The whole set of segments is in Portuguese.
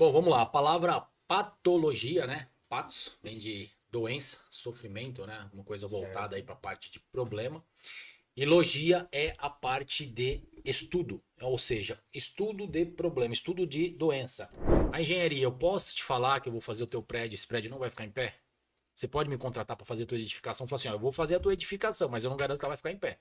Bom, vamos lá. A palavra patologia, né? Patos vem de doença, sofrimento, né? Uma coisa voltada aí Certo. para a parte de problema. E logia é a parte de estudo, ou seja, estudo de problema, estudo de doença. A engenharia, eu posso te falar que eu vou fazer o teu prédio, esse prédio não vai ficar em pé? Você pode me contratar para fazer a tua edificação? Falar assim, ó, eu vou fazer a tua edificação, mas eu não garanto que ela vai ficar em pé.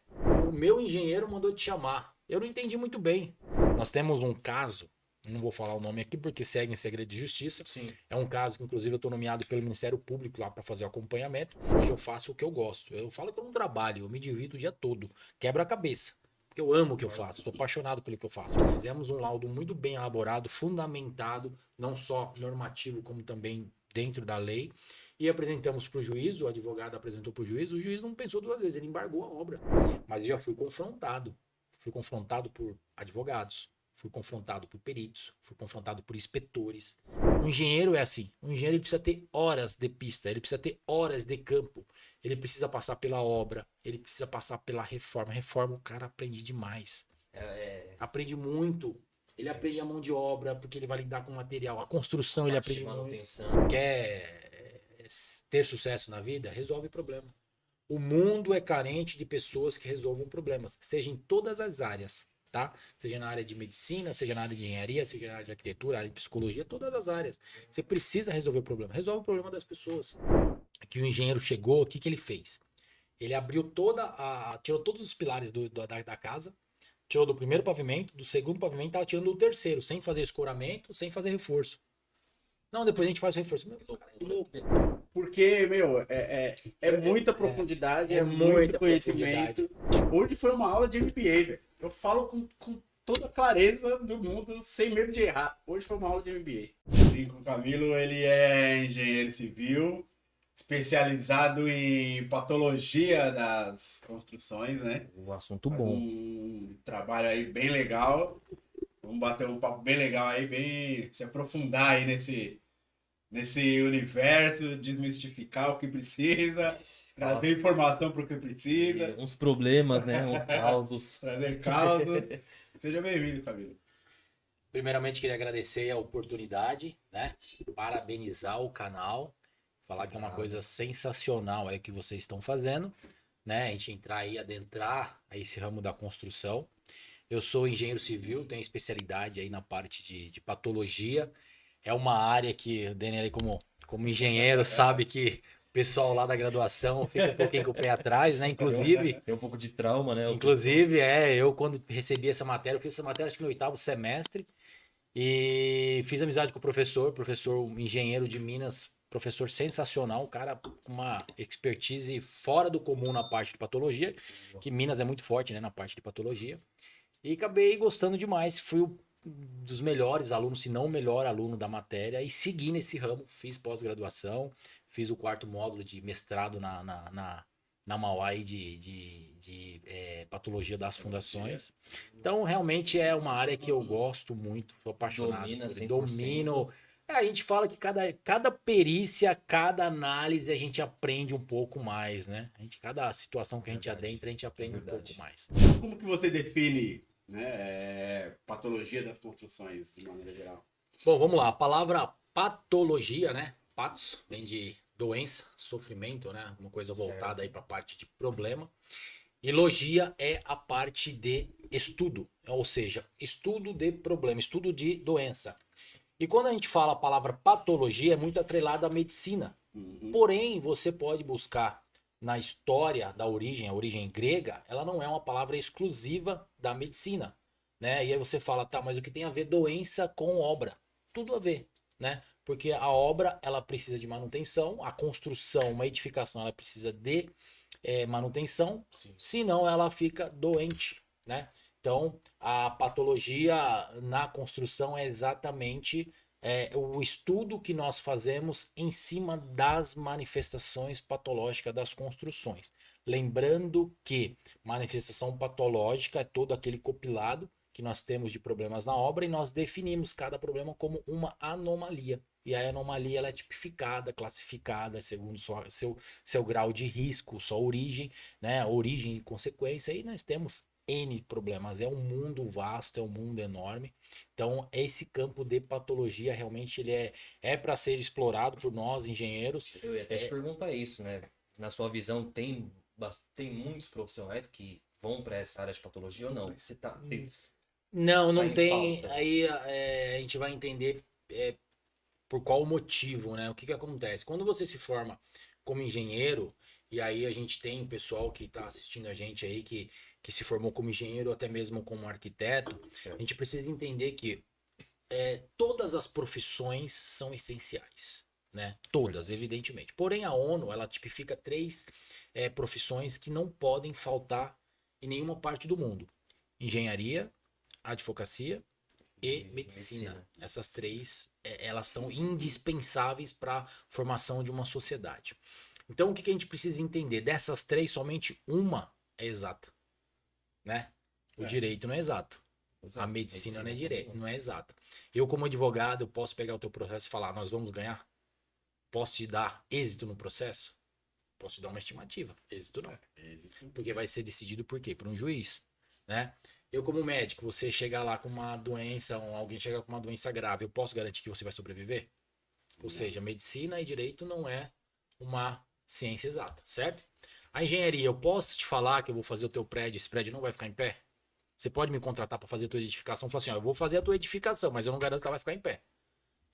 O meu engenheiro mandou te chamar. Eu não entendi muito bem. Nós temos um caso, não vou falar o nome aqui porque segue em segredo de justiça. Sim. É um caso que, inclusive, eu estou nomeado pelo Ministério Público lá para fazer o acompanhamento. Hoje eu faço o que eu gosto. Eu falo que eu não trabalho, eu me divirto o dia todo. Quebra a cabeça. Porque eu amo o que eu faço, sou apaixonado pelo que eu faço. Fizemos um laudo muito bem elaborado, fundamentado, não só normativo, como também dentro da lei. E apresentamos para o juiz, o advogado apresentou para o juiz não pensou duas vezes, ele embargou a obra. Mas eu já fui confrontado. Fui confrontado por advogados, fui confrontado por peritos, fui confrontado por inspetores. O engenheiro é assim, o engenheiro ele precisa ter horas de pista, ele precisa ter horas de campo, ele precisa passar pela obra, ele precisa passar pela reforma. Reforma o cara aprende demais, É, aprende muito. Ele aprende a mão de obra, porque ele vai lidar com material. A construção ele parte de aprende muito. manutenção. Quer ter sucesso na vida? Resolve problema. O mundo é carente de pessoas que resolvam problemas, seja em todas as áreas, tá? Seja na área de medicina, seja na área de engenharia, seja na área de arquitetura, área de psicologia, todas as áreas. Você precisa resolver o problema. Resolve o problema das pessoas. Que o engenheiro chegou, o que ele fez? Ele abriu tirou todos os pilares da casa, tirou do primeiro pavimento, do segundo pavimento, estava tirando do terceiro, sem fazer escoramento, sem fazer reforço. Não, depois a gente faz o reforço. Meu, cara, é louco. Porque, meu, é muita profundidade, É é muito muita profundidade. conhecimento. Hoje foi uma aula de MBA, velho. Eu falo com toda a clareza do mundo, sem medo de errar. Hoje foi uma aula de MBA. O Camilo, ele é engenheiro civil, especializado em patologia das construções, né? Um assunto Faz bom. um trabalho aí bem legal. Vamos bater um papo bem legal aí, bem se aprofundar aí nesse universo, desmistificar o que precisa, Falar trazer informação para o que precisa, uns problemas, né? Uns causos. trazer causas. Seja bem-vindo, Camilo. Primeiramente, queria agradecer a oportunidade, né? Parabenizar o canal, falar que é uma coisa sensacional aí que vocês estão fazendo, né? A gente entrar aí, adentrar a esse ramo da construção. Eu sou engenheiro civil, tenho especialidade aí na parte de patologia. É uma área que o Daniel, aí como engenheiro, sabe que o pessoal lá da graduação fica um pouquinho com o pé atrás, né? Tem um pouco de trauma, né? O pessoal. Eu quando recebi essa matéria, eu fiz essa matéria acho que no oitavo semestre e fiz amizade com o professor um engenheiro de Minas, professor sensacional, um cara com uma expertise fora do comum na parte de patologia, que Minas é muito forte, né, na parte de patologia. E acabei gostando demais, fui um dos melhores alunos, se não o melhor aluno da matéria, e segui nesse ramo, fiz pós-graduação, fiz o quarto módulo de mestrado na Mauá aí de patologia das fundações. Então, realmente é uma área que eu gosto muito, sou apaixonado Domina por ele. 100%. Domino. A gente fala que cada perícia, cada análise, a gente aprende um pouco mais, né? Cada situação que a gente Verdade. adentra, a gente É aprende um pouco verdade. mais. Como que você define, né, patologia das construções, de maneira geral? Bom, vamos lá. A palavra patologia, né? Patos vem de doença, sofrimento, né? Uma coisa voltada aí Certo. para a parte de problema. E logia é a parte de estudo, ou seja, estudo de problema, estudo de doença. E quando a gente fala a palavra patologia, é muito atrelada à medicina. Uhum. Porém, você pode buscar na história da origem, a origem grega, ela não é uma palavra exclusiva da medicina, né? E aí você fala, tá, mas o que tem a ver doença com obra? Tudo a ver, né? Porque a obra, ela precisa de manutenção, a construção, uma edificação, ela precisa de manutenção, Sim. senão ela fica doente, né? Então, a patologia na construção é exatamente o estudo que nós fazemos em cima das manifestações patológicas das construções. Lembrando que manifestação patológica é todo aquele compilado que nós temos de problemas na obra e nós definimos cada problema como uma anomalia. E a anomalia ela é tipificada, classificada segundo seu grau de risco, sua origem, né? Origem e consequência. E nós temos N problemas. É um mundo vasto, é um mundo enorme. Então, esse campo de patologia realmente ele é para ser explorado por nós, engenheiros. Eu ia até te perguntar isso, né? Na sua visão, tem muitos profissionais que vão para essa área de patologia ou não? Você Não tá em tem. falta. Aí a gente vai entender por qual motivo, né? O que acontece? Quando você se forma como engenheiro, e aí a gente tem o pessoal que está assistindo a gente aí, que se formou como engenheiro ou até mesmo como arquiteto, Certo. a gente precisa entender que todas as profissões são essenciais, né? Todas, evidentemente. Porém, a ONU, ela tipifica 3 profissões que não podem faltar em nenhuma parte do mundo. Engenharia, advocacia e medicina. Essas 3, elas são indispensáveis para a formação de uma sociedade. Então, o que a gente precisa entender? Dessas 3, somente uma é exata, né? O direito não é exato. Exato. A medicina não é direito, não é exata. Eu, como advogado, eu posso pegar o teu processo e falar, nós vamos ganhar? Posso te dar êxito no processo? Posso te dar uma estimativa. Êxito não. Porque vai ser decidido por quê? Por um juiz, né? Eu, como médico, você chegar lá com uma doença, ou alguém chegar com uma doença grave, eu posso garantir que você vai sobreviver? Ou seja, medicina e direito não é uma ciência exata, certo? A engenharia, eu posso te falar que eu vou fazer o teu prédio, esse prédio não vai ficar em pé? Você pode me contratar para fazer a tua edificação? Falar assim, ó, eu vou fazer a tua edificação, mas eu não garanto que ela vai ficar em pé.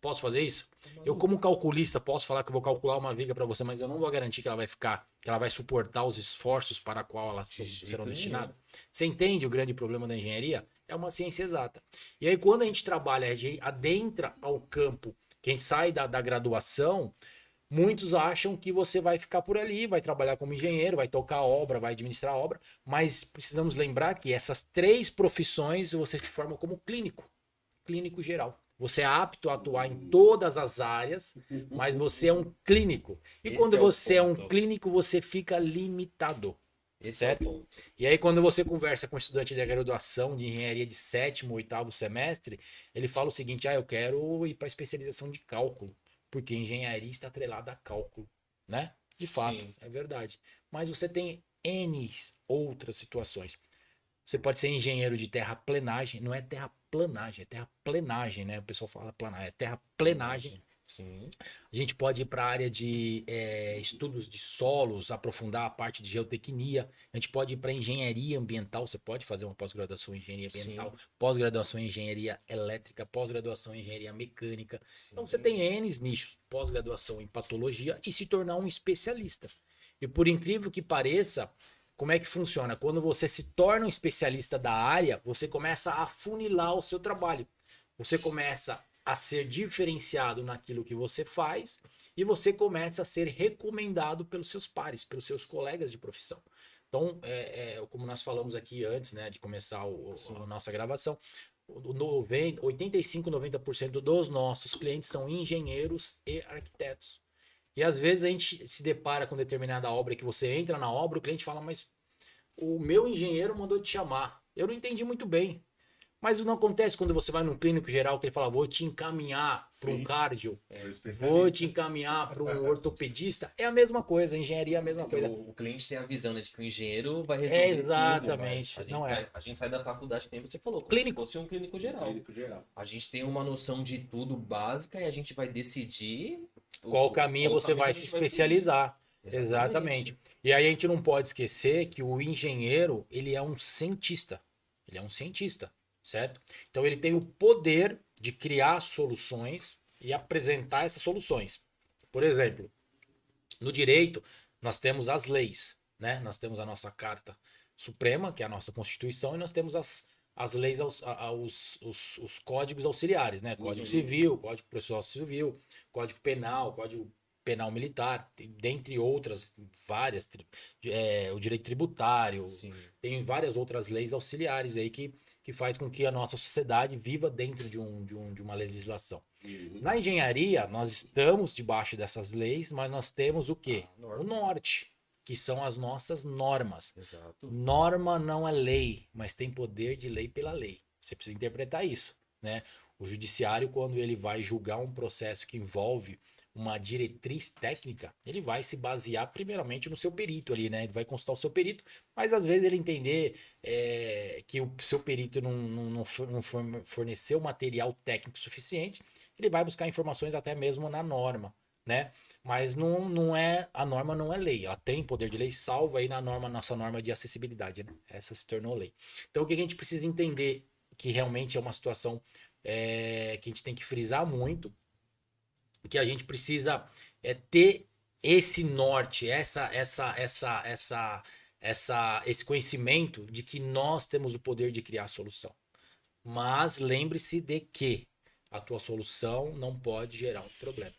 Posso fazer isso? Eu, como calculista, posso falar que eu vou calcular uma viga para você, mas eu não vou garantir que ela vai ficar, que ela vai suportar os esforços para qual elas serão destinadas. Você entende o grande problema da engenharia? É uma ciência exata. E aí, quando a gente trabalha, a gente adentra ao campo, que a gente sai da graduação, muitos acham que você vai ficar por ali, vai trabalhar como engenheiro, vai tocar a obra, vai administrar a obra, mas precisamos lembrar que essas 3 profissões você se forma como clínico geral. Você é apto a atuar em todas as áreas, mas você é um clínico. E quando você é um clínico, você fica limitado. Certo? E aí, quando você conversa com um estudante de graduação de engenharia de 7º, 8º semestre, ele fala o seguinte: eu quero ir para a especialização de cálculo, porque engenharia está atrelada a cálculo, né? De fato, sim, é verdade. Mas você tem N outras situações. Você pode ser engenheiro de terraplenagem, não é terraplanagem, é terraplenagem, né? O pessoal fala planar, é terraplenagem. Sim. A gente pode ir para a área de estudos de solos, aprofundar a parte de geotecnia. A gente pode ir para engenharia ambiental. Você pode fazer uma pós-graduação em engenharia ambiental, pós-graduação em engenharia elétrica, pós-graduação em engenharia mecânica. Sim. Então você tem N nichos, pós-graduação em patologia e se tornar um especialista. E por incrível que pareça, como é que funciona? Quando você se torna um especialista da área, você começa a afunilar o seu trabalho. Você começa a ser diferenciado naquilo que você faz e você começa a ser recomendado pelos seus pares, pelos seus colegas de profissão. Então, como nós falamos aqui antes, né, de começar a nossa gravação, 85, 90% dos nossos clientes são engenheiros e arquitetos. E às vezes a gente se depara com determinada obra que você entra na obra, o cliente fala, mas o meu engenheiro mandou te chamar. Eu não entendi muito bem. Mas não acontece quando você vai num clínico geral que ele fala, vou te encaminhar para um cardio, vou te encaminhar para um ortopedista. É a mesma coisa, a engenharia é a mesma coisa. O cliente tem a visão, né, de que o engenheiro vai resolver exatamente, tudo, a gente sai da faculdade, como você falou, clínico. Se fosse um clínico geral. A gente tem uma noção de tudo básica e a gente vai decidir qual caminho você vai se especializar. Exatamente. E aí a gente não pode esquecer que o engenheiro, ele é um cientista. Ele é um cientista, certo? Então ele tem o poder de criar soluções e apresentar essas soluções. Por exemplo, no direito, nós temos as leis, né? Nós temos a nossa Carta Suprema, que é a nossa Constituição, e nós temos as leis, os códigos auxiliares, né? Código Civil, Código Processual Civil, Código Penal, Código Penal Militar, dentre outras, várias, o direito tributário, sim, tem várias outras leis auxiliares aí que faz com que a nossa sociedade viva dentro de uma legislação. Uhum. Na engenharia, nós estamos debaixo dessas leis, mas nós temos o quê? O norte, que são as nossas normas. Exato. Norma não é lei, mas tem poder de lei pela lei. Você precisa interpretar isso, né? O judiciário, quando ele vai julgar um processo que envolve uma diretriz técnica, ele vai se basear primeiramente no seu perito ali, né? Ele vai consultar o seu perito, mas às vezes ele entender que o seu perito não forneceu material técnico suficiente, ele vai buscar informações até mesmo na norma, né? Mas a norma não é lei, ela tem poder de lei, salvo aí na norma, nossa norma de acessibilidade, né? Essa se tornou lei. Então o que a gente precisa entender, que realmente é uma situação que a gente tem que frisar muito, que a gente precisa ter esse norte, esse conhecimento de que nós temos o poder de criar a solução. Mas lembre-se de que a tua solução não pode gerar um problema.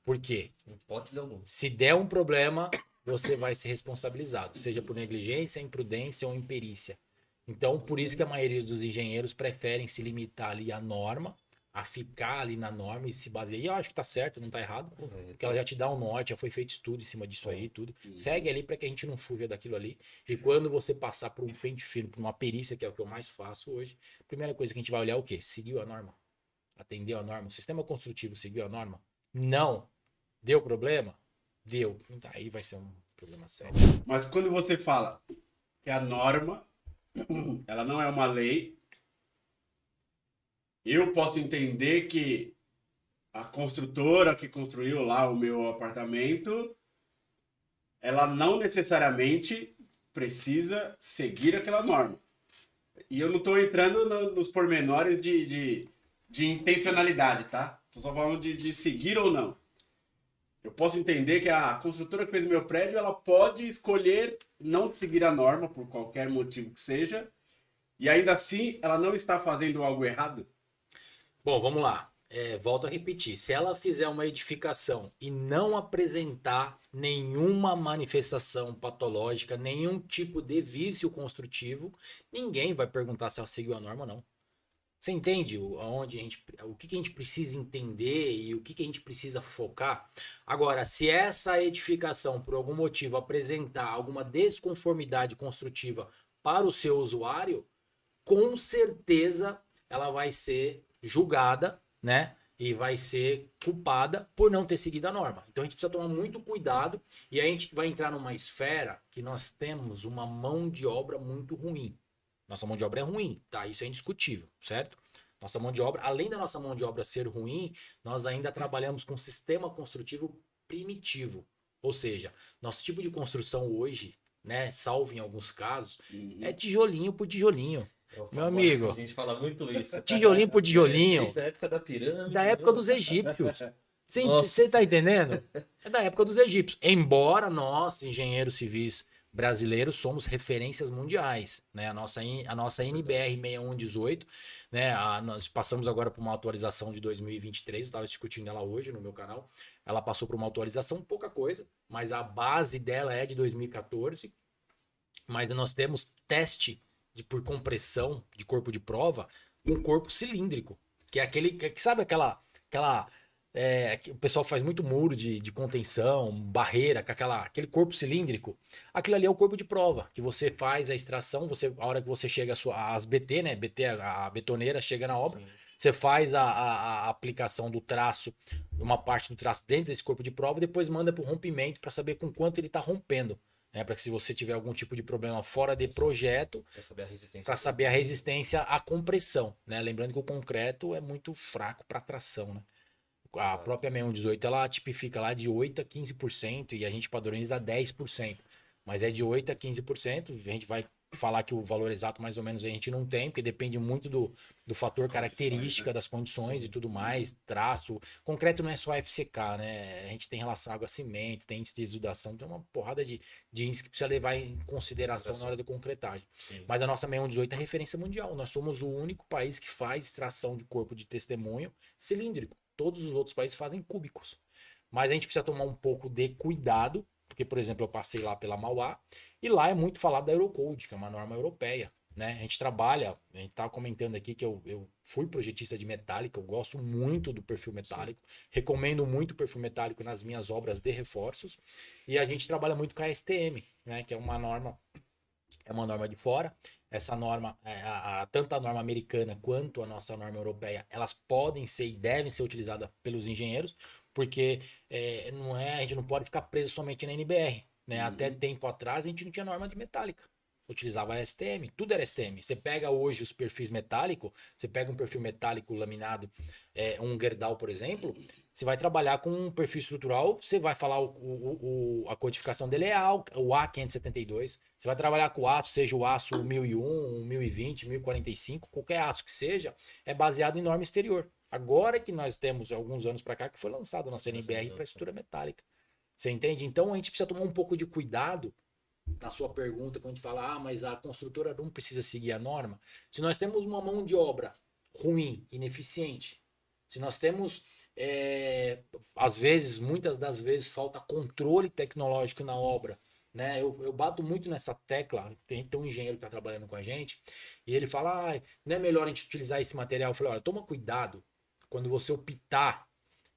Por quê? Hipótese alguma. Se der um problema, você vai ser responsabilizado, seja por negligência, imprudência ou imperícia. Então, por isso que a maioria dos engenheiros preferem se limitar ali à norma, a ficar ali na norma e se basear. E eu acho que tá certo, não tá errado, porque ela já te dá um norte, já foi feito estudo em cima disso aí, tudo. Segue ali para que a gente não fuja daquilo ali. E quando você passar por um pente fino, por uma perícia, que é o que eu mais faço hoje, a primeira coisa que a gente vai olhar é o quê? Seguiu a norma? Atendeu a norma? O sistema construtivo seguiu a norma? Não. Deu problema? Deu. Aí vai ser um problema sério. Mas quando você fala que a norma, ela não é uma lei, eu posso entender que a construtora que construiu lá o meu apartamento, ela não necessariamente precisa seguir aquela norma. E eu não estou entrando nos pormenores de intencionalidade, tá? Estou só falando de seguir ou não. Eu posso entender que a construtora que fez o meu prédio, ela pode escolher não seguir a norma por qualquer motivo que seja, e ainda assim ela não está fazendo algo errado. Bom, vamos lá. Volto a repetir. Se ela fizer uma edificação e não apresentar nenhuma manifestação patológica, nenhum tipo de vício construtivo, ninguém vai perguntar se ela seguiu a norma ou não. Você entende o que a gente precisa entender e o que a gente precisa focar? Agora, se essa edificação, por algum motivo, apresentar alguma desconformidade construtiva para o seu usuário, com certeza ela vai ser julgada, né? E vai ser culpada por não ter seguido a norma. Então a gente precisa tomar muito cuidado e aí a gente vai entrar numa esfera que nós temos uma mão de obra muito ruim. Nossa mão de obra é ruim, tá? Isso é indiscutível, certo? Nossa mão de obra, além da nossa mão de obra ser ruim, nós ainda trabalhamos com um sistema construtivo primitivo. Ou seja, nosso tipo de construção hoje, né, salvo em alguns casos, é tijolinho por tijolinho. Meu amigo, A gente fala muito isso. tijolinho por tijolinho. Desde a época da pirâmide. Da época dos egípcios. Você tá entendendo? É da época dos egípcios. Embora nós, engenheiros civis brasileiros, somos referências mundiais, né? A nossa NBR 6118, né? Nós passamos agora por uma atualização de 2023, eu estava discutindo ela hoje no meu canal. Ela passou por uma atualização, pouca coisa, mas a base dela é de 2014. Mas nós temos teste por compressão de corpo de prova, um corpo cilíndrico, que é aquele, que sabe aquela que o pessoal faz muito muro de contenção, barreira, com aquele corpo cilíndrico. Aquilo ali é o corpo de prova, que você faz a extração, a hora que você chega as BT, né? BT, a betoneira chega na obra, sim. Você faz a aplicação do traço, uma parte do traço dentro desse corpo de prova, e depois manda para o rompimento para saber com quanto ele está rompendo. Para que se você tiver algum tipo de problema fora de projeto, para saber a resistência à compressão, né? Lembrando que o concreto é muito fraco para tração, né? A própria 6118 ela tipifica lá de 8 a 15% e a gente padroniza 10%, mas é de 8 a 15%, a gente vai falar que o valor exato mais ou menos a gente não tem, porque depende muito do fator característica, né? Das condições, sim, e tudo mais, traço. Concreto não é só FCK, né? A gente tem relação água-cimento, tem índice de exudação, tem uma porrada de índice que precisa levar em consideração na hora da concretagem. Sim. Mas a nossa 6118 é referência mundial. Nós somos o único país que faz extração de corpo de testemunho cilíndrico. Todos os outros países fazem cúbicos. Mas a gente precisa tomar um pouco de cuidado, porque, por exemplo, eu passei lá pela Mauá, e lá é muito falado da Eurocode, que é uma norma europeia, né? A gente trabalha, a gente estava comentando aqui que eu fui projetista de metálica, eu gosto muito do perfil metálico, sim, recomendo muito o perfil metálico nas minhas obras de reforços, e a gente trabalha muito com a STM, né? Que é uma norma de fora, essa norma, tanto a norma americana quanto a nossa norma europeia, elas podem ser e devem ser utilizadas pelos engenheiros, porque a gente não pode ficar preso somente na NBR. Né? Até tempo atrás a gente não tinha norma de metálica. Utilizava a STM, tudo era STM. Você pega hoje os perfis metálicos, você pega um perfil metálico laminado, um Gerdau, por exemplo, você vai trabalhar com um perfil estrutural, você vai falar a codificação dele é o A572. Você vai trabalhar com o aço, seja o aço 1001, 1020, 1045, qualquer aço que seja, é baseado em norma exterior. Agora que nós temos alguns anos para cá que foi lançado a nossa NBR para estrutura metálica. Você entende? Então a gente precisa tomar um pouco de cuidado na sua pergunta, quando a gente fala, mas a construtora não precisa seguir a norma. Se nós temos uma mão de obra ruim, ineficiente, se nós temos, às vezes, muitas das vezes, falta controle tecnológico na obra, né? Eu bato muito nessa tecla, tem um engenheiro que está trabalhando com a gente, e ele fala, não é melhor a gente utilizar esse material? Eu falei, olha, toma cuidado quando você optar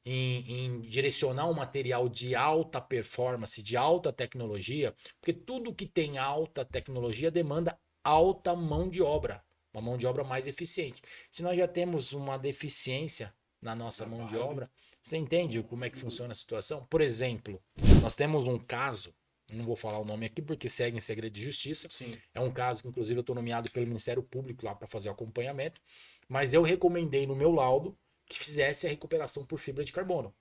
em direcionar um material de alta performance, de alta tecnologia, porque tudo que tem alta tecnologia demanda alta mão de obra, uma mão de obra mais eficiente. Se nós já temos uma deficiência na nossa mão de obra, você entende como é que funciona a situação? Por exemplo, nós temos um caso, não vou falar o nome aqui porque segue em segredo de justiça. Sim. É um caso que inclusive eu estou nomeado pelo Ministério Público lá para fazer o acompanhamento, mas eu recomendei no meu laudo que fizesse a recuperação por fibra de carbono.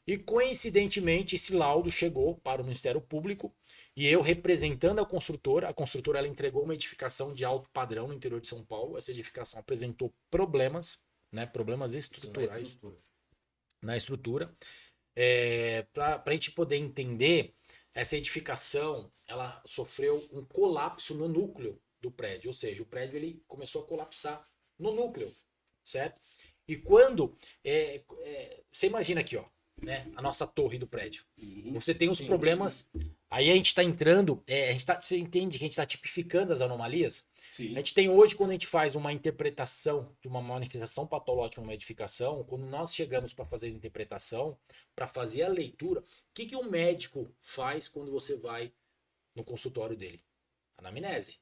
E coincidentemente esse laudo chegou para o Ministério Público e eu representando a construtora ela entregou uma edificação de alto padrão no interior de São Paulo. Essa edificação apresentou problemas, né, problemas estruturais na estrutura. Para a gente poder entender, essa edificação ela sofreu um colapso no núcleo do prédio, ou seja, o prédio ele começou a colapsar no núcleo, certo? E quando você imagina aqui, ó, né, a nossa torre do prédio. Você tem os problemas. Aí a gente está entrando, você entende que a gente está tipificando as anomalias? Sim. A gente tem hoje, quando a gente faz uma interpretação de uma manifestação patológica numa edificação, quando nós chegamos para fazer a interpretação, para fazer a leitura, o que um médico faz quando você vai no consultório dele? Anamnese.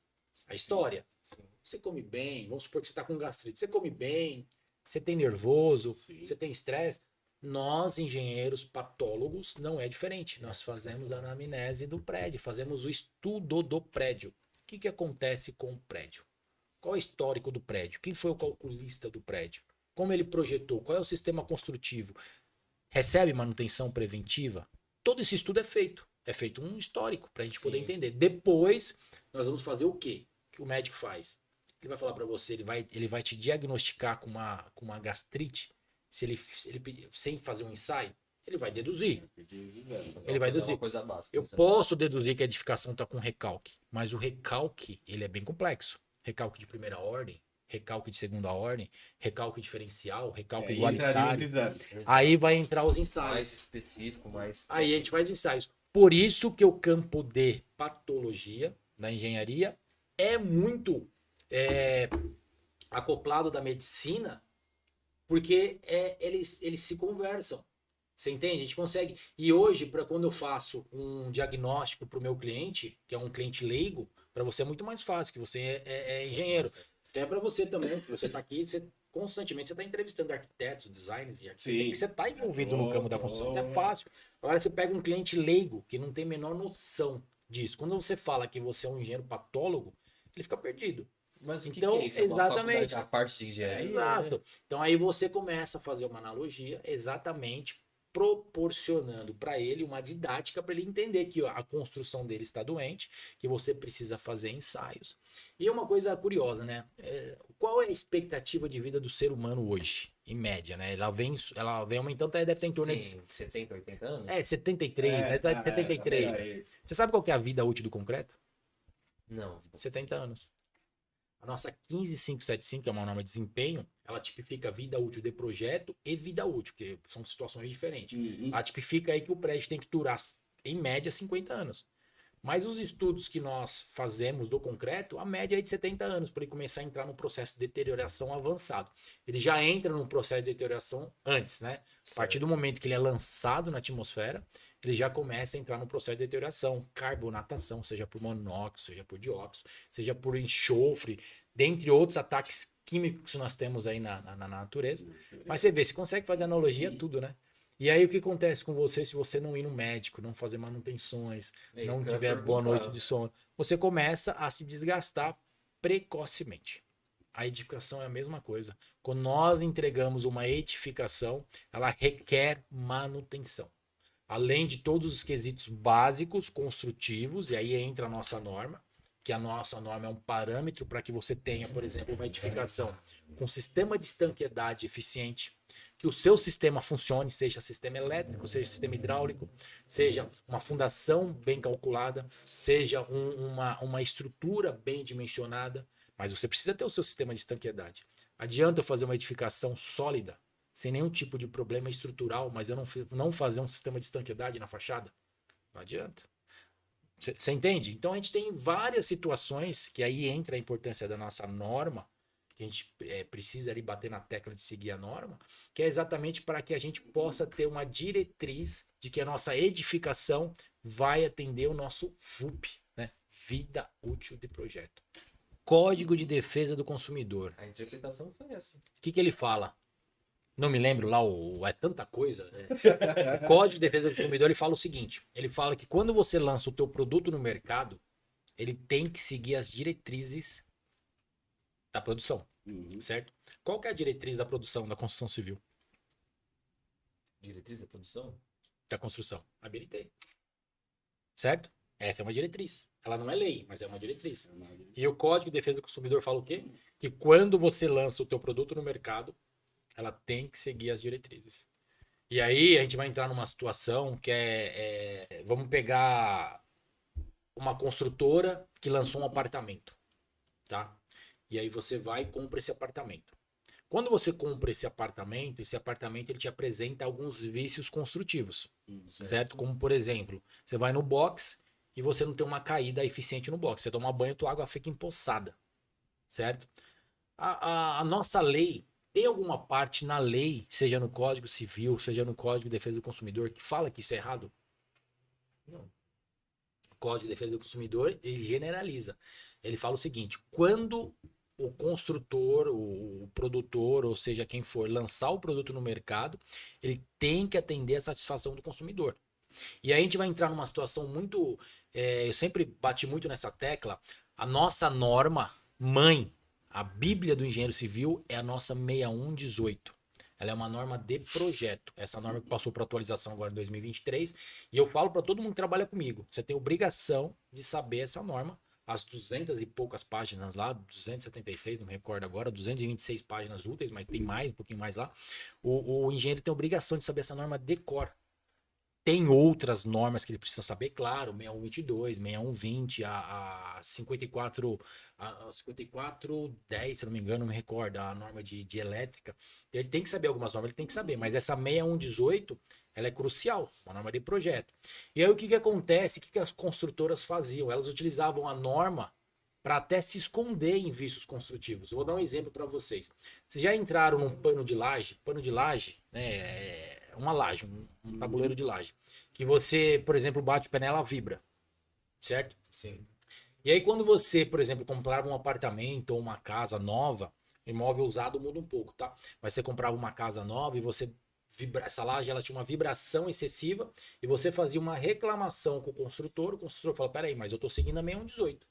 A história. Sim. Você come bem, vamos supor que você está com gastrite, você come bem, você tem nervoso, você tem estresse. Nós, engenheiros patólogos, não é diferente. Nós fazemos a anamnese do prédio, fazemos o estudo do prédio. O que acontece com o prédio? Qual é o histórico do prédio? Quem foi o calculista do prédio? Como ele projetou? Qual é o sistema construtivo? Recebe manutenção preventiva? Todo esse estudo é feito. É feito um histórico para a gente poder entender. Depois, nós vamos fazer o quê? O que o médico faz? Ele vai falar para você, ele vai te diagnosticar com uma gastrite, se ele sem fazer um ensaio, ele vai deduzir. Ele vai deduzir. Coisa básica, eu posso deduzir que a edificação está com recalque, mas o recalque ele é bem complexo. Recalque de primeira ordem, recalque de segunda ordem, recalque diferencial, recalque igualitário. Aí vai entrar os ensaios. Mais específico, mais... Aí a gente faz ensaios. Por isso que o campo de patologia da engenharia é muito acoplado da medicina, porque eles se conversam. Você entende? A gente consegue. E hoje, para quando eu faço um diagnóstico para o meu cliente, que é um cliente leigo, para você é muito mais fácil, que você é engenheiro. Até para você também, que você está aqui, constantemente você está entrevistando arquitetos, designers e arquitetos. Você está envolvido no campo da construção, então é fácil. Agora você pega um cliente leigo, que não tem a menor noção disso. Quando você fala que você é um engenheiro patólogo, ele fica perdido. Mas então, que é isso? exatamente. A parte de engenharia. Exato. Então aí você começa a fazer uma analogia exatamente proporcionando para ele uma didática para ele entender que a construção dele está doente, que você precisa fazer ensaios. E é uma coisa curiosa, né? Qual é a expectativa de vida do ser humano hoje, em média, né? Ela vem aumentando, deve estar em torno de 70, 80 anos? 73, né? Tá de 73. Você sabe qual que é a vida útil do concreto? Não. 70 anos. A nossa 15575, que é uma norma de desempenho, ela tipifica vida útil de projeto e vida útil, que são situações diferentes. Ela tipifica aí que o prédio tem que durar, em média, 50 anos. Mas os estudos que nós fazemos do concreto, a média é de 70 anos para ele começar a entrar num processo de deterioração avançado. Ele já entra num processo de deterioração antes, né? A partir do momento que ele é lançado na atmosfera, ele já começa a entrar no processo de deterioração, carbonatação, seja por monóxido, seja por dióxido, seja por enxofre, dentre outros ataques químicos que nós temos aí na natureza. Mas você vê, você consegue fazer analogia a tudo, né? E aí o que acontece com você se você não ir no médico, não fazer manutenções, É isso não que eu ia tiver boa perguntar. noite de sono? Você começa a se desgastar precocemente. A edificação é a mesma coisa. Quando nós entregamos uma edificação, ela requer manutenção. Além de todos os quesitos básicos, construtivos, e aí entra a nossa norma, que a nossa norma é um parâmetro para que você tenha, por exemplo, uma edificação com sistema de estanqueidade eficiente, que o seu sistema funcione, seja sistema elétrico, seja sistema hidráulico, seja uma fundação bem calculada, seja uma estrutura bem dimensionada, mas você precisa ter o seu sistema de estanqueidade. Adianta eu fazer uma edificação sólida, sem nenhum tipo de problema estrutural, mas eu não fazer um sistema de estanqueidade na fachada? Não adianta. Você entende? Então a gente tem várias situações que aí entra a importância da nossa norma, que a gente precisa ali bater na tecla de seguir a norma, que é exatamente para que a gente possa ter uma diretriz de que a nossa edificação vai atender o nosso VUP, né? Vida útil de projeto. Código de Defesa do Consumidor. A interpretação foi essa. O que ele fala? Não me lembro lá, é tanta coisa. O Código de Defesa do Consumidor ele fala o seguinte: ele fala que quando você lança o teu produto no mercado, ele tem que seguir as diretrizes da produção, certo? Qual que é a diretriz da produção da construção civil? Diretriz da produção? Da construção? A BNT. Certo? Essa é uma diretriz. Ela não é lei, mas é uma diretriz. E o Código de Defesa do Consumidor fala o quê? Que quando você lança o teu produto no mercado, ela tem que seguir as diretrizes. E aí a gente vai entrar numa situação que vamos pegar uma construtora que lançou um apartamento, tá? E aí você vai e compra esse apartamento. Quando você compra esse apartamento ele te apresenta alguns vícios construtivos, certo? Como, por exemplo, você vai no box e você não tem uma caída eficiente no box. Você toma banho, tua água fica empoçada, certo? A nossa lei, tem alguma parte na lei, seja no Código Civil, seja no Código de Defesa do Consumidor, que fala que isso é errado? Não. O Código de Defesa do Consumidor, ele generaliza. Ele fala o seguinte: quando o construtor, o produtor, ou seja, quem for, lançar o produto no mercado, ele tem que atender a satisfação do consumidor. E aí a gente vai entrar numa situação muito... eu sempre bati muito nessa tecla. A nossa norma mãe, a Bíblia do Engenheiro Civil, é a nossa 6118. Ela é uma norma de projeto. Essa norma que passou para atualização agora em 2023. E eu falo para todo mundo que trabalha comigo: você tem obrigação de saber essa norma. As 200 e poucas páginas lá, 276, não me recordo agora, 226 páginas úteis, mas tem mais, um pouquinho mais lá. O engenheiro tem obrigação de saber essa norma de cor. Tem outras normas que ele precisa saber, claro, 6122, 6120, a 5410, se não me engano, não me recordo, a norma de elétrica. Ele tem que saber algumas normas, ele tem que saber, mas essa 6118, ela é crucial, uma norma de projeto. E aí o que acontece, o que as construtoras faziam? Elas utilizavam a norma para até se esconder em vícios construtivos. Eu vou dar um exemplo para vocês. Vocês já entraram num pano de laje? Pano de laje, né, uma laje, um tabuleiro de laje, que você, por exemplo, bate o pé nela, vibra, certo? Sim. E aí quando você, por exemplo, comprava um apartamento ou uma casa nova, imóvel usado muda um pouco, tá? Mas você comprava uma casa nova e você essa laje ela tinha uma vibração excessiva e você fazia uma reclamação com o construtor fala: peraí, mas eu tô seguindo a 6118.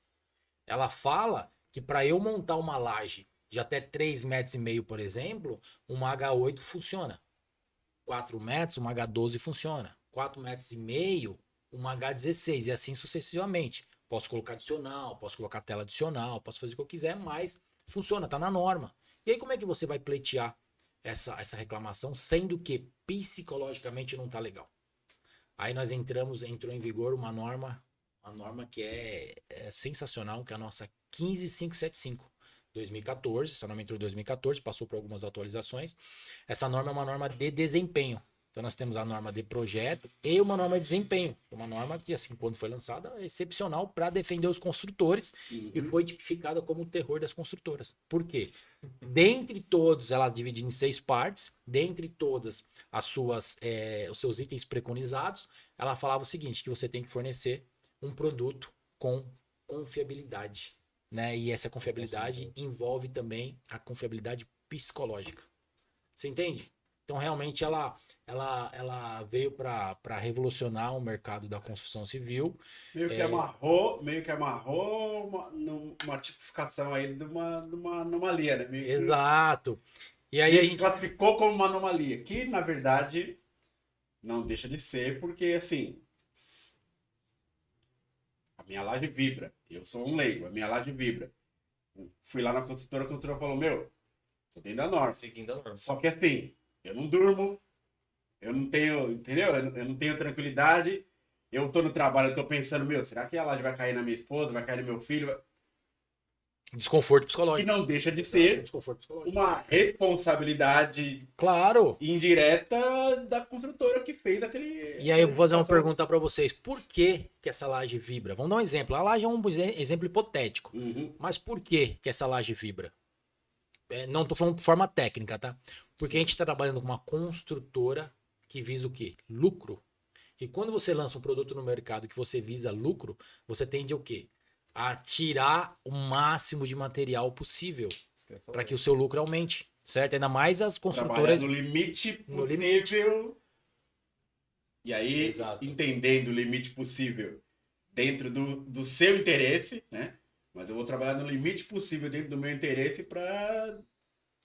Ela fala que para eu montar uma laje de até 3,5 metros, por exemplo, uma H8 funciona. 4 metros, uma H12 funciona. 4,5 metros, uma H16 e assim sucessivamente. Posso colocar adicional, posso colocar tela adicional, posso fazer o que eu quiser, mas funciona, tá na norma. E aí como é que você vai pleitear essa reclamação, sendo que psicologicamente não tá legal? Aí nós entrou em vigor uma norma que é sensacional, que é a nossa 15575. 2014, essa norma entrou em 2014, passou por algumas atualizações. Essa norma é uma norma de desempenho. Então nós temos a norma de projeto e uma norma de desempenho. Uma norma que, assim, quando foi lançada, é excepcional para defender os construtores e foi tipificada como o terror das construtoras. Por quê? Dentre todos, ela divide em 6 partes. Dentre todas os seus itens preconizados, ela falava o seguinte, que você tem que fornecer um produto com confiabilidade, né? E essa confiabilidade envolve também a confiabilidade psicológica. Você entende? Então, realmente, ela veio para revolucionar o mercado da construção civil. Meio que amarrou uma tipificação aí de uma anomalia, né? Meio que, Exato. E aí meio a que gente... classificou como uma anomalia, que na verdade não deixa de ser, porque assim, a minha laje vibra. Eu sou um leigo, a minha laje vibra. Fui lá na construtora, a construtora falou, meu, tô dentro da norma. Seguindo a norma. Só que assim, eu não durmo, eu não tenho, entendeu? Eu não tenho tranquilidade. Eu tô no trabalho, eu tô pensando, meu, será que a laje vai cair na minha esposa, vai cair no meu filho? Desconforto E psicológico. não deixa de ser Desconforto psicológico. uma responsabilidade Claro. indireta da construtora que fez aquele... E aí eu vou fazer uma situação. pergunta para vocês. Por que essa laje vibra? Vamos dar um exemplo. A laje é um exemplo hipotético. Uhum. Mas por que essa laje vibra? Não tô falando de forma técnica, tá? Porque a gente está trabalhando com uma construtora que visa o quê? Lucro. E quando você lança um produto no mercado que você visa lucro, você tende o quê? A tirar o máximo de material possível Isso que eu ia falar. para que o seu lucro aumente, certo? Ainda mais as Trabalhar construtoras. no limite No possível. E aí, Exato. entendendo o limite possível dentro do seu interesse, né? Mas eu vou trabalhar no limite possível dentro do meu interesse para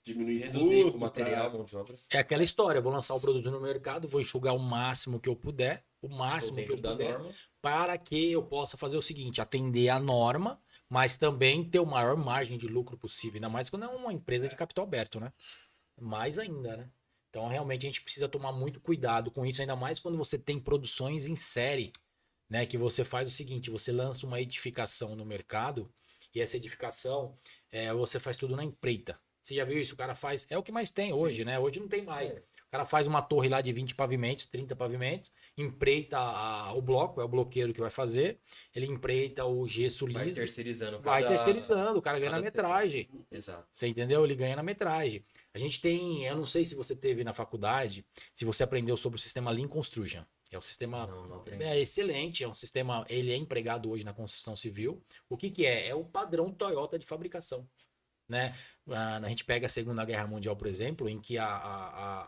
diminuir Reduzir custo, o material, mão de obra. É aquela história, eu vou lançar o produto no mercado, vou enxugar o máximo que eu puder, o Tô máximo que eu dentro da puder, norma. para que eu possa fazer o seguinte, atender a norma, mas também ter o maior margem de lucro possível, ainda mais quando é uma empresa de capital aberto, né? Mais ainda, né? Então, realmente, a gente precisa tomar muito cuidado com isso, ainda mais quando você tem produções em série, né? Que você faz o seguinte, você lança uma edificação no mercado e essa edificação, você faz tudo na empreita. Você já viu isso? O cara faz... É o que mais tem hoje, né? Hoje não tem mais. É. O cara faz uma torre lá de 20 pavimentos, 30 pavimentos, empreita o bloco, é o bloqueiro que vai fazer, ele empreita o gesso Vai liso, terceirizando. vai terceirizando, o cara ganha na cada metragem. Exato. Você entendeu? Ele ganha na metragem. A gente tem, eu não sei se você teve na faculdade, se você aprendeu sobre o sistema Lean Construction. É o sistema Não aprendi. excelente, é um sistema, ele é empregado hoje na construção civil. O que que é? É o padrão Toyota de fabricação, né? A gente pega a Segunda Guerra Mundial, por exemplo, em que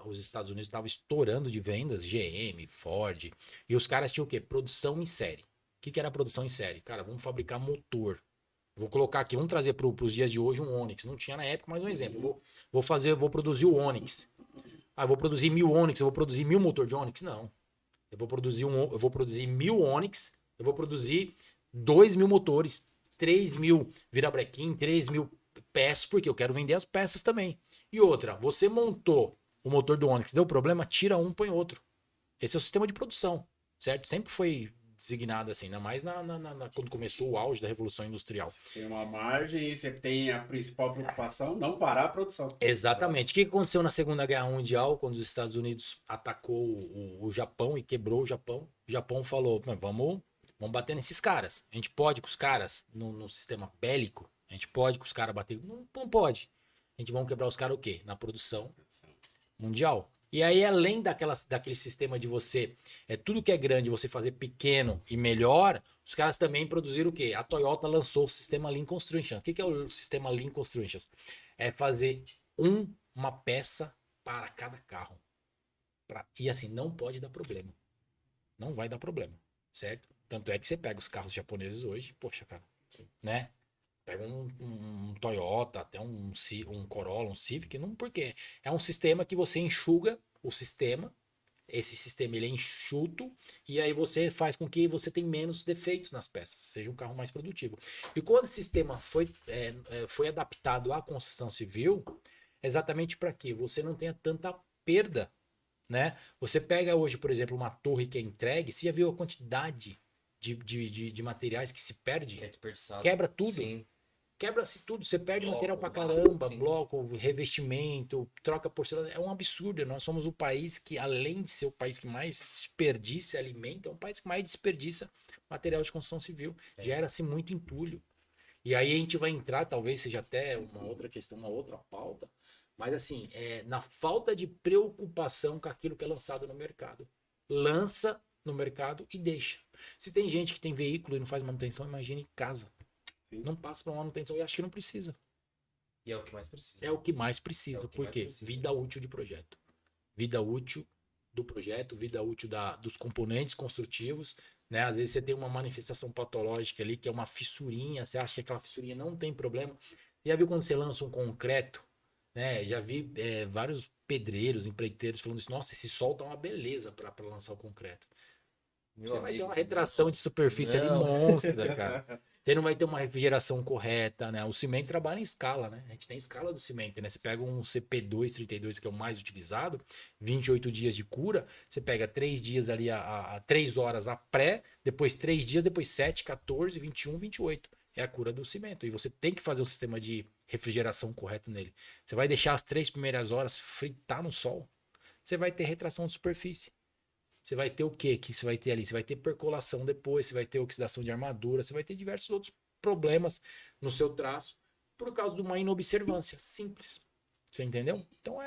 os Estados Unidos estavam estourando de vendas, GM, Ford, e os caras tinham o quê? Produção em série. O que que era produção em série? Cara, vamos fabricar motor. Vou colocar aqui, vamos trazer para os dias de hoje um Onix. Não tinha na época, mas um exemplo. Vou produzir o Onix. Ah, eu vou produzir 1000 Onix, eu vou produzir 1000 motor de Onix? Não. Eu vou produzir 1000 Onix, eu vou produzir 2000 motores, 3000 virabrequim, 3000 peças, porque eu quero vender as peças também. E outra, você montou o motor do Onix, deu problema, tira um, põe outro. Esse é o sistema de produção, certo? Sempre foi designado assim, ainda mais quando começou o auge da Revolução Industrial. Tem uma margem e você tem a principal preocupação, não parar a produção. Exatamente. O que aconteceu na Segunda Guerra Mundial, quando os Estados Unidos atacou o Japão e quebrou o Japão? O Japão falou, vamos bater nesses caras. A gente pode com os caras no sistema bélico? A gente pode com os caras bater? Não pode. A gente vai quebrar os caras o quê? Na produção mundial. E aí, além daquele sistema de você, tudo que é grande, você fazer pequeno e melhor, os caras também produziram o quê? A Toyota lançou o sistema Lean Construction. O que é o sistema Lean Construction? É fazer uma peça para cada carro. E assim, não pode dar problema. Não vai dar problema, certo? Tanto é que você pega os carros japoneses hoje, poxa, cara, né? Pega um Toyota, até um Corolla, um Civic, não, porque é um sistema que você enxuga o sistema, esse sistema ele é enxuto, e aí você faz com que você tenha menos defeitos nas peças, seja um carro mais produtivo. E quando esse sistema foi adaptado à construção civil, exatamente para quê? Você não tenha tanta perda, né? Você pega hoje, por exemplo, uma torre que é entregue, você já viu a quantidade de materiais que se perde? Que é desperdiçado. Quebra tudo. Sim. quebra-se tudo, você perde Bloco, material pra vaso, caramba, sim. bloco, revestimento, troca porcelana, é um absurdo. Nós somos o país que, além de ser o país que mais desperdiça alimento, é um país que mais desperdiça material de construção civil. Gera-se muito entulho. E aí a gente vai entrar, talvez seja até uma outra questão, uma outra pauta, mas assim, na falta de preocupação com aquilo que é lançado no mercado. Lança no mercado e deixa. Se tem gente que tem veículo e não faz manutenção, imagine casa. Sim. Não passa para manutenção e acho que não precisa. E é o que mais precisa. É o que mais precisa. É o que Por mais quê? precisa. Vida útil de projeto. Vida útil do projeto, vida útil dos componentes construtivos. Né? Às vezes você tem uma manifestação patológica ali, que é uma fissurinha, você acha que aquela fissurinha não tem problema. Já viu quando você lança um concreto? Né? Já vi vários pedreiros, empreiteiros falando isso. Nossa, esse sol tá uma beleza para lançar o concreto. Meu Você vai ter amigo, uma retração de superfície ali Não. monstra, cara. Você não vai ter uma refrigeração correta, né? O cimento trabalha em escala, né? A gente tem escala do cimento, né? Você pega um CP232, que é o mais utilizado, 28 dias de cura, você pega 3 dias ali, 3 horas a pré, depois 3 dias, depois 7, 14, 21, 28. É a cura do cimento. E você tem que fazer um sistema de refrigeração correto nele. Você vai deixar as 3 primeiras horas fritar no sol, você vai ter retração de superfície. Você vai ter o que você vai ter ali? Você vai ter percolação depois, você vai ter oxidação de armadura, você vai ter diversos outros problemas no seu traço por causa de uma inobservância simples. Você entendeu? Então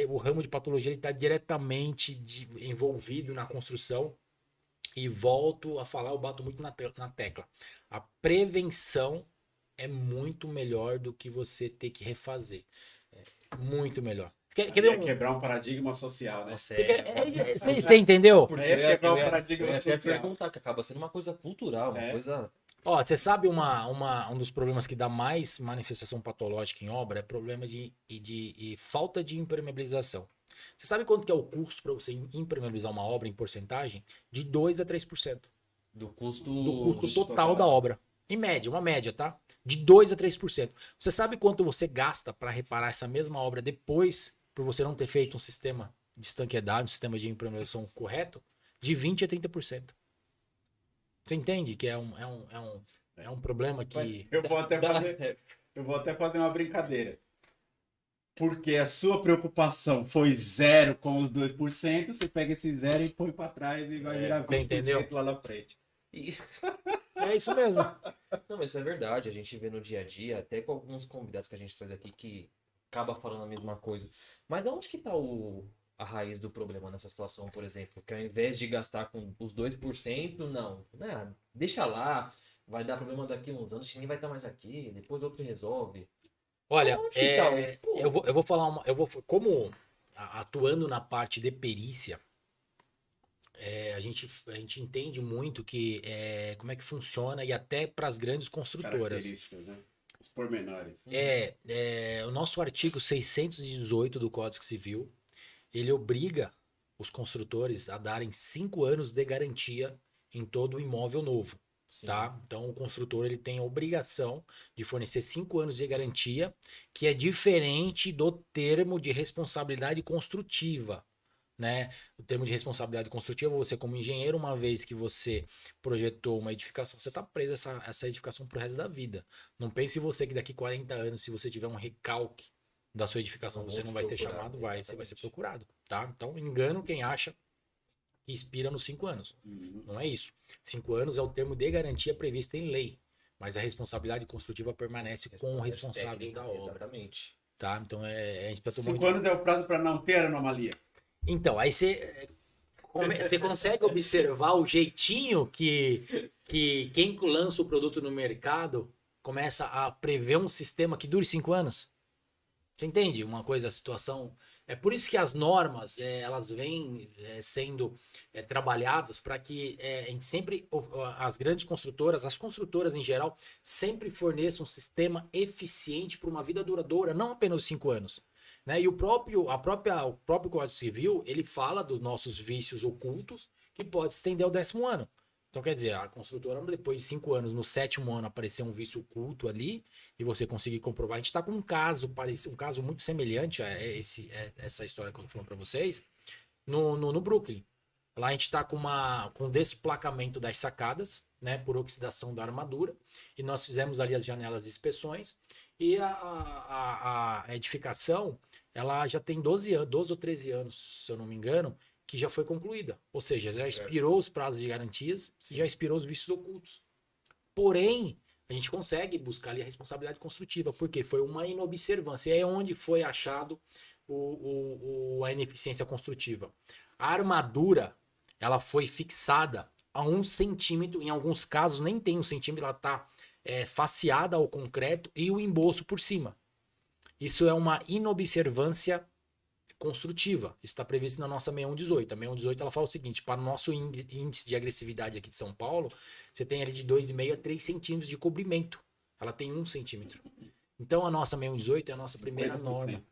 o ramo de patologia está diretamente envolvido na construção e volto a falar, eu bato muito na tecla. A prevenção é muito melhor do que você ter que refazer. Muito melhor. Quer Aí ver é quebrar um paradigma social, né? Nossa, Você entendeu? Aí é quebrar um eu paradigma ia até social. perguntar, que acaba sendo uma coisa cultural, uma É. coisa... Ó, você sabe um dos problemas que dá mais manifestação patológica em obra é problema de falta de impermeabilização. Você sabe quanto que é o custo para você impermeabilizar uma obra em porcentagem? De 2 a 3% do custo... do custo custo total total. da obra. Em média, uma média, tá? De 2 a 3%. Você sabe quanto você gasta para reparar essa mesma obra depois, por você não ter feito um sistema de estanqueidade, um sistema de impermeabilização correto? De 20 a 30%. Você entende que é um problema que... Mas eu vou até fazer uma brincadeira. Porque a sua preocupação foi 0 com os 2%, você pega esse 0 e põe para trás e vai virar 20% entendeu? lá na frente. E- É isso mesmo. Não, mas isso é verdade. A gente vê no dia a dia, até com alguns convidados que a gente traz aqui, que acaba falando a mesma coisa. Mas aonde que tá a raiz do problema nessa situação, por exemplo? Que ao invés de gastar com os 2%, não. Né? Deixa lá, vai dar problema daqui a uns anos, a gente nem vai estar mais aqui, depois outro resolve. Olha, Onde que tá o- eu vou falar como atuando na parte de perícia, a gente entende muito que como é que funciona e até para as grandes construtoras. Características, né? Os pormenores. O nosso artigo 618 do Código Civil, ele obriga os construtores a darem 5 anos de garantia em todo o imóvel novo. Sim. Tá? Então o construtor ele tem a obrigação de fornecer 5 anos de garantia, que é diferente do termo de responsabilidade construtiva. Né? O termo de responsabilidade construtiva, você como engenheiro, uma vez que você projetou uma edificação, você está preso a essa edificação pro resto da vida. Não pense você que daqui 40 anos, se você tiver um recalque da sua edificação, você não vai ser chamado, você vai ser exatamente. procurado. Tá? Então engano quem acha que expira nos 5 anos. Não é isso. 5 anos é o termo de garantia previsto em lei, mas a responsabilidade construtiva permanece com o responsável Técnica, da obra. Exatamente. Tá? Então a gente precisa tomar 5 anos é o prazo para não ter anomalia. Então, aí você consegue observar o jeitinho que quem lança o produto no mercado começa a prever um sistema que dure 5 anos? Você entende uma coisa, a situação? É por isso que as normas, elas vêm sendo trabalhadas para que a gente sempre, as grandes construtoras, as construtoras em geral, sempre forneçam um sistema eficiente para uma vida duradoura, não apenas 5 anos. Né? E o próprio Código Civil, ele fala dos nossos vícios ocultos que pode se estender ao 10º ano. Então, quer dizer, a construtora, depois de 5 anos, no 7º ano, aparecer um vício oculto ali e você conseguir comprovar. A gente está com um caso muito semelhante a essa história que eu tô falando para vocês, no Brooklyn. Lá a gente está com desplacamento das sacadas, né, por oxidação da armadura, e nós fizemos ali as janelas de inspeções, e a edificação, ela já tem 12 anos, 12 ou 13 anos, se eu não me engano, que já foi concluída. Ou seja, já expirou os prazos de garantias e já expirou os vícios ocultos. Porém, a gente consegue buscar ali a responsabilidade construtiva, porque foi uma inobservância. E é onde foi achado a ineficiência construtiva. A armadura, ela foi fixada a 1 centímetro, em alguns casos nem tem 1 centímetro, ela está faceada ao concreto e o emboço por cima. Isso é uma inobservância construtiva. Isso está previsto na nossa 6118. A 6118 ela fala o seguinte: para o nosso índice de agressividade aqui de São Paulo, você tem ali de 2,5 a 3 centímetros de cobrimento. Ela tem 1 centímetro. Então a nossa 6118 é a nossa primeira 50%. norma.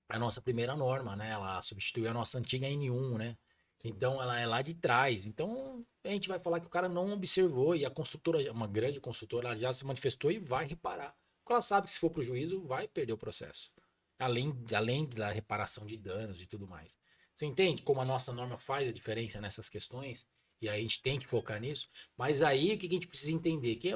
A nossa primeira norma, né? Ela substituiu a nossa antiga N1, né? Então ela é lá de trás. Então a gente vai falar que o cara não observou e a construtora, uma grande construtora, ela já se manifestou e vai reparar. Porque ela sabe que se for para o juízo, vai perder o processo. Além da reparação de danos e tudo mais. Você entende como a nossa norma faz a diferença nessas questões? E aí a gente tem que focar nisso. Mas aí o que a gente precisa entender? Que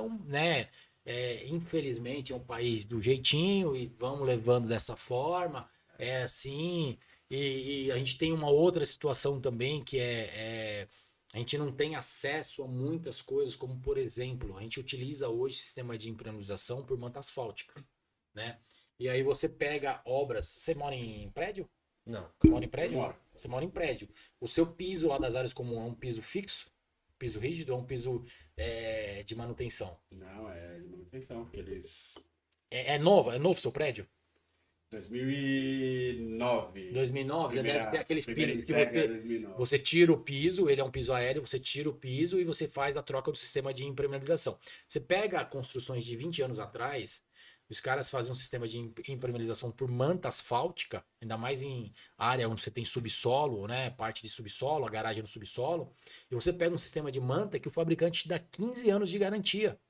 infelizmente é um país do jeitinho e vamos levando dessa forma. É assim. E a gente tem uma outra situação também que a gente não tem acesso a muitas coisas, como por exemplo, a gente utiliza hoje sistema de impermeabilização por manta asfáltica, né? E aí você pega obras. Você mora em prédio? Não. Você mora em prédio? Moro. Você mora em prédio. O seu piso lá das áreas comuns é um piso fixo? Piso rígido ou é um piso de manutenção? Não, é de manutenção, porque eles... É novo o seu prédio? 2009. 2009? Já deve ter aqueles pisos que entrega é 2009. você tira o piso, ele é um piso aéreo, você tira o piso e você faz a troca do sistema de impermeabilização. Você pega construções de 20 anos atrás, os caras fazem um sistema de impermeabilização por manta asfáltica, ainda mais em área onde você tem subsolo, né, parte de subsolo, a garagem no subsolo, e você pega um sistema de manta que o fabricante te dá 15 anos de garantia,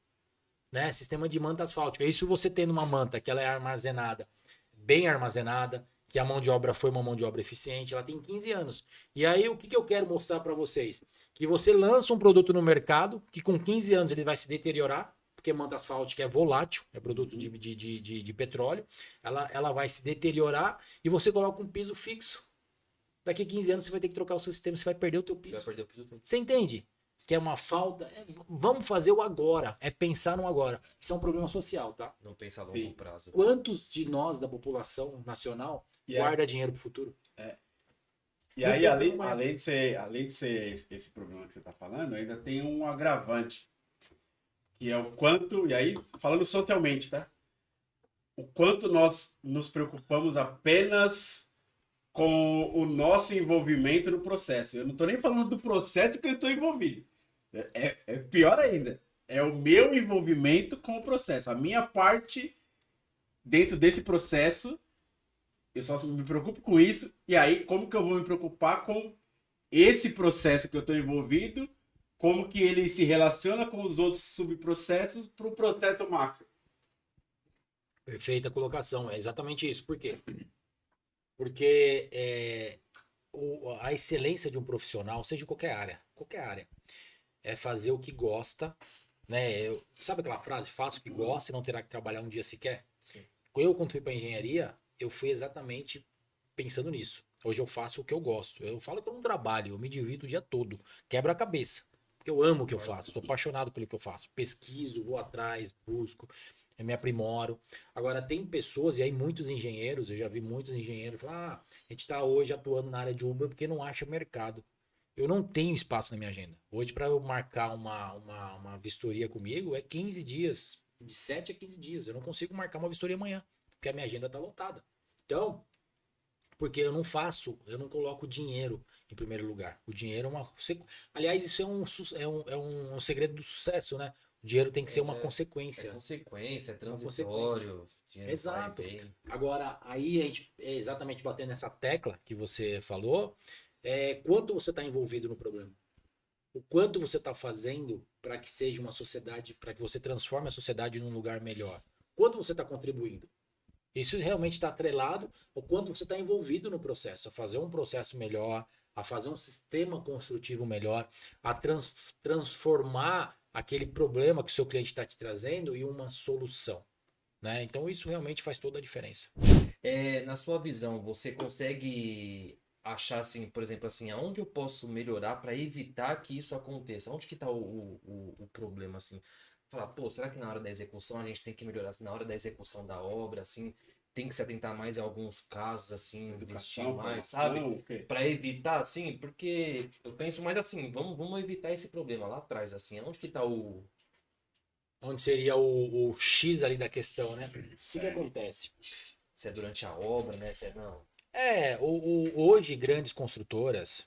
né, sistema de manta asfáltica. Isso você tendo uma manta que ela é armazenada, bem armazenada, que a mão de obra foi uma mão de obra eficiente, ela tem 15 anos. E aí o que eu quero mostrar para vocês? Que você lança um produto no mercado que com 15 anos ele vai se deteriorar, porque manta asfáltica é volátil, é produto de petróleo, ela vai se deteriorar e você coloca um piso fixo. Daqui a 15 anos você vai ter que trocar o seu sistema, você vai perder o teu piso. Você vai perder o piso todo. Você entende? Que é uma falta. Vamos fazer o agora, é pensar no agora. Isso é um problema social, tá? Não pensa a longo Sim. prazo. Quantos de nós, da população nacional, guarda dinheiro pro futuro? E aí, Não pensa além, no maior. além de ser esse problema que você está falando, ainda tem um agravante, que é o quanto, e aí falando socialmente, tá? O quanto nós nos preocupamos apenas com o nosso envolvimento no processo. Eu não estou nem falando do processo que eu estou envolvido. É pior ainda. É o meu envolvimento com o processo. A minha parte dentro desse processo, eu só me preocupo com isso. E aí, como que eu vou me preocupar com esse processo que eu estou envolvido? Como que ele se relaciona com os outros subprocessos para o processo macro? Perfeita colocação, é exatamente isso. Por quê? Porque a excelência de um profissional, seja em qualquer área, é fazer o que gosta, né? Sabe aquela frase, faça o que gosta e não terá que trabalhar um dia sequer? Sim. Quando fui para engenharia, eu fui exatamente pensando nisso. Hoje eu faço o que eu gosto. Eu falo que eu não trabalho, eu me divirto o dia todo, quebro a cabeça. Porque eu amo o que eu faço, sou apaixonado pelo que eu faço. Pesquiso, vou atrás, busco, me aprimoro. Agora, tem pessoas, e aí muitos engenheiros, eu já vi muitos engenheiros falar: a gente está hoje atuando na área de Uber porque não acha mercado. Eu não tenho espaço na minha agenda. Hoje, para eu marcar uma vistoria comigo, é 15 dias, de 7 a 15 dias. Eu não consigo marcar uma vistoria amanhã, porque a minha agenda está lotada. Então, porque eu não coloco dinheiro em primeiro lugar. O dinheiro é uma... Aliás, isso é um segredo do sucesso, né? O dinheiro tem que ser uma consequência. É consequência, é Uma transitório. dinheiro Exato. vai e vem. Agora, aí a gente exatamente batendo nessa tecla que você falou, quanto você está envolvido no problema? O quanto você está fazendo para que seja uma sociedade, para que você transforme a sociedade num lugar melhor? Quanto você está contribuindo? Isso realmente está atrelado ao quanto você está envolvido no processo, a fazer um processo melhor, a fazer um sistema construtivo melhor, a transformar aquele problema que o seu cliente está te trazendo em uma solução, né? Então isso realmente faz toda a diferença. Na sua visão, você consegue achar assim, por exemplo, assim, aonde eu posso melhorar para evitar que isso aconteça? Onde que tá o problema, assim? Falar, pô, será que na hora da execução a gente tem que melhorar, assim, na hora da execução da obra, assim, tem que se atentar mais em alguns casos, assim, investir Educação, mais, formação, sabe? o quê? Para evitar, assim, porque eu penso mais assim, vamos evitar esse problema lá atrás, assim, onde que tá Onde seria o X ali da questão, né? O que Certo. acontece? se é durante a obra, né, se é não. Hoje grandes construtoras,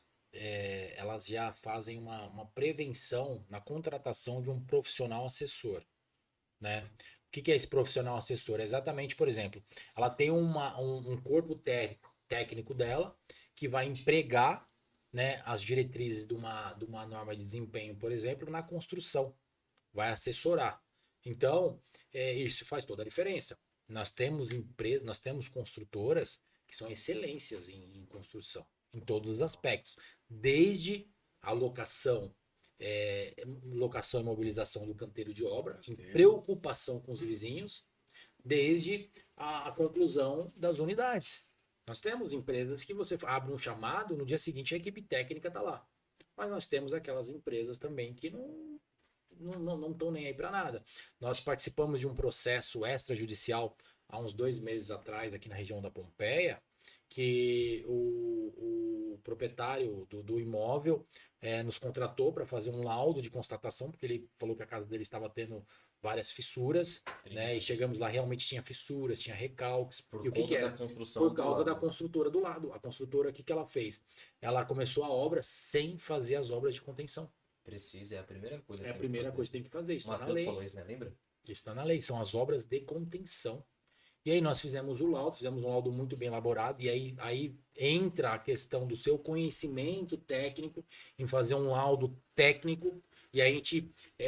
elas já fazem uma prevenção na contratação de um profissional assessor, né? O que é esse profissional assessor? É exatamente, por exemplo, ela tem um corpo técnico dela que vai empregar, né, as diretrizes de uma norma de desempenho, por exemplo, na construção, vai assessorar. Então, isso faz toda a diferença. Nós temos empresas, nós temos construtoras que são excelências em construção, em todos os aspectos, desde a locação e mobilização do canteiro de obra, em preocupação com os vizinhos, desde a conclusão das unidades. Nós temos empresas que você abre um chamado, no dia seguinte a equipe técnica está lá. Mas nós temos aquelas empresas também que não estão nem aí para nada. Nós participamos de um processo extrajudicial há uns 2 meses atrás, aqui na região da Pompeia, que o proprietário do imóvel nos contratou para fazer um laudo de constatação, porque ele falou que a casa dele estava tendo várias fissuras, né? E chegamos lá, realmente tinha fissuras, tinha recalques. Por E o que conta era? da construção Por do causa da lado. construtora do lado. A construtora, o que ela fez? Ela começou a obra sem fazer as obras de contenção. Precisa, é a primeira coisa. É que a tem primeira fazer. coisa que tem que fazer. Isso O está na Matheus lei. falou isso, né? Lembra? Isso está na lei. São as obras de contenção. E aí nós fizemos o laudo, fizemos um laudo muito bem elaborado. E aí entra a questão do seu conhecimento técnico em fazer um laudo técnico. E aí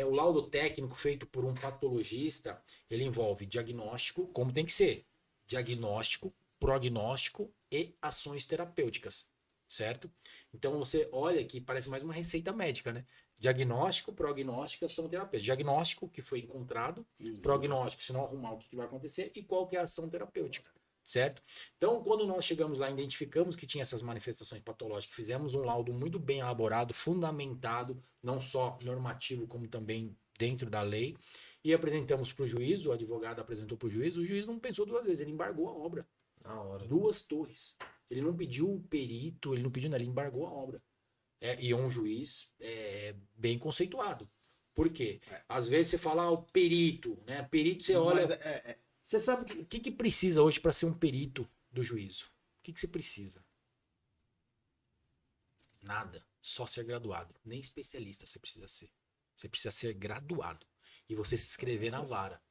o laudo técnico feito por um patologista, ele envolve diagnóstico, como tem que ser. Diagnóstico, prognóstico e ações terapêuticas. Certo? Então você olha que parece mais uma receita médica, né? Diagnóstico, prognóstico, ação terapêutica. Diagnóstico, que foi encontrado, prognóstico, se não arrumar o que vai acontecer, e qual que é a ação terapêutica, certo? Então, quando nós chegamos lá, identificamos que tinha essas manifestações patológicas, fizemos um laudo muito bem elaborado, fundamentado, não só normativo, como também dentro da lei, e apresentamos para o juiz, o advogado apresentou para o juiz não pensou 2 vezes, ele embargou a obra. Na hora. 2 torres. Ele não pediu o perito, ele não pediu nada, ele embargou a obra. E é um juiz bem conceituado. Por quê? Às vezes você fala o perito, né? Perito você olha. Você sabe o que precisa hoje para ser um perito do juízo? O que você precisa? Nada. Só ser graduado. Nem especialista você precisa ser. Você precisa ser graduado. E você se inscrever na vara.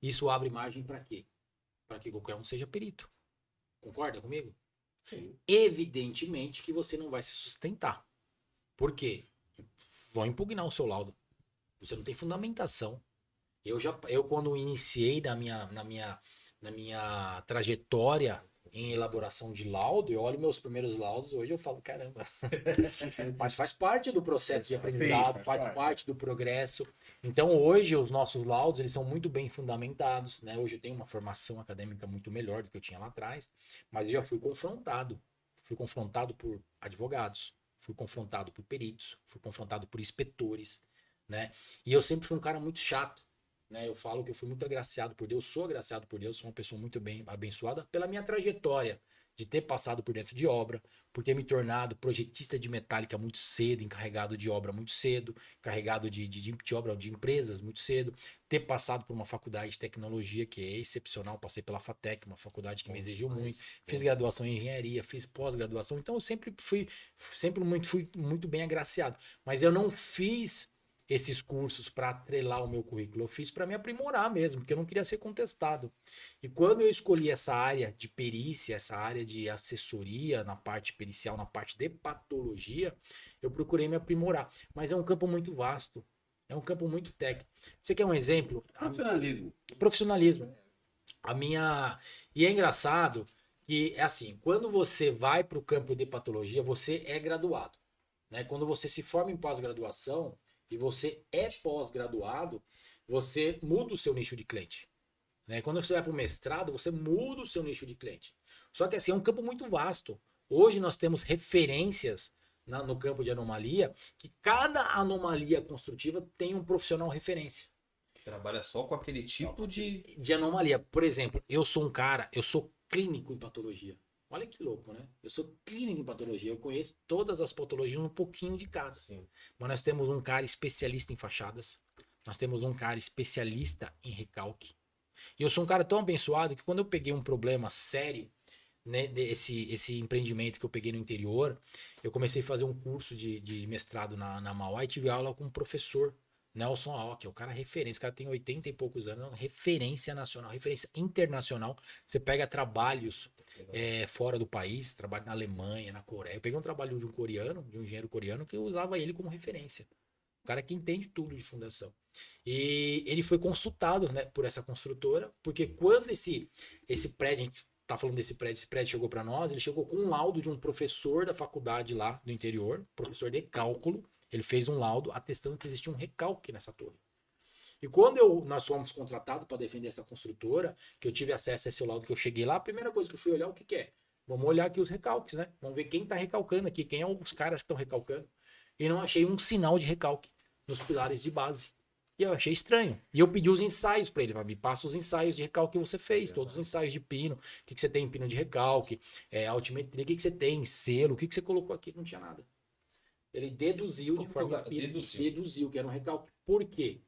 Isso abre margem para quê? Para que qualquer um seja perito. Concorda comigo? Sim. Evidentemente que você não vai se sustentar. Por quê? Vão impugnar o seu laudo. Você não tem fundamentação. Eu quando iniciei na minha trajetória em elaboração de laudo, eu olho meus primeiros laudos, hoje eu falo, caramba. Mas faz parte do processo de aprendizado, faz parte do progresso. Então hoje os nossos laudos, eles são muito bem fundamentados, né? Hoje eu tenho uma formação acadêmica muito melhor do que eu tinha lá atrás, mas eu já fui confrontado. Fui confrontado por advogados, fui confrontado por peritos, fui confrontado por inspetores, né? E eu sempre fui um cara muito chato. Né, eu falo que eu fui muito agraciado por Deus, sou agraciado por Deus, sou uma pessoa muito bem abençoada pela minha trajetória de ter passado por dentro de obra, por ter me tornado projetista de metálica muito cedo, encarregado de obra muito cedo, encarregado de obra de empresas muito cedo, ter passado por uma faculdade de tecnologia que é excepcional, passei pela FATEC, uma faculdade que me exigiu muito, fiz graduação em engenharia, fiz pós-graduação, então eu sempre fui muito bem agraciado, mas eu não fiz esses cursos para atrelar o meu currículo. Eu fiz para me aprimorar mesmo, porque eu não queria ser contestado. E quando eu escolhi essa área de perícia, essa área de assessoria na parte pericial, na parte de patologia, eu procurei me aprimorar. Mas é um campo muito vasto, é um campo muito técnico. Você quer um exemplo? Profissionalismo. Profissionalismo. E é engraçado que é assim, quando você vai para o campo de patologia, você é graduado, né? Quando você se forma em pós-graduação e você é pós-graduado, você muda o seu nicho de cliente, né? Quando você vai para o mestrado, você muda o seu nicho de cliente. Só que assim, é um campo muito vasto. Hoje nós temos referências no campo de anomalia, que cada anomalia construtiva tem um profissional referência. Que trabalha só com aquele tipo De anomalia. Por exemplo, eu sou um cara, eu sou clínico em patologia. Olha que louco, né? Eu sou clínico em patologia, eu conheço todas as patologias um pouquinho de cada. Sim. Mas nós temos um cara especialista em fachadas, nós temos um cara especialista em recalque. E eu sou um cara tão abençoado que quando eu peguei um problema sério, né, esse empreendimento que eu peguei no interior, eu comecei a fazer um curso de mestrado na Mauá e tive aula com um professor, Nelson Aoki, é o cara referência, o cara tem 80 e poucos anos, referência nacional, referência internacional. Você pega trabalhos fora do país, trabalho na Alemanha, na Coreia. Eu peguei um trabalho de um coreano, de um engenheiro coreano, que eu usava ele como referência. O cara que entende tudo de fundação. E ele foi consultado, né, por essa construtora, porque quando esse prédio, a gente tá falando desse prédio, esse prédio chegou para nós, ele chegou com um laudo de um professor da faculdade lá do interior, professor de cálculo. Ele fez um laudo atestando que existia um recalque nessa torre. E quando nós fomos contratados para defender essa construtora, que eu tive acesso a esse laudo, que eu cheguei lá, a primeira coisa que eu fui olhar, o que é? Vamos olhar aqui os recalques, né? Vamos ver quem está recalcando aqui, quem são os caras que estão recalcando. E não achei um sinal de recalque nos pilares de base. E eu achei estranho. E eu pedi os ensaios para ele. Me passa os ensaios de recalque que você fez. Todos os ensaios de pino. O que você tem em pino de recalque? Altimetria. O que você tem? Selo. O que você colocou aqui? Não tinha nada. Ele deduziu de forma deduziu que era um recalque. Por quê?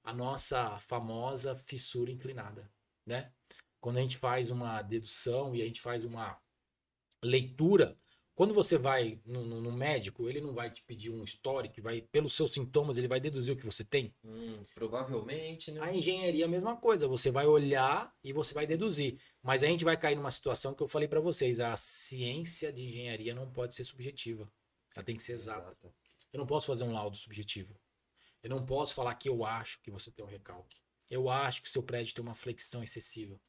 A nossa famosa fissura inclinada, né? Quando a gente faz uma dedução e a gente faz uma leitura, quando você vai no médico, ele não vai te pedir um histórico, pelos seus sintomas, ele vai deduzir o que você tem. Provavelmente, né? A engenharia é a mesma coisa, você vai olhar e você vai deduzir. Mas a gente vai cair numa situação que eu falei para vocês, a ciência de engenharia não pode ser subjetiva. Ela tem que ser exata. Eu não posso fazer um laudo subjetivo. Eu não posso falar que eu acho que você tem um recalque. Eu acho que o seu prédio tem uma flexão excessiva.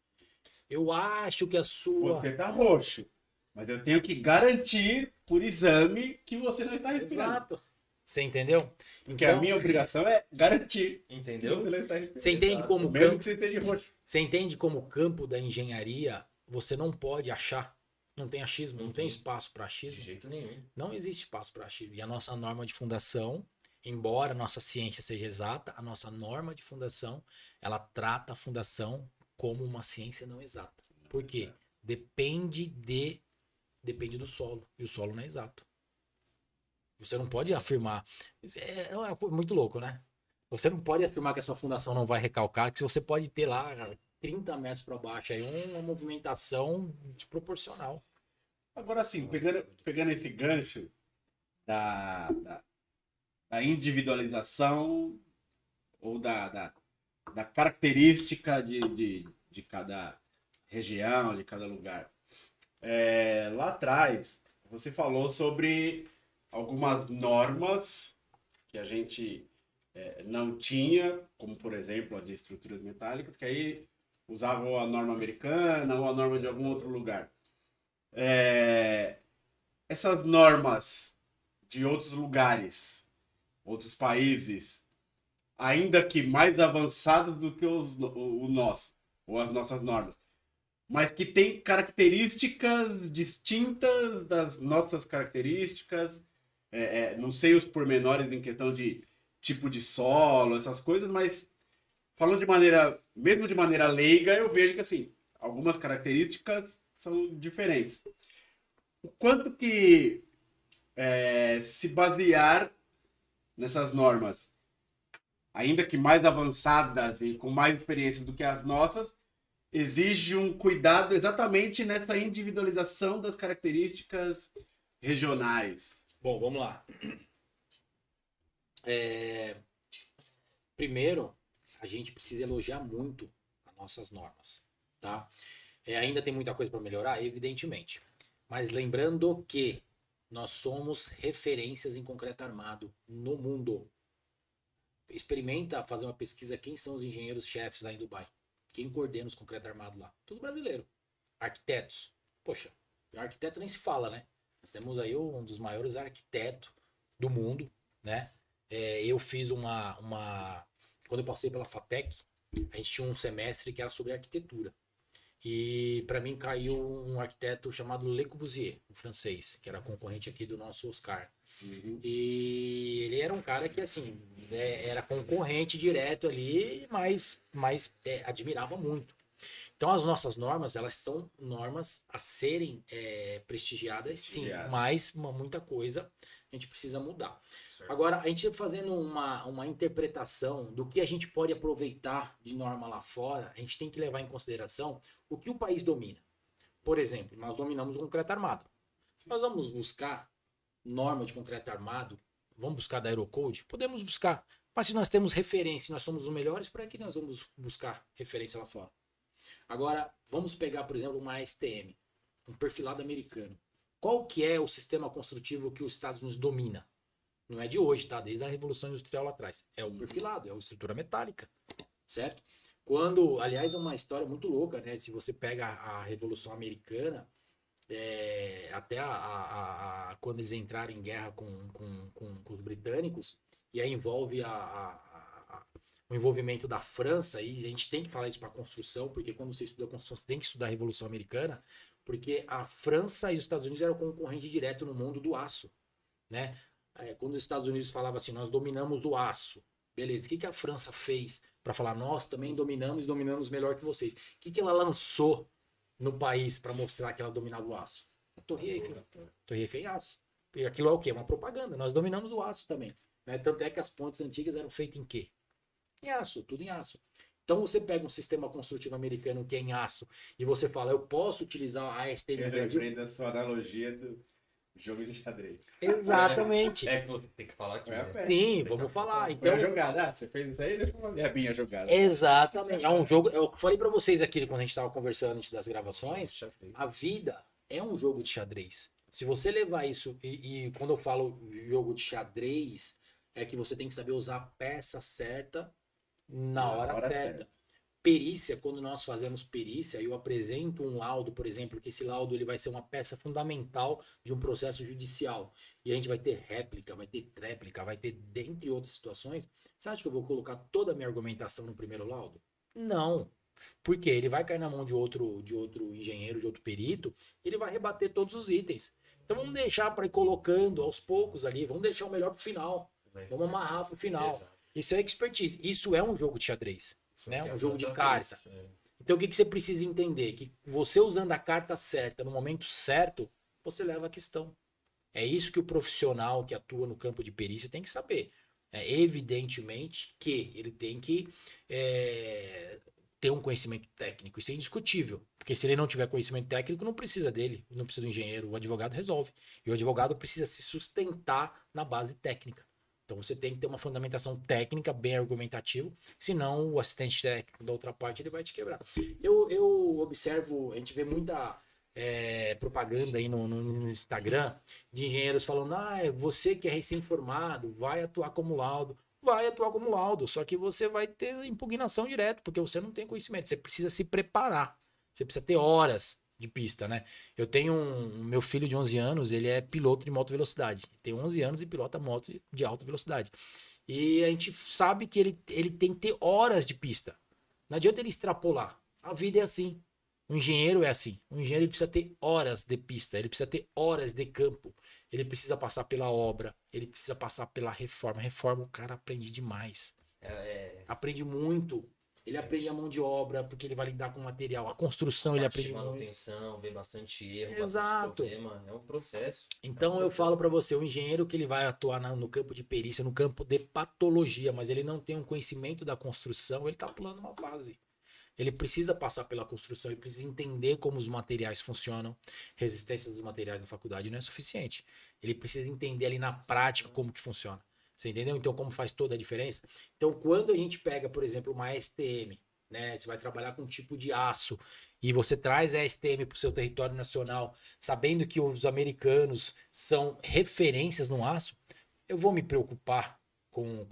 Eu acho que a sua... Você tá roxo. Mas eu tenho que garantir por exame que você não está respirando. Exato. Você entendeu? Porque a minha obrigação é garantir. Entendeu? Que você não está respirando. Você entende como Mesmo campo... que você esteja roxo. Você entende como o campo da engenharia você não pode achar. Não tem achismo, não tem espaço para achismo. De jeito nenhum. Não existe espaço para achismo. E a nossa norma de fundação, embora a nossa ciência seja exata, a nossa norma de fundação, ela trata a fundação como uma ciência não exata. Por quê? Depende do solo. E o solo não é exato. Você não pode afirmar... É muito louco, né? Você não pode afirmar que a sua fundação não vai recalcar, que você pode ter lá 30 metros para baixo, aí uma movimentação desproporcional. Agora sim, pegando esse gancho da individualização ou da característica de cada região, de cada lugar. Lá atrás, você falou sobre algumas normas que a gente não tinha, como por exemplo a de estruturas metálicas, que aí usavam a norma americana ou a norma de algum outro lugar. Essas normas de outros lugares, outros países, ainda que mais avançados do que o nosso, ou as nossas normas, mas que tem características distintas das nossas características, não sei os pormenores em questão de tipo de solo, essas coisas, mas falando mesmo de maneira leiga, eu vejo que assim, algumas características são diferentes. O quanto que se basear nessas normas, ainda que mais avançadas e com mais experiências do que as nossas, exige um cuidado exatamente nessa individualização das características regionais. Bom, vamos lá. Primeiro, a gente precisa elogiar muito as nossas normas, tá? Ainda tem muita coisa para melhorar, evidentemente. Mas lembrando que nós somos referências em concreto armado no mundo. Experimenta fazer uma pesquisa quem são os engenheiros-chefes lá em Dubai. Quem coordena os concreto armado lá? Tudo brasileiro. Arquitetos. Poxa, arquiteto nem se fala, né? Nós temos aí um dos maiores arquitetos do mundo, né? Eu fiz quando eu passei pela FATEC, a gente tinha um semestre que era sobre arquitetura. E para mim caiu um arquiteto chamado Le Corbusier, um francês, que era concorrente aqui do nosso Oscar. E ele era um cara que, assim, era concorrente direto ali, mas admirava muito. Então as nossas normas, elas são normas a serem prestigiadas, sim, mas muita coisa a gente precisa mudar. Certo. Agora, a gente fazendo uma interpretação do que a gente pode aproveitar de norma lá fora, a gente tem que levar em consideração o que o país domina. Por exemplo, nós dominamos o concreto armado. Nós vamos buscar norma de concreto armado, vamos buscar da Aerocode? Podemos buscar. Mas se nós temos referência, nós somos os melhores, para que nós vamos buscar referência lá fora? Agora, vamos pegar, por exemplo, uma ASTM, um perfilado americano. Qual que é o sistema construtivo que os Estados Unidos domina? Não é de hoje, tá? Desde a Revolução Industrial lá atrás. É o perfilado, é a estrutura metálica, certo? Quando, aliás, é uma história muito louca, né? Se você pega a Revolução Americana, até quando eles entraram em guerra com os britânicos, e aí envolve o envolvimento da França, e a gente tem que falar isso para construção, porque quando você estuda construção, você tem que estudar a Revolução Americana, porque a França e os Estados Unidos eram concorrente direto no mundo do aço, né? Quando os Estados Unidos falavam assim, nós dominamos o aço, beleza, o que a França fez para falar, nós também dominamos melhor que vocês? O que ela lançou no país para mostrar que ela dominava o aço? A Torre Eiffel. Torre Eiffel em aço. E aquilo é o quê? Uma propaganda. Nós dominamos o aço também, né? Tanto é que as pontes antigas eram feitas em quê? Em aço, tudo em aço. Então você pega um sistema construtivo americano que é em aço e você fala, eu posso utilizar a ASTM no Brasil? Eu lembrei da sua analogia do jogo de xadrez. Exatamente. É que você tem que falar aqui. É a Né? peça. Sim, vamos falar. Foi Então, a jogada. Você fez isso aí? Deixa eu ver a minha jogada. exatamente. É um jogo. Eu falei pra vocês aqui quando a gente tava conversando antes das gravações. A vida é um jogo de xadrez. Se você levar isso, e quando eu falo jogo de xadrez, é que você tem que saber usar a peça certa na hora certa. Perícia, quando nós fazemos perícia, eu apresento um laudo, por exemplo, que esse laudo ele vai ser uma peça fundamental de um processo judicial. E a gente vai ter réplica, vai ter tréplica, vai ter dentre outras situações. Você acha que eu vou colocar toda a minha argumentação no primeiro laudo? Não. Por quê? Ele vai cair na mão de outro engenheiro, de outro perito, e ele vai rebater todos os itens. Então vamos deixar para ir colocando aos poucos ali, vamos deixar o melhor pro final. Vamos amarrar pro final. Exato. Isso é expertise. Isso é um jogo de xadrez. Né? Um jogo de carta. É. Então o que você precisa entender? Que você usando a carta certa no momento certo, você leva a questão. É isso que o profissional que atua no campo de perícia tem que saber. Evidentemente que ele tem que ter um conhecimento técnico. Isso é indiscutível. Porque se ele não tiver conhecimento técnico, não precisa dele. Não precisa do engenheiro. O advogado resolve. E o advogado precisa se sustentar na base técnica. Então você tem que ter uma fundamentação técnica bem argumentativa, senão o assistente técnico da outra parte ele vai te quebrar. Eu observo, a gente vê muita propaganda aí no Instagram de engenheiros falando, você que é recém-formado, vai atuar como laudo. Vai atuar como laudo, só que você vai ter impugnação direto, porque você não tem conhecimento, você precisa se preparar, você precisa ter horas de pista, né? Eu tenho meu filho de 11 anos, ele é piloto de moto velocidade. Tem 11 anos e pilota moto de alta velocidade. E a gente sabe que ele tem que ter horas de pista. Não adianta ele extrapolar. A vida é assim. O engenheiro é assim. O engenheiro ele precisa ter horas de pista, ele precisa ter horas de campo. Ele precisa passar pela obra, ele precisa passar pela reforma. Reforma o cara aprende demais. Aprende muito. Ele aprende a mão de obra, porque ele vai lidar com material. A construção ele aprende muito. Manutenção, vê bastante erro, Exato. bastante problema. É um processo. Então eu falo para você, o engenheiro que ele vai atuar no campo de perícia, no campo de patologia, mas ele não tem um conhecimento da construção, ele tá pulando uma fase. Ele precisa passar pela construção, ele precisa entender como os materiais funcionam. Resistência dos materiais na faculdade não é suficiente. Ele precisa entender ali na prática como que funciona. Você entendeu? Então, como faz toda a diferença? Então, quando a gente pega, por exemplo, uma STM, né? Você vai trabalhar com um tipo de aço e você traz a STM para o seu território nacional, sabendo que os americanos são referências no aço, eu vou me preocupar com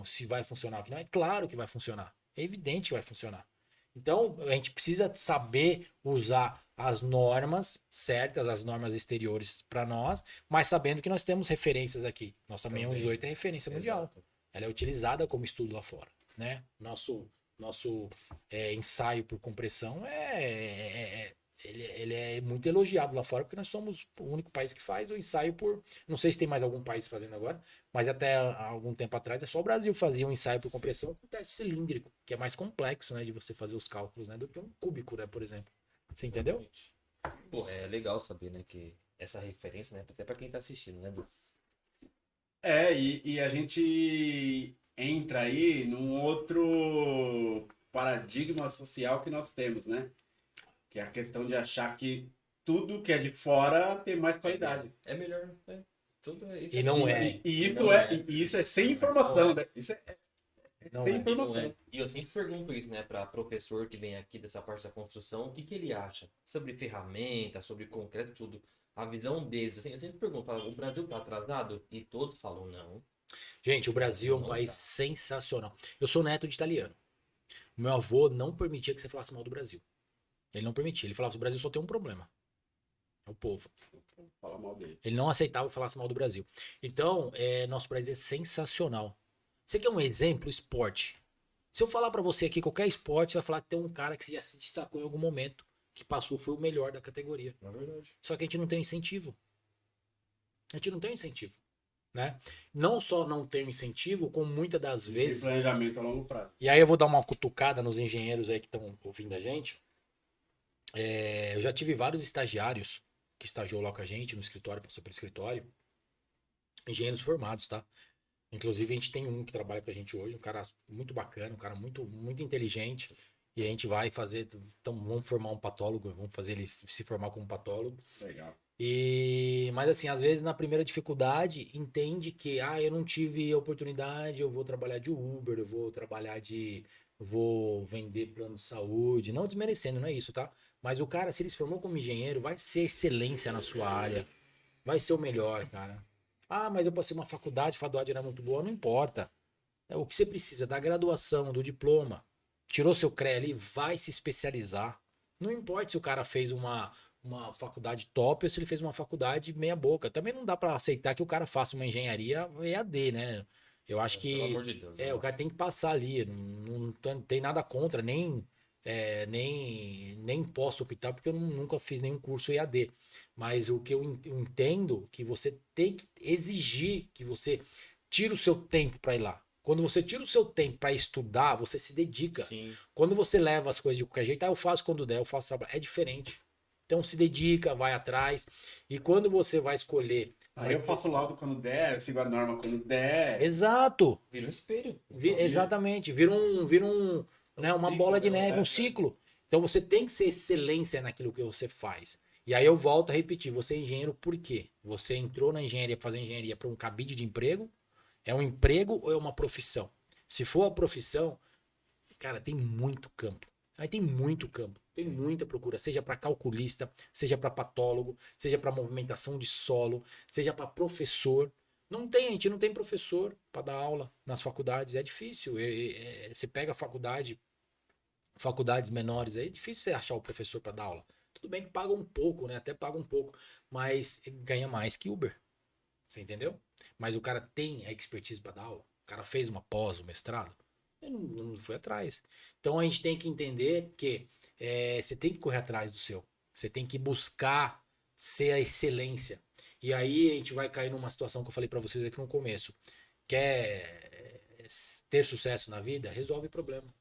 se vai funcionar aqui. Não é claro que vai funcionar. É evidente que vai funcionar. Então, a gente precisa saber usar as normas certas, as normas exteriores para nós, mas sabendo que nós temos referências aqui. Nossa Também. 618 é referência mundial. Exato. Ela é utilizada como estudo lá fora, né? Nosso ensaio por compressão ele é muito elogiado lá fora, porque nós somos o único país que faz o ensaio por. Não sei se tem mais algum país fazendo agora, mas até há algum tempo atrás é só o Brasil fazia um ensaio por compressão com teste cilíndrico, que é mais complexo, né, de você fazer os cálculos, né, do que um cúbico, né, por exemplo. Você entendeu? Exatamente. Pô, é legal saber, né, que essa referência, né, até pra quem tá assistindo, né, Du? E a gente entra aí num outro paradigma social que nós temos, né? Que é a questão de achar que tudo que é de fora tem mais qualidade. É melhor, né? Tudo é isso. E não é. E isso é sem informação, né? Isso é Não sem é. informação. E eu sempre pergunto isso, né, para professor que vem aqui dessa parte da construção, o que que ele acha sobre ferramenta, sobre concreto, tudo. A visão deles, assim, eu sempre pergunto, falo, o Brasil tá atrasado? E todos falam não. Gente, o Brasil é um Não país tá. sensacional. Eu sou neto de italiano. Meu avô não permitia que você falasse mal do Brasil. Ele não permitia. Ele falava que o Brasil só tem um problema. É o povo. Fala mal dele. Ele não aceitava que falasse mal do Brasil. Então, nosso país é sensacional. Você quer um exemplo? Esporte. Se eu falar pra você aqui qualquer esporte, você vai falar que tem um cara que já se destacou em algum momento, que passou, foi o melhor da categoria. Na verdade. Só que a gente não tem incentivo. A gente não tem incentivo, né? Não só não tem incentivo, como muitas das Tem vezes... planejamento a longo prazo. E aí eu vou dar uma cutucada nos engenheiros aí que estão ouvindo a gente. Eu já tive vários estagiários que estagiou lá com a gente no escritório, passou pelo escritório. Engenheiros formados, tá? Inclusive a gente tem um que trabalha com a gente hoje, um cara muito bacana, um cara muito, muito inteligente. E a gente vai fazer, então vamos formar um patólogo, vamos fazer ele se formar como patólogo. Legal. Mas assim, às vezes na primeira dificuldade entende que eu não tive oportunidade, eu vou trabalhar de Uber, vou vender plano de saúde, não desmerecendo, não é isso, tá? Mas o cara, se ele se formou como engenheiro, vai ser excelência na sua área, vai ser o melhor, cara. Mas eu passei uma faculdade, a faculdade era muito boa, não importa. O que você precisa da graduação, do diploma, tirou seu CREA ali, vai se especializar. Não importa se o cara fez uma faculdade top ou se ele fez uma faculdade meia boca. Também não dá pra aceitar que o cara faça uma engenharia EAD, né? Eu acho que Pelo amor de Deus. né? o cara tem que passar ali. Não tem nada contra, nem posso optar porque eu nunca fiz nenhum curso EAD. Mas o que eu entendo que você tem que exigir que você tire o seu tempo para ir lá. Quando você tira o seu tempo para estudar, você se dedica. Sim. Quando você leva as coisas de qualquer jeito, eu faço quando der, eu faço trabalho. É diferente. Então se dedica, vai atrás. E quando você vai escolher. Aí eu faço laudo quando der, eu sigo a norma quando der. Exato. Vira um espelho. Exatamente. Vira uma ciclo, bola de né? neve, um ciclo. Então você tem que ser excelência naquilo que você faz. E aí eu volto a repetir, você é engenheiro por quê? Você entrou na engenharia para fazer engenharia para um cabide de emprego? É um emprego ou é uma profissão? Se for a profissão, cara, tem muito campo. Aí tem muito campo, tem muita procura, seja para calculista, seja para patólogo, seja para movimentação de solo, seja para professor. A gente não tem professor para dar aula nas faculdades, é difícil. Você pega faculdades menores aí, é difícil você achar o professor para dar aula. Tudo bem que paga um pouco, né? Até paga um pouco, mas ganha mais que Uber. Você entendeu? Mas o cara tem a expertise para dar aula. O cara fez uma pós, um mestrado. Ele não foi atrás. Então a gente tem que entender que você tem que correr atrás do seu. Você tem que buscar ser a excelência. E aí a gente vai cair numa situação que eu falei para vocês aqui no começo. Quer ter sucesso na vida? Resolve problema.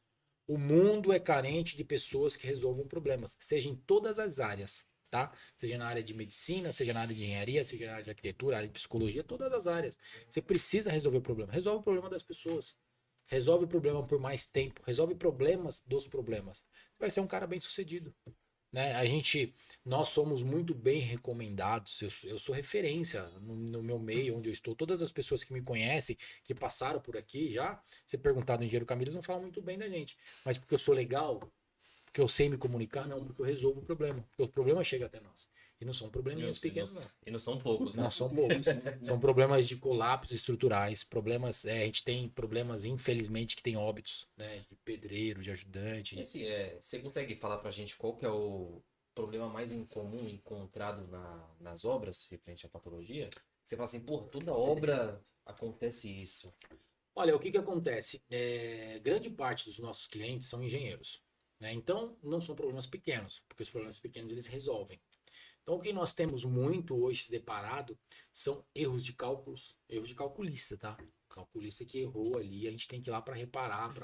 O mundo é carente de pessoas que resolvam problemas, seja em todas as áreas, tá? Seja na área de medicina, seja na área de engenharia, seja na área de arquitetura, área de psicologia, todas as áreas. Você precisa resolver o problema. Resolve o problema das pessoas. Resolve o problema por mais tempo. Resolve problemas dos problemas. Você vai ser um cara bem sucedido. Né? Nós somos muito bem recomendados. Eu sou referência no meu meio, onde eu estou. Todas as pessoas que me conhecem, que passaram por aqui já, se perguntar do Engenheiro Camilo, eles não falam muito bem da gente. Mas porque eu sou legal, porque eu sei me comunicar, não, porque eu resolvo o problema. Porque o problema chega até nós. E não são probleminhas pequenos, não. E não são poucos, né? Não são poucos. São problemas de colapsos estruturais. Problemas, a gente tem problemas, infelizmente, que tem óbitos, né? De pedreiro, de ajudante. E assim, você consegue falar pra gente qual que é o problema mais incomum encontrado nas obras referente à patologia? Você fala assim, pô, toda obra acontece isso. Olha, o que que acontece? Grande parte dos nossos clientes são engenheiros, né? Então, não são problemas pequenos, porque os problemas pequenos eles resolvem. Então, o que nós temos muito hoje se deparado são erros de cálculos, erros de calculista, tá? Calculista que errou ali, a gente tem que ir lá para reparar,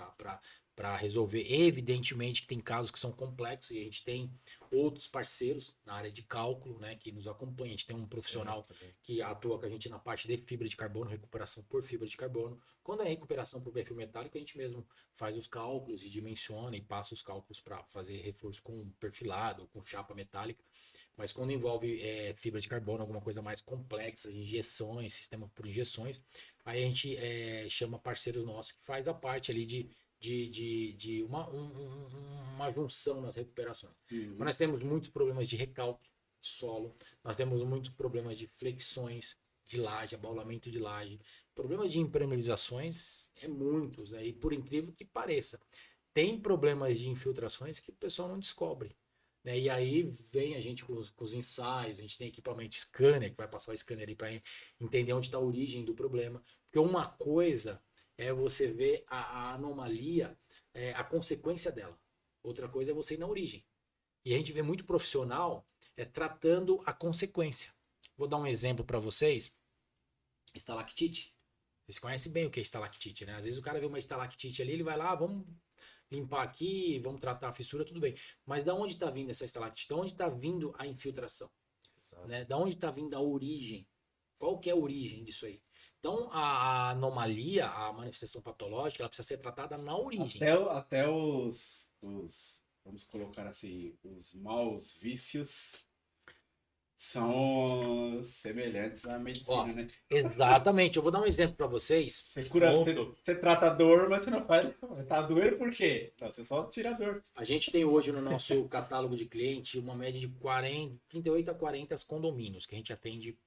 para resolver. Evidentemente que tem casos que são complexos e a gente tem outros parceiros na área de cálculo, né, que nos acompanham. A gente tem um profissional que atua com a gente na parte de fibra de carbono, recuperação por fibra de carbono. Quando é recuperação por perfil metálico, a gente mesmo faz os cálculos e dimensiona e passa os cálculos para fazer reforço com perfilado, com chapa metálica. Mas quando envolve fibra de carbono, alguma coisa mais complexa, injeções, sistema por injeções, aí a gente chama parceiros nossos que faz a parte ali de uma junção nas recuperações. Mas nós temos muitos problemas de recalque de solo, nós temos muitos problemas de flexões de laje, abaulamento de laje, problemas de impermeabilizações muitos, né? E por incrível que pareça, tem problemas de infiltrações que o pessoal não descobre. Né? E aí vem a gente com os ensaios, a gente tem equipamento scanner, que vai passar o scanner ali para entender onde está a origem do problema. Porque uma coisa é você ver a anomalia, a consequência dela. Outra coisa é você ir na origem. E a gente vê muito profissional tratando a consequência. Vou dar um exemplo para vocês. Estalactite. Vocês conhecem bem o que é estalactite, né? Às vezes o cara vê uma estalactite ali, ele vai lá, vamos limpar aqui, vamos tratar a fissura, tudo bem. Mas da onde está vindo essa estalactite? Da onde está vindo a infiltração? Né? Da onde está vindo a origem? Qual que é a origem disso aí? Então, a anomalia, a manifestação patológica, ela precisa ser tratada na origem. Até os, vamos colocar assim, os maus vícios são semelhantes à medicina, né? Exatamente. Eu vou dar um exemplo para vocês. Você cura, você trata a dor, mas você não faz. Tá doendo por quê? Não, você só tira a dor. A gente tem hoje no nosso catálogo de cliente uma média de 38 a 40 condomínios que a gente atende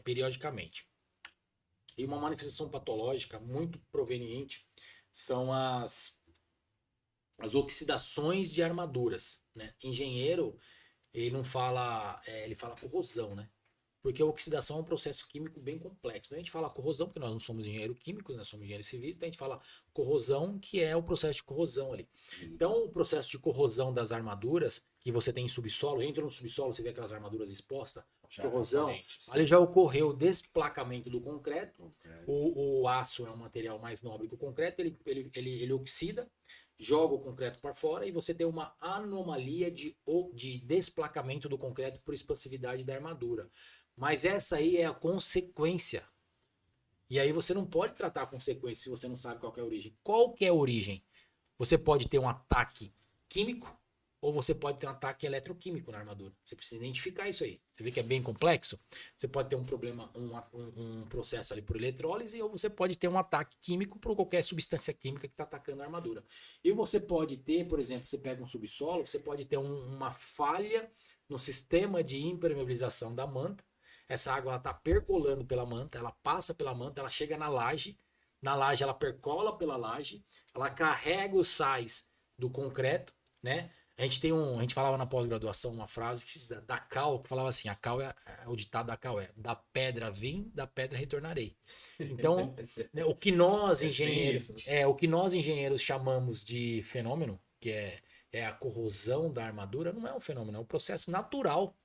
periodicamente. E uma manifestação patológica muito proveniente são as oxidações de armaduras, né? Engenheiro, ele não fala, ele fala corrosão, né? Porque a oxidação é um processo químico bem complexo. A gente fala corrosão, porque nós não somos engenheiros químicos, nós somos engenheiros civis, então a gente fala corrosão, que é o processo de corrosão ali. Então, o processo de corrosão das armaduras, que você tem em subsolo, entra no subsolo, você vê aquelas armaduras expostas, corrosão, ali já ocorreu o desplacamento do concreto. O aço é um material mais nobre que o concreto, ele oxida, joga o concreto para fora e você tem uma anomalia de desplacamento do concreto por expansividade da armadura. Mas essa aí é a consequência. E aí você não pode tratar a consequência se você não sabe qual que é a origem. Qual que é a origem? Você pode ter um ataque químico ou você pode ter um ataque eletroquímico na armadura. Você precisa identificar isso aí. Você vê que é bem complexo? Você pode ter um problema, um processo ali por eletrólise, ou você pode ter um ataque químico por qualquer substância química que está atacando a armadura. E você pode ter, por exemplo, você pega um subsolo, você pode ter uma falha no sistema de impermeabilização da manta. Essa água está percolando pela manta, ela passa pela manta, ela chega na laje ela percola pela laje, ela carrega os sais do concreto, né? A gente falava na pós-graduação uma frase da cal, que falava assim, a cal o ditado da cal da pedra vim, da pedra retornarei. Então, né, o que nós engenheiros chamamos de fenômeno, que é a corrosão da armadura, não é um fenômeno, é um processo natural,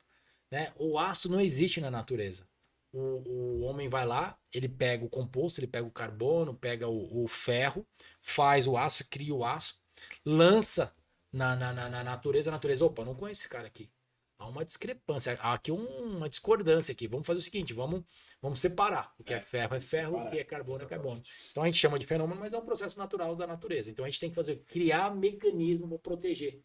né? O aço não existe na natureza. O homem vai lá, ele pega o composto, ele pega o carbono, pega o ferro, faz o aço, cria o aço, lança na natureza, opa, não conheço esse cara aqui. Há uma discrepância, há aqui uma discordância aqui. Vamos fazer o seguinte, vamos separar. O que é ferro, o que é carbono, é carbono. Então a gente chama de fenômeno, mas é um processo natural da natureza. Então a gente tem que criar mecanismo para proteger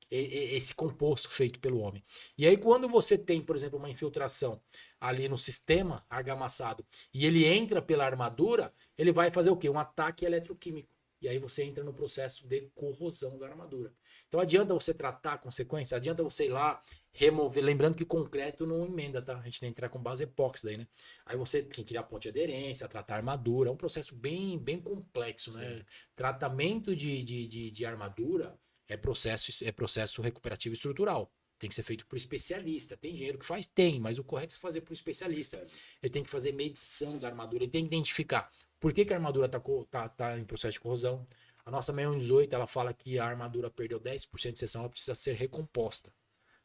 esse composto feito pelo homem. E aí quando você tem, por exemplo, uma infiltração ali no sistema argamassado e ele entra pela armadura, ele vai fazer o quê? Um ataque eletroquímico. E aí você entra no processo de corrosão da armadura. Então adianta você tratar a consequência, adianta você ir lá, remover, lembrando que concreto não emenda, tá? A gente tem que entrar com base epóxi daí, né? Aí você tem que criar ponte de aderência, tratar a armadura, é um processo bem complexo, né? Sim. Tratamento de armadura é processo recuperativo estrutural. Tem que ser feito por especialista. Tem engenheiro que faz? Tem, mas o correto é fazer por especialista. Ele tem que fazer medição da armadura, ele tem que identificar por que a armadura tá em processo de corrosão. A nossa 6118, ela fala que a armadura perdeu 10% de seção, ela precisa ser recomposta,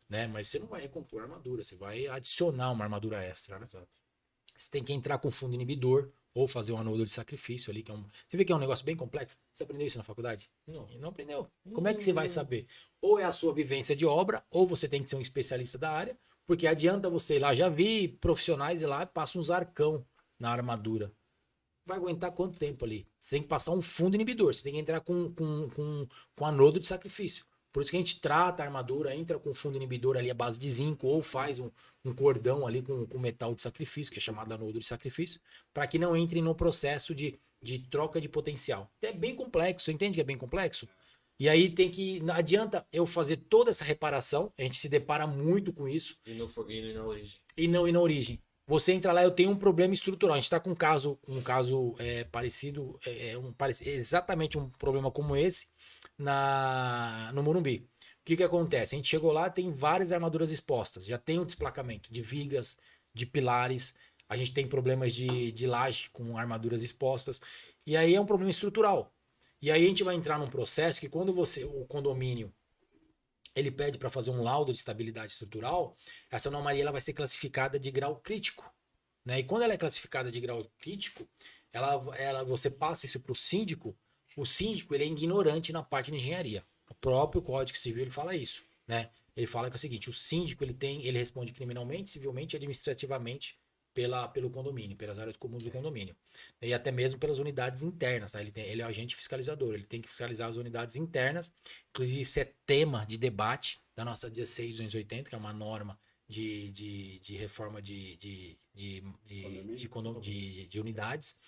né? Mas você não vai recompor a armadura, você vai adicionar uma armadura extra, né? Você tem que entrar com fundo inibidor ou fazer um anodo de sacrifício ali, que é você vê que é um negócio bem complexo. Você aprendeu isso na faculdade? Não aprendeu. Como é que você vai saber? Ou é a sua vivência de obra, ou você tem que ser um especialista da área, porque adianta você ir lá, já vi profissionais ir lá e passam uns arcão na armadura. Vai aguentar quanto tempo ali? Você tem que passar um fundo inibidor, você tem que entrar com anodo de sacrifício. Por isso que a gente trata a armadura, entra com fundo inibidor ali à base de zinco, ou faz um cordão ali com metal de sacrifício, que é chamado anodo de sacrifício, para que não entre no processo de troca de potencial. Então é bem complexo, você entende que é bem complexo? E aí não adianta eu fazer toda essa reparação, a gente se depara muito com isso. E na origem. E na origem. Você entra lá, eu tenho um problema estrutural. A gente está com um caso parecido, exatamente um problema como esse no Morumbi. O que acontece? A gente chegou lá, tem várias armaduras expostas. Já tem um desplacamento de vigas, de pilares. A gente tem problemas de laje com armaduras expostas. E aí é um problema estrutural. E aí a gente vai entrar num processo que quando o condomínio ele pede para fazer um laudo de estabilidade estrutural, essa anomalia ela vai ser classificada de grau crítico, né? E quando ela é classificada de grau crítico, você passa isso para o síndico ele é ignorante na parte de engenharia. O próprio Código Civil ele fala isso, né? Ele fala que é o seguinte, o síndico ele responde criminalmente, civilmente e administrativamente pelo condomínio, pelas áreas comuns do condomínio. E até mesmo pelas unidades internas, tá? Ele é o agente fiscalizador, ele tem que fiscalizar as unidades internas. Inclusive, isso é tema de debate da nossa 16.280, que é uma norma de reforma de unidades.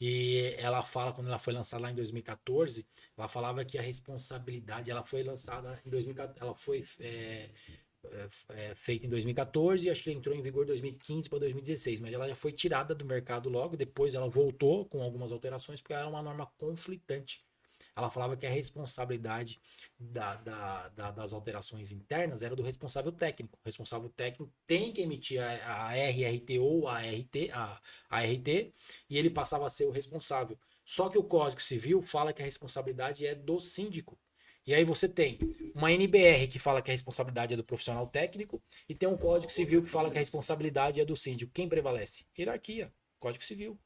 E ela fala, quando ela foi lançada lá em 2014, ela falava que a responsabilidade, ela foi lançada em 2014, ela foi feita em 2014 e acho que entrou em vigor 2015 para 2016, mas ela já foi tirada do mercado logo, depois ela voltou com algumas alterações porque ela era uma norma conflitante. Ela falava que a responsabilidade das alterações internas era do responsável técnico. O responsável técnico tem que emitir a RRT ou a ART e ele passava a ser o responsável. Só que o Código Civil fala que a responsabilidade é do síndico. E aí você tem uma NBR que fala que a responsabilidade é do profissional técnico e tem um Código Civil que fala que a responsabilidade é do síndico. Quem prevalece? Hierarquia, Código Civil.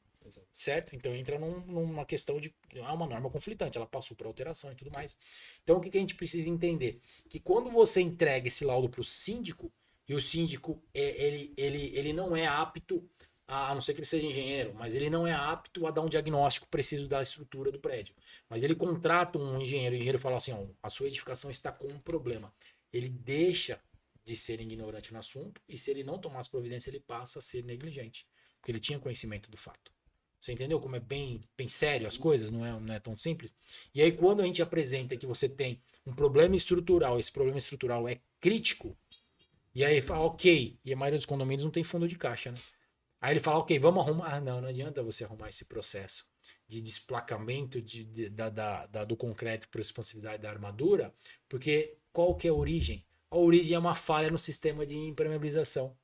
Certo? Então entra numa questão de... É uma norma conflitante, ela passou por alteração e tudo mais. Então o que a gente precisa entender? Que quando você entrega esse laudo para o síndico, e o síndico ele não é apto, a não ser que ele seja engenheiro, mas ele não é apto a dar um diagnóstico preciso da estrutura do prédio. Mas ele contrata um engenheiro, o engenheiro fala assim, ó, a sua edificação está com um problema. Ele deixa de ser ignorante no assunto, e se ele não tomar as providências, ele passa a ser negligente, porque ele tinha conhecimento do fato. Você entendeu como é bem sério as coisas? Não é tão simples? E aí, quando a gente apresenta que você tem um problema estrutural, esse problema estrutural é crítico, e aí fala, ok, e a maioria dos condomínios não tem fundo de caixa, né? Aí ele fala, ok, vamos arrumar. Não adianta você arrumar esse processo de desplacamento do concreto por expansividade da armadura, porque qual que é a origem? A origem é uma falha no sistema de impermeabilização.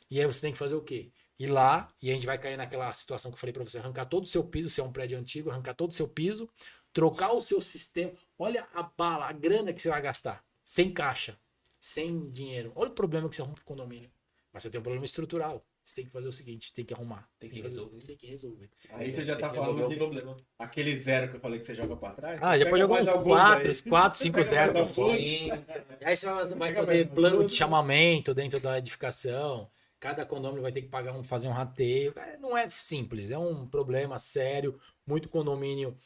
E aí você tem que fazer o quê? Ir lá, e a gente vai cair naquela situação que eu falei para você, arrancar todo o seu piso, se é um prédio antigo, arrancar todo o seu piso, trocar o seu sistema. Olha a grana que você vai gastar, sem caixa, sem dinheiro. Olha o problema que você arruma pro condomínio. Mas você tem um problema estrutural. Você tem que fazer o seguinte, tem que arrumar. Tem que resolver. Aí você já tá falando que problema. Aquele zero que eu falei que você joga pra trás. Já pode jogar uns 4, 5 0. Aí você vai fazer plano de chamamento dentro da edificação. Cada condomínio vai ter que fazer um rateio. Não é simples, é um problema sério. Muito condomínio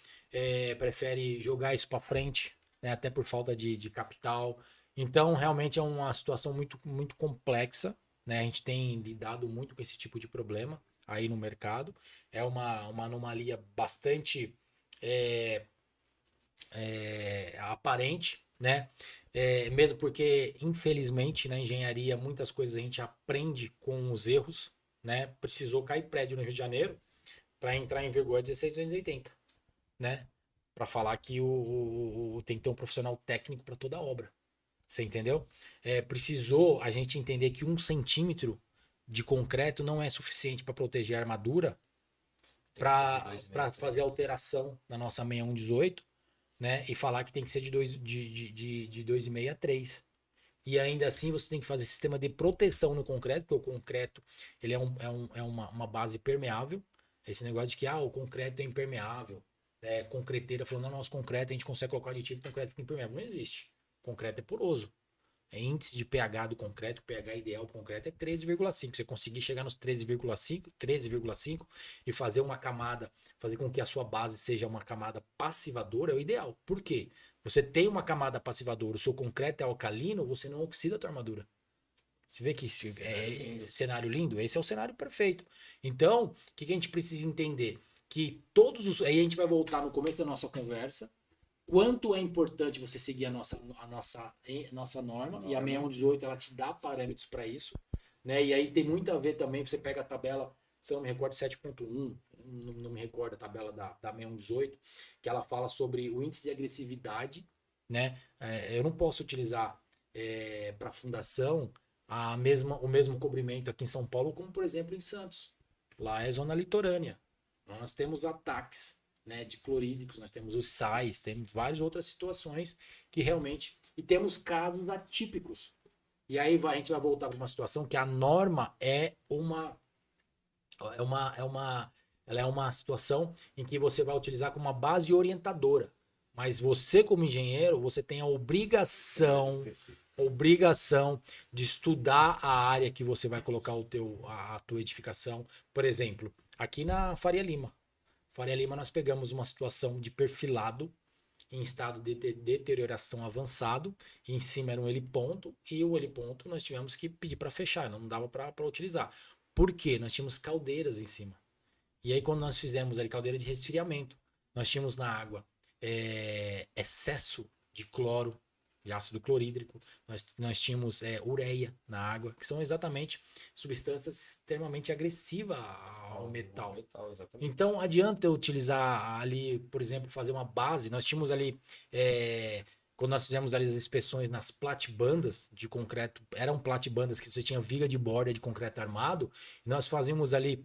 prefere jogar isso para frente, né, até por falta de capital. Então, realmente é uma situação muito, muito complexa, né? A gente tem lidado muito com esse tipo de problema aí no mercado. É uma anomalia bastante aparente, né? Mesmo porque, infelizmente, na engenharia, muitas coisas a gente aprende com os erros, né? Precisou cair prédio no Rio de Janeiro para entrar em vigor 16.280, né? Para falar que tem que ter um profissional técnico para toda a obra. Você entendeu? Precisou a gente entender que 1 centímetro de concreto não é suficiente para proteger a armadura Tem que ser de para 2,5, fazer alteração na nossa 6118, né? E falar que tem que ser de 2,5 a 3. E ainda assim você tem que fazer sistema de proteção no concreto, porque o concreto ele é uma base permeável. Esse negócio de que o concreto é impermeável. Concreteira falando, não, nosso concreto a gente consegue colocar aditivo, o concreto fica impermeável. Não existe. O concreto é poroso. Índice de pH do concreto, o pH ideal do concreto é 13,5. Você conseguir chegar nos 13,5 e fazer uma camada, fazer com que a sua base seja uma camada passivadora é o ideal. Por quê? Você tem uma camada passivadora, o seu concreto é alcalino, você não oxida a tua armadura. Você vê que cenário lindo? Esse é o cenário perfeito. Então, o que a gente precisa entender? Que aí a gente vai voltar no começo da nossa conversa. Quanto é importante você seguir a nossa norma, e a 6118 ela te dá parâmetros para isso, né? E aí tem muito a ver também, você pega a tabela, se eu não me recordo, 7.1, não me recordo a tabela da 6118, que ela fala sobre o índice de agressividade, né? Eu não posso utilizar para fundação o mesmo cobrimento aqui em São Paulo, como por exemplo em Santos. Lá é zona litorânea. Nós temos ataques, né, de clorídricos, nós temos os sais, temos várias outras situações que realmente... E temos casos atípicos. E aí a gente vai voltar para uma situação que a norma ela é uma situação em que você vai utilizar como uma base orientadora. Mas você, como engenheiro, você tem a obrigação de estudar a área que você vai colocar a tua edificação. Por exemplo, aqui na Faria Lima. Faria Lima nós pegamos uma situação de perfilado em estado de deterioração avançado, e em cima era um heliponto, e o heliponto nós tivemos que pedir para fechar, não dava para utilizar. Por quê? Nós tínhamos caldeiras em cima. E aí quando nós fizemos ali caldeira de resfriamento, nós tínhamos na água excesso de cloro, de ácido clorídrico, nós tínhamos ureia na água, que são exatamente substâncias extremamente agressivas ao metal. Então adianta eu utilizar ali, por exemplo, fazer uma base. Nós tínhamos ali, quando nós fizemos ali as inspeções nas platibandas de concreto, eram platibandas que você tinha viga de borda de concreto armado, e nós fazíamos ali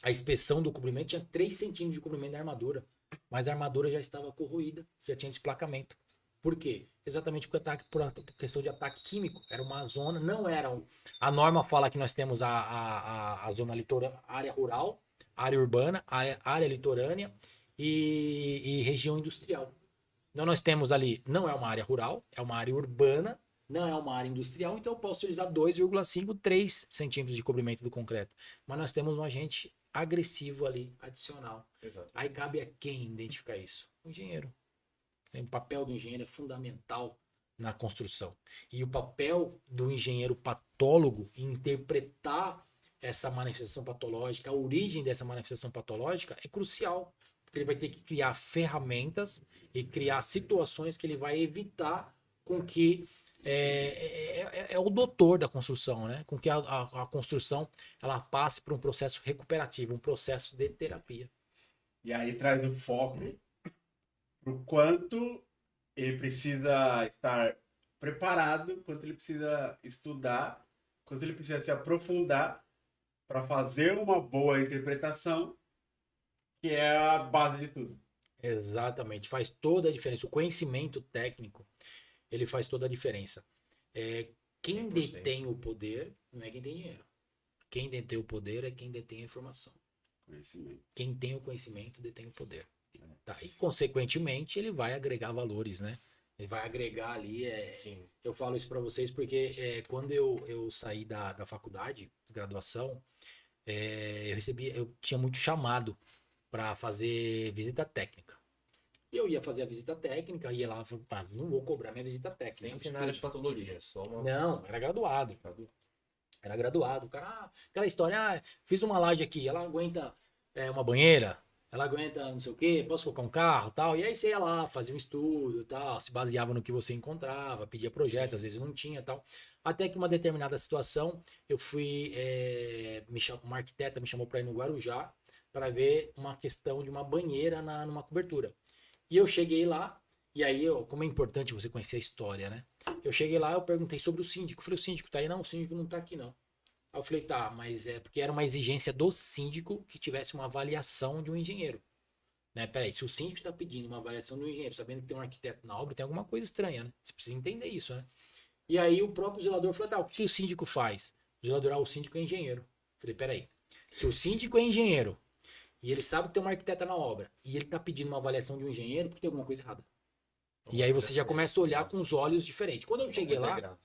a inspeção do cobrimento, tinha 3 centímetros de cobrimento da armadura, mas a armadura já estava corroída, já tinha desplacamento. Por quê? Exatamente por questão de ataque químico. Era uma zona, não era. A norma fala que nós temos a zona litorânea, área rural, área urbana, área litorânea e região industrial. Então nós temos ali, não é uma área rural, é uma área urbana, não é uma área industrial, então eu posso utilizar 2,5, 3 centímetros de cobrimento do concreto. Mas nós temos um agente agressivo ali, adicional. Exato. Aí cabe a quem identificar isso? O engenheiro. O papel do engenheiro é fundamental na construção. E o papel do engenheiro patólogo em interpretar essa manifestação patológica, a origem dessa manifestação patológica é crucial. Porque ele vai ter que criar ferramentas e criar situações que ele vai evitar com que é o doutor da construção, né? Com que a construção ela passe por um processo recuperativo, um processo de terapia. E aí traz o foco pro quanto ele precisa estar preparado, quanto ele precisa estudar, quanto ele precisa se aprofundar para fazer uma boa interpretação, que é a base de tudo. Exatamente, faz toda a diferença. O conhecimento técnico, ele faz toda a diferença. Quem 100%. detém o poder não é quem tem dinheiro. Quem detém o poder é quem detém a informação. Quem tem o conhecimento detém o poder. Tá? E, consequentemente, ele vai agregar valores, né? Ele vai agregar ali. Sim. Eu falo isso para vocês porque quando eu saí da faculdade, graduação, eu tinha muito chamado para fazer visita técnica. Eu ia fazer a visita técnica, ia lá, não vou cobrar minha visita técnica. Sem área de patologia, só uma... Não, era graduado. Era graduado. O cara, aquela história, fiz uma laje aqui, ela aguenta uma banheira, ela aguenta não sei o quê, posso colocar um carro tal. E aí você ia lá, fazia um estudo tal, se baseava no que você encontrava, pedia projetos, às vezes não tinha tal. Até que uma determinada situação, eu fui, uma arquiteta me chamou para ir no Guarujá para ver uma questão de uma banheira numa cobertura. E eu cheguei lá E aí, como é importante você conhecer a história, né? Eu cheguei lá, eu perguntei sobre o síndico. Falei, o síndico tá aí? Não, o síndico não tá aqui, não. Aí eu falei, tá, mas é porque era uma exigência do síndico que tivesse uma avaliação de um engenheiro. Né? Peraí, se o síndico tá pedindo uma avaliação de um engenheiro, sabendo que tem um arquiteto na obra, tem alguma coisa estranha, né? Você precisa entender isso, né? E aí o próprio zelador falou, tá, o que o síndico faz? O zelador, o síndico é engenheiro. Eu falei, peraí, se o síndico é engenheiro e ele sabe que tem uma arquiteta na obra e ele tá pedindo uma avaliação de um engenheiro, porque tem alguma coisa errada. E aí você já começa a olhar com os olhos diferentes. Quando eu cheguei lá,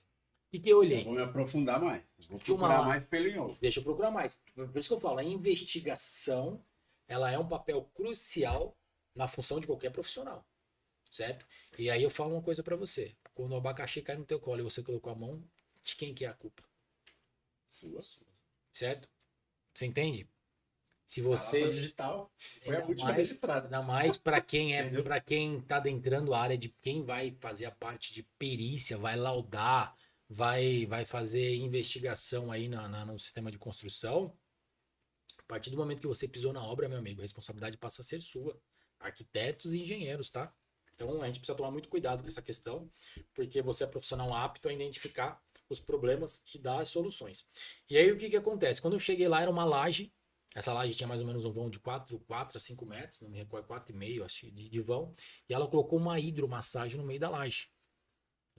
o que eu olhei? Eu vou me aprofundar mais. Vou Tinha uma- procurar mais pelo em ovo. Deixa eu procurar mais. Por isso que eu falo, a investigação, ela é um papel crucial na função de qualquer profissional, certo? E aí eu falo uma coisa pra você. Quando o abacaxi cai no teu colo e você colocou a mão, de quem que é a culpa? Sua. Certo? Você entende? Se A nossa você... digital foi a Ainda última mais- registrada. Ainda mais para quem Entendeu? para quem tá adentrando a área de quem vai fazer a parte de perícia, vai laudar, vai fazer investigação aí no sistema de construção. A partir do momento que você pisou na obra, meu amigo, a responsabilidade passa a ser sua. Arquitetos e engenheiros, tá? Então a gente precisa tomar muito cuidado com essa questão, porque você é profissional apto a identificar os problemas e dar as soluções. E aí o que acontece? Quando eu cheguei lá era uma laje. Essa laje tinha mais ou menos um vão de 4 a 5 metros, não me recordo, 4,5 acho, de vão. E ela colocou uma hidromassagem no meio da laje,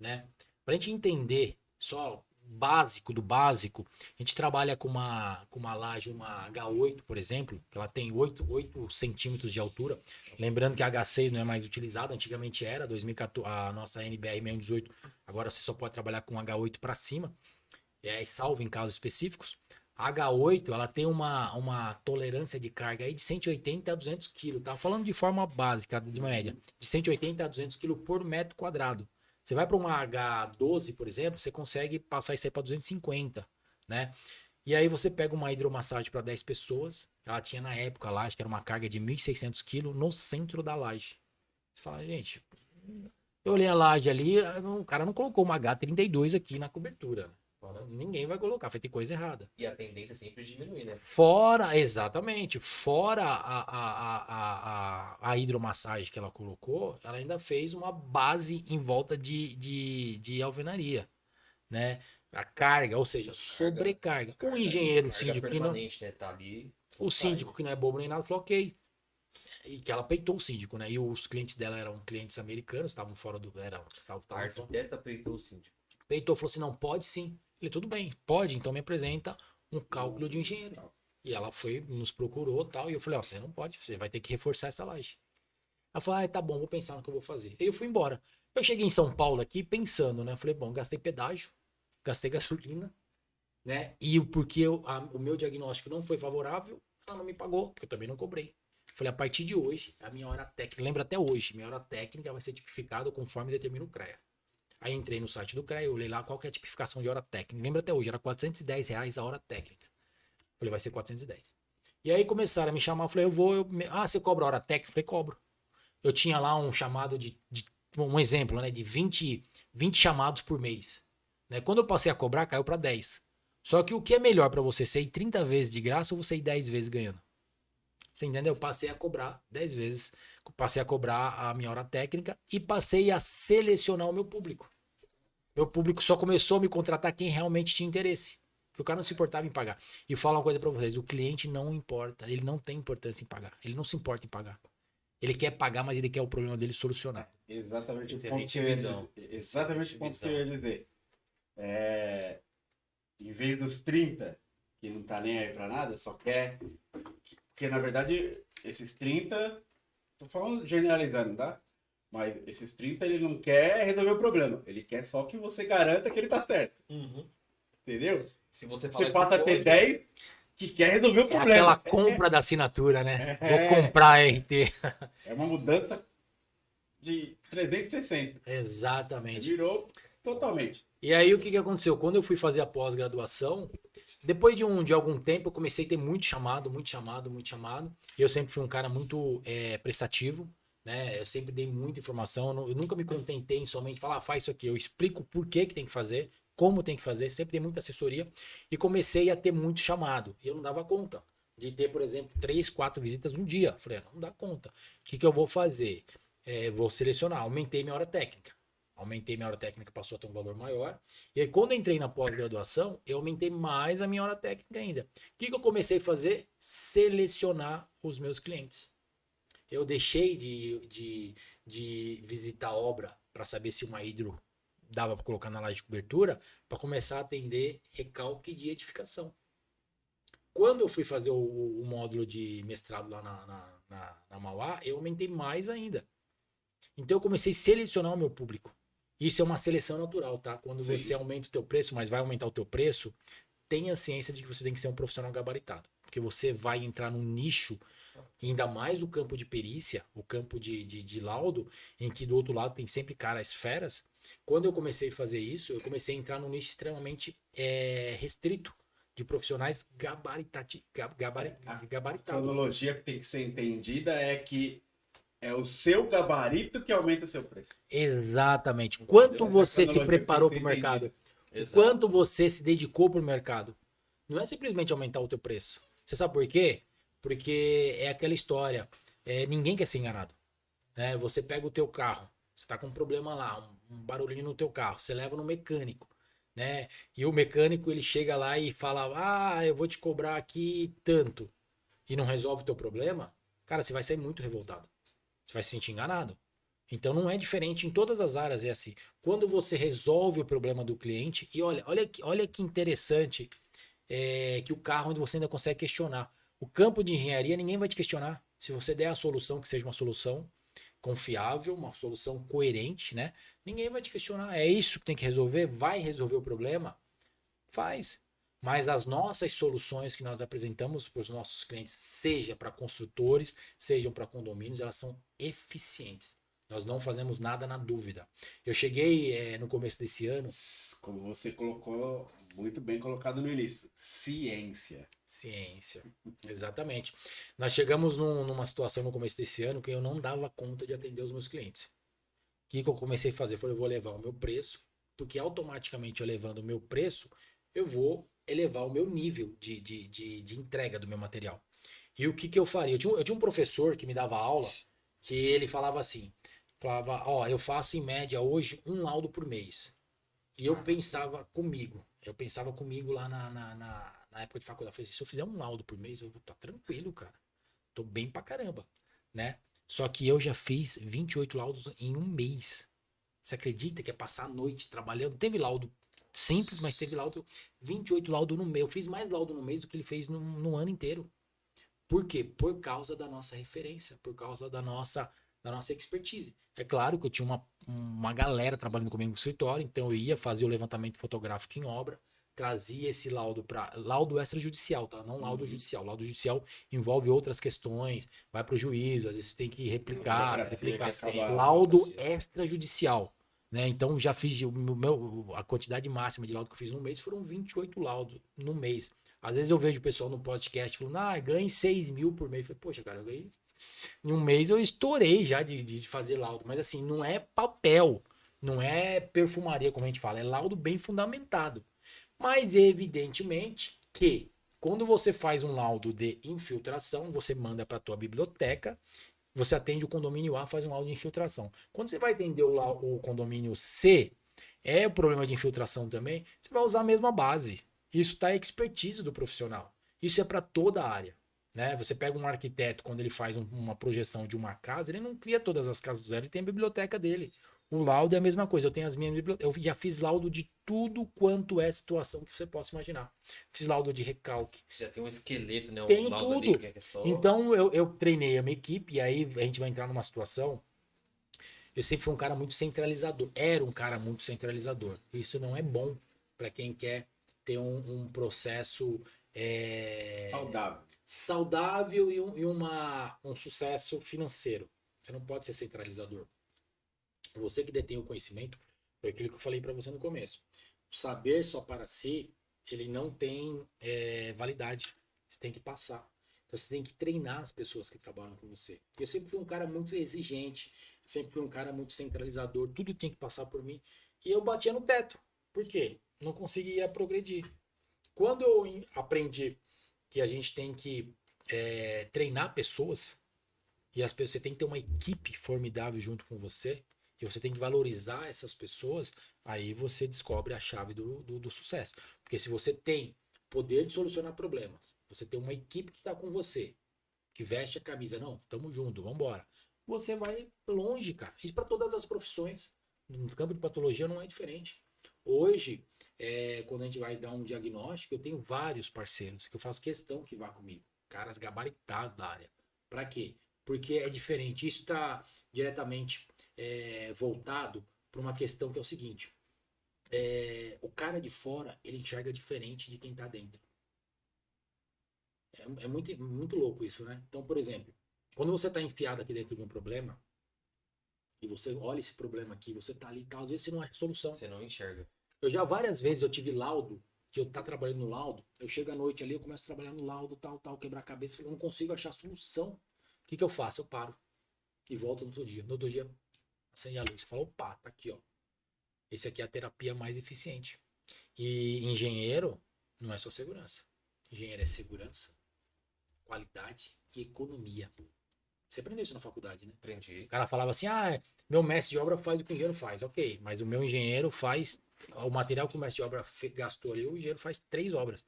né? Pra gente entender, só básico do básico, a gente trabalha com uma laje, uma H8, por exemplo, que ela tem 8 centímetros de altura. Lembrando que a H6 não é mais utilizada, antigamente era, 2014, a nossa NBR 618, agora você só pode trabalhar com H8 para cima, salvo em casos específicos. A H8, ela tem uma tolerância de carga aí de 180 a 200 kg, tá? Falando de forma básica, de média, de 180 a 200 kg por metro quadrado. Você vai para uma H12, por exemplo, você consegue passar isso aí para 250, né? E aí você pega uma hidromassagem para 10 pessoas, ela tinha na época lá, acho que era uma carga de 1.600 kg no centro da laje. Você fala, gente, eu olhei a laje ali, o cara não colocou uma H32 aqui na cobertura, né? Ninguém vai colocar, vai ter coisa errada. E a tendência é sempre diminuir, né? Fora, exatamente, fora a hidromassagem que ela colocou, ela ainda fez uma base em volta de alvenaria, né? A carga, ou seja, sobrecarga. O engenheiro, o síndico que não, permanente, né? Tá ali. o síndico que não é bobo nem nada, falou ok. E que ela peitou o síndico, né? E os clientes dela eram clientes americanos, estavam fora do... A arquiteta peitou o síndico. Peitou, falou assim, não, pode sim. Ele, tudo bem, pode, então me apresenta um cálculo de engenheiro. E ela foi, nos procurou tal, e eu falei, ó, você não pode, você vai ter que reforçar essa laje. Ela falou, tá bom, vou pensar no que eu vou fazer. Aí eu fui embora. Eu cheguei em São Paulo aqui pensando, né? Eu falei, bom, gastei pedágio, gastei gasolina, né? E porque o meu diagnóstico não foi favorável, ela não me pagou, porque eu também não cobrei. Eu falei, a partir de hoje, a minha hora técnica, lembra até hoje, minha hora técnica vai ser tipificada conforme determina o CREA. Aí entrei no site do CREA, eu olhei lá qual que é a tipificação de hora técnica. Lembra até hoje, era R$410 a hora técnica. Falei, vai ser 410. E aí começaram a me chamar, eu falei, você cobra a hora técnica? Eu falei, cobro. Eu tinha lá um chamado um exemplo, né, de 20 chamados por mês. Né? Quando eu passei a cobrar, caiu para 10. Só que o que é melhor para você, ser 30 vezes de graça ou você ir 10 vezes ganhando? Você entendeu? Eu passei a cobrar 10 vezes, passei a cobrar a minha hora técnica e passei a selecionar o meu público. Meu público só começou a me contratar quem realmente tinha interesse. Porque o cara não se importava em pagar. E falo uma coisa pra vocês, o cliente não importa, ele não tem importância em pagar. Ele não se importa em pagar. Ele quer pagar, mas ele quer o problema dele solucionado. Exatamente o ponto Excelente que eu ia visão. dizer. Exatamente o ponto que eu ia dizer. Em vez dos 30, que não tá nem aí pra nada, só quer... Porque, na verdade, esses 30... Tô falando generalizando, tá? Mas esses 30, ele não quer resolver o problema. Ele quer só que você garanta que ele tá certo. Entendeu? Se você Você fala passa a ter 10 que quer resolver o É problema. aquela compra da assinatura, né? Vou comprar a RT. É uma mudança de 360. Exatamente. Virou totalmente. E aí o que aconteceu? Quando eu fui fazer a pós-graduação, depois de algum tempo eu comecei a ter muito chamado. Eu sempre fui um cara muito prestativo, né? Eu sempre dei muita informação. Eu nunca me contentei em somente falar, faz isso aqui. Eu explico por que tem que fazer, como tem que fazer. Sempre dei muita assessoria e comecei a ter muito chamado. E eu não dava conta de ter, por exemplo, 3, 4 visitas no dia. Falei, não dá conta. O que eu vou fazer? vou selecionar, aumentei minha hora técnica. Aumentei minha hora técnica, passou a ter um valor maior. E aí, quando eu entrei na pós-graduação, eu aumentei mais a minha hora técnica ainda. O que eu comecei a fazer? Selecionar os meus clientes. Eu deixei de visitar a obra para saber se uma hidro dava para colocar na laje de cobertura, para começar a atender recalque de edificação. Quando eu fui fazer o módulo de mestrado lá na Mauá, eu aumentei mais ainda. Então eu comecei a selecionar o meu público. Isso é uma seleção natural, tá? Quando Sim. você aumenta o teu preço, mas vai aumentar o teu preço, tenha ciência de que você tem que ser um profissional gabaritado. Porque você vai entrar num nicho, ainda mais o campo de perícia, o campo de laudo, em que do outro lado tem sempre caras feras. Quando eu comecei a fazer isso, eu comecei a entrar num nicho extremamente restrito de profissionais gabaritados. A cronologia que tem que ser entendida é que é o seu gabarito que aumenta o seu preço. Exatamente. Quanto Essa você se cronologia preparou tem para o que ser mercado? Exato. Quanto você se dedicou para o mercado? Não é simplesmente aumentar o teu preço. Você sabe por quê? Porque é aquela história. Ninguém quer ser enganado. Né? Você pega o teu carro, você tá com um problema lá, um barulhinho no teu carro, você leva no mecânico, né? E o mecânico ele chega lá e fala: "Ah, eu vou te cobrar aqui tanto", e não resolve o teu problema, cara, você vai sair muito revoltado. Você vai se sentir enganado. Então não é diferente em todas as áreas, é assim. Quando você resolve o problema do cliente, e olha que interessante que o carro onde você ainda consegue questionar. O campo de engenharia ninguém vai te questionar. Se você der a solução que seja uma solução confiável, uma solução coerente, né? Ninguém vai te questionar. É isso que tem que resolver? Vai resolver o problema? Faz. Mas as nossas soluções que nós apresentamos para os nossos clientes, seja para construtores, sejam para condomínios, elas são eficientes. Nós não fazemos nada na dúvida. Eu cheguei no começo desse ano. Como você colocou, muito bem colocado no início. Ciência. Ciência. Exatamente. Nós chegamos numa situação no começo desse ano que eu não dava conta de atender os meus clientes. O que eu comecei a fazer? Foi eu vou elevar o meu preço, porque automaticamente eu elevando o meu preço, eu vou elevar o meu nível de entrega do meu material. E o que eu faria? Eu tinha um professor que me dava aula, que ele falava assim, ó, eu faço em média hoje um laudo por mês. E eu pensava comigo lá na época de faculdade, eu falei assim, se eu fizer um laudo por mês, eu vou estar tranquilo, cara. Tô bem pra caramba, né? Só que eu já fiz 28 laudos em um mês. Você acredita que é passar a noite trabalhando? Teve laudo simples, mas teve laudo 28 laudos no mês. Eu fiz mais laudo no mês do que ele fez no ano inteiro. Por quê? Por causa da nossa referência, por causa da nossa expertise. É claro que eu tinha uma galera trabalhando comigo no escritório, então eu ia fazer o levantamento fotográfico em obra, trazia esse laudo para laudo extrajudicial, tá? Não laudo judicial. Laudo judicial envolve outras questões, vai para o juízo, às vezes você tem que replicar. Laudo extrajudicial, né? Então já fiz a quantidade máxima de laudo que eu fiz no mês foram 28 laudos no mês. Às vezes eu vejo o pessoal no podcast falando, ganhei 6 mil por mês. Eu falei, poxa, cara, eu ganhei. Em um mês eu estourei já de fazer laudo. Mas assim, não é papel, não é perfumaria, como a gente fala, é laudo bem fundamentado. Mas evidentemente que quando você faz um laudo de infiltração, você manda para a tua biblioteca, você atende o condomínio A, faz um laudo de infiltração. Quando você vai atender o condomínio C, o problema de infiltração também, você vai usar a mesma base. Isso está expertise do profissional. Isso é para toda a área. Né? Você pega um arquiteto, quando ele faz uma projeção de uma casa, ele não cria todas as casas do zero, ele tem a biblioteca dele. O laudo é a mesma coisa. Eu tenho as minhas bibliotecas. Eu já fiz laudo de tudo quanto é situação que você possa imaginar. Fiz laudo de recalque. Você já tem um esqueleto, né? Tenho laudo tudo. Ali, que é só... Então eu treinei a minha equipe e aí a gente vai entrar numa situação. Eu sempre fui um cara muito centralizador. Era um cara muito centralizador. Isso não é bom para quem quer ter um processo saudável e um sucesso financeiro. Você não pode ser centralizador. Você que detém o conhecimento, foi aquilo que eu falei para você no começo. O saber só para si, ele não tem validade. Você tem que passar. Então você tem que treinar as pessoas que trabalham com você. Eu sempre fui um cara muito exigente, sempre fui um cara muito centralizador, tudo tinha que passar por mim. E eu batia no teto. Por quê? Não conseguia progredir. Quando eu aprendi que a gente tem que treinar pessoas, e as pessoas, você tem que ter uma equipe formidável junto com você, e você tem que valorizar essas pessoas, aí você descobre a chave do sucesso. Porque se você tem poder de solucionar problemas, você tem uma equipe que está com você, que veste a camisa, não, tamo junto, vambora. Você vai longe, cara. Isso para todas as profissões. No campo de patologia não é diferente. Hoje, quando a gente vai dar um diagnóstico, eu tenho vários parceiros que eu faço questão que vá comigo. Caras gabaritados da área. Para quê? Porque é diferente. Isso está diretamente voltado para uma questão que é o seguinte. O cara de fora, ele enxerga diferente de quem está dentro. É muito, muito louco isso, né? Então, por exemplo, quando você está enfiado aqui dentro de um problema, e você olha esse problema aqui, você tá ali e tal, às vezes você não acha solução. Você não enxerga. Eu já várias vezes eu tive laudo, que eu tá trabalhando no laudo, eu chego à noite ali, eu começo a trabalhar no laudo, tal, quebrar a cabeça, eu não consigo achar solução. O que eu faço? Eu paro e volto no outro dia. No outro dia, acende a luz. Você fala, opa, tá aqui, ó. Esse aqui é a terapia mais eficiente. E engenheiro não é só segurança. Engenheiro é segurança, qualidade e economia. Você aprendeu isso na faculdade, né? Aprendi. O cara falava assim, meu mestre de obra faz o que o engenheiro faz. Ok, mas o meu engenheiro faz o material que o mestre de obra gastou ali, o engenheiro faz 3 obras.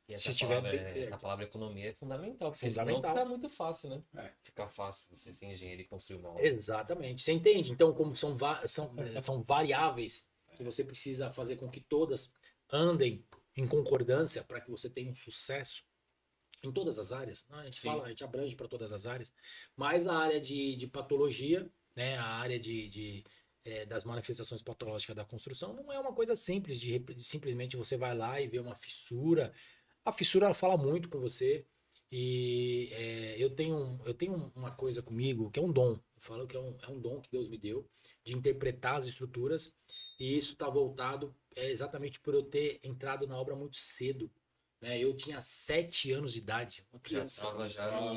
E essa palavra economia é fundamental, porque Fundamental. senão fica muito fácil, né? É. Fica fácil você ser engenheiro e construir uma obra. Exatamente. Você entende? Então, como são variáveis que você precisa fazer com que todas andem em concordância para que você tenha um sucesso em todas as áreas, né? A gente abrange para todas as áreas, mas a área de patologia, né? A área das manifestações patológicas da construção não é uma coisa simples de simplesmente você vai lá e vê uma fissura. A fissura ela fala muito com você e eu tenho uma coisa comigo que é um dom. Eu falo que é um dom que Deus me deu de interpretar as estruturas e isso está voltado exatamente por eu ter entrado na obra muito cedo. Eu tinha 7 anos de idade, uma criança.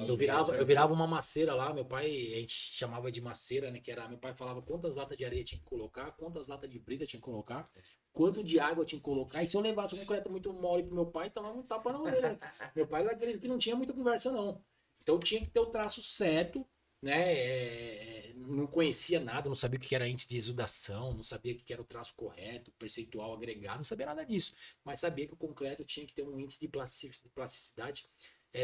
Eu virava uma maceira lá, meu pai, a gente chamava de maceira, né? Meu pai falava quantas latas de areia tinha que colocar, quantas latas de brita tinha que colocar, quanto de água tinha que colocar. E se eu levasse um concreto muito mole pro meu pai, tava um tapa na orelha. Meu pai era aqueles que não tinha muita conversa, não. Então tinha que ter o traço certo, né? Não conhecia nada, não sabia o que era índice de exudação, não sabia o que era o traço correto, percentual agregado, não sabia nada disso. Mas sabia que o concreto tinha que ter um índice de plasticidade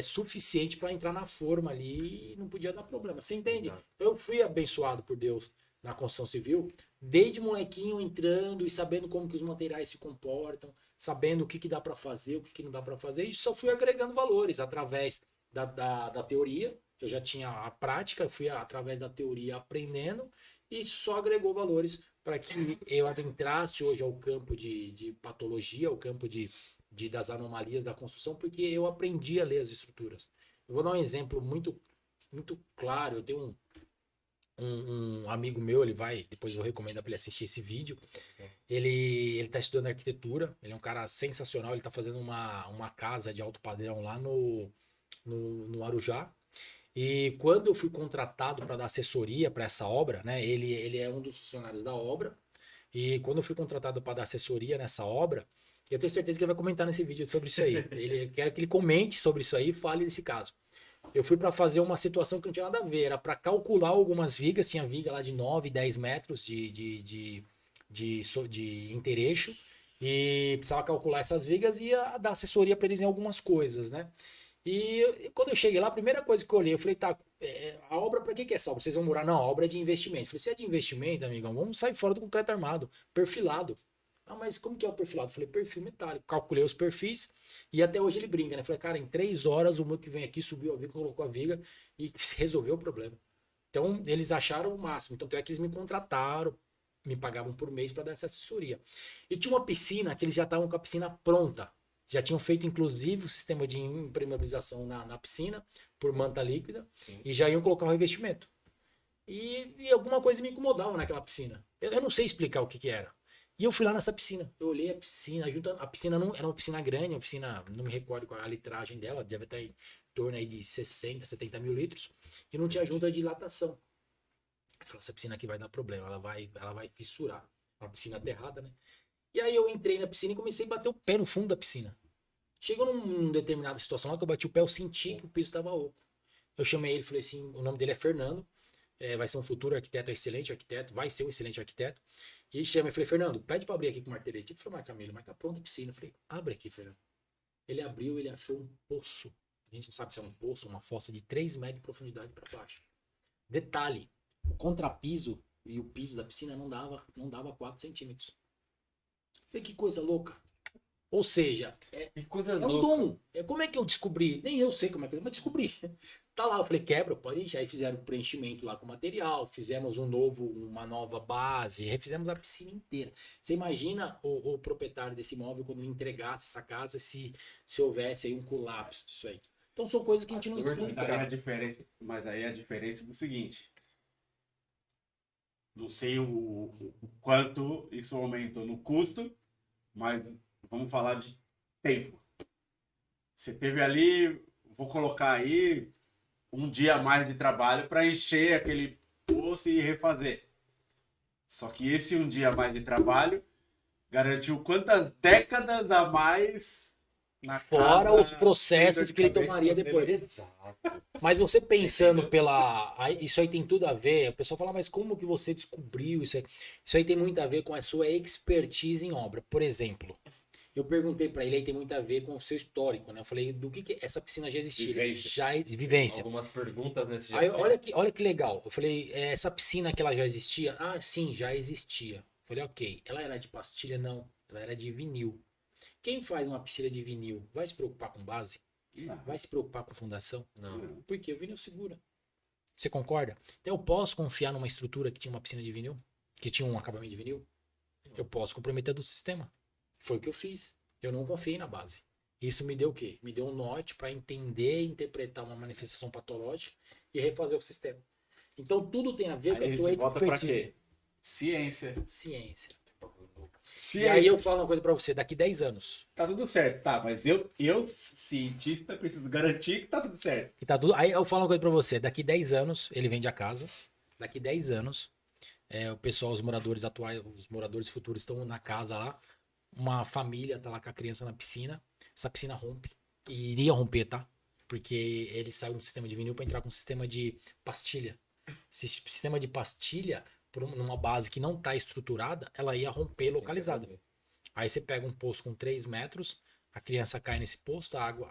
suficiente para entrar na forma ali e não podia dar problema. Você entende? Exato. Eu fui abençoado por Deus na construção civil, desde molequinho entrando e sabendo como que os materiais se comportam, sabendo o que dá para fazer, o que não dá para fazer, e só fui agregando valores através da teoria. Eu já tinha a prática, fui através da teoria aprendendo e só agregou valores para que eu adentrasse hoje ao campo de patologia, ao campo das anomalias da construção, porque eu aprendi a ler as estruturas. Eu vou dar um exemplo muito, muito claro. Eu tenho um amigo meu, depois eu recomendo para ele assistir esse vídeo. Ele está estudando arquitetura, ele é um cara sensacional, ele está fazendo uma casa de alto padrão lá no Arujá. E quando eu fui contratado para dar assessoria para essa obra, né? Ele é um dos funcionários da obra. E quando eu fui contratado para dar assessoria nessa obra, eu tenho certeza que ele vai comentar nesse vídeo sobre isso aí. Quero que ele comente sobre isso aí e fale desse caso. Eu fui para fazer uma situação que não tinha nada a ver. Era para calcular algumas vigas. Tinha viga lá de 9, 10 metros de intereixo. E precisava calcular essas vigas e ia dar assessoria para eles em algumas coisas, né? E quando eu cheguei lá, a primeira coisa que eu olhei, eu falei, tá, a obra, pra que é essa obra? Vocês vão morar? Não, a obra é de investimento. Eu falei, se é de investimento, amigão, vamos sair fora do concreto armado, perfilado. Ah, mas como que é o perfilado? Eu falei, perfil metálico. Calculei os perfis e até hoje ele brinca, né? Eu falei, cara, em 3 horas o meu que vem aqui subiu a viga, colocou a viga e resolveu o problema. Então, eles acharam o máximo. Então, é que eles me contrataram, me pagavam por mês para dar essa assessoria. E tinha uma piscina que eles já estavam com a piscina pronta. Já tinham feito, inclusive, o sistema de impermeabilização na piscina, por manta líquida, Sim. E já iam colocar o revestimento. E alguma coisa me incomodava naquela piscina. Eu não sei explicar o que era. E eu fui lá nessa piscina. Eu olhei a piscina, a piscina não era uma piscina grande, uma piscina, não me recordo qual é a litragem dela, deve estar em torno aí de 60, 70 mil litros, e não tinha junta de dilatação. Eu falei, essa piscina aqui vai dar problema, ela vai fissurar. Uma piscina aterrada, né? E aí eu entrei na piscina e comecei a bater o pé no fundo da piscina. Chegou numa determinada situação lá que eu bati o pé, eu senti que o piso estava oco. Eu chamei ele e falei assim, o nome dele é Fernando, vai ser um futuro arquiteto excelente, arquiteto, vai ser um excelente arquiteto. E chama, eu falei, Fernando, pede pra abrir aqui com o martelete. Ele falou, mas Camilo, mas tá pronta a piscina. Eu falei, abre aqui, Fernando. Ele abriu, ele achou um poço. A gente não sabe se é um poço ou uma fossa de 3 metros de profundidade para baixo. Detalhe, o contrapiso e o piso da piscina não dava 4 centímetros. Eu falei, que coisa louca. Ou seja, Que coisa é um louca. dom. Como é que eu descobri? Nem eu sei como é que eu mas descobri. Tá lá, eu falei, quebra, pode deixar. Aí fizeram o preenchimento lá com material, fizemos uma nova base, refizemos a piscina inteira. Você imagina o proprietário desse imóvel quando ele entregasse essa casa se houvesse aí um colapso disso aí. Então são coisas que a gente não Mas aí explica. mas aí a diferença é do seguinte. Não sei o quanto isso aumentou no custo, mas vamos falar de tempo. Você teve ali, vou colocar aí, um dia a mais de trabalho para encher aquele poço e refazer. Só que esse um dia a mais de trabalho garantiu quantas décadas a mais na Fora casa, os processos sem que ele dor de tomaria cabeça, depois. Exato. Mas você pensando isso aí tem tudo a ver. O pessoal fala, mas como que você descobriu isso aí? Isso aí tem muito a ver com a sua expertise em obra. Por exemplo, eu perguntei pra ele, aí tem muito a ver com o seu histórico, né? Eu falei, do que essa piscina já existia? Vivência. Vivência. Algumas perguntas nesse Aí, jeito. olha que legal. Eu falei, essa piscina que ela já existia? Ah, sim, já existia. Eu falei, ok. Ela era de pastilha? Não. Ela era de vinil. Quem faz uma piscina de vinil vai se preocupar com base? Não. Vai se preocupar com fundação? Não. Porque o vinil segura. Você concorda? Então eu posso confiar numa estrutura que tinha uma piscina de vinil? Que tinha um acabamento de vinil? Eu posso comprometer do sistema. Foi o que eu fiz. Eu não confiei na base. Isso me deu o quê? Me deu um norte para entender e interpretar uma manifestação patológica e refazer o sistema. Então tudo tem a ver com Aí a a tua gente volta pra expertise. quê? Ciência. Ciência. E Ciência. aí eu falo uma coisa pra você, daqui 10 anos. Tá tudo certo, tá, mas eu, cientista, preciso garantir que tá tudo certo. Que tá tudo... Aí eu falo uma coisa pra você, daqui 10 anos ele vende a casa. Daqui 10 anos, o pessoal, os moradores atuais, os moradores futuros estão na casa lá. Uma família tá lá com a criança na piscina. Essa piscina rompe. E iria romper, tá? Porque ele saiu do sistema de vinil pra entrar com um sistema de pastilha. Esse sistema de pastilha, numa base que não tá estruturada, ela ia romper localizada. Aí você pega um poço com 3 metros, a criança cai nesse poço, a água,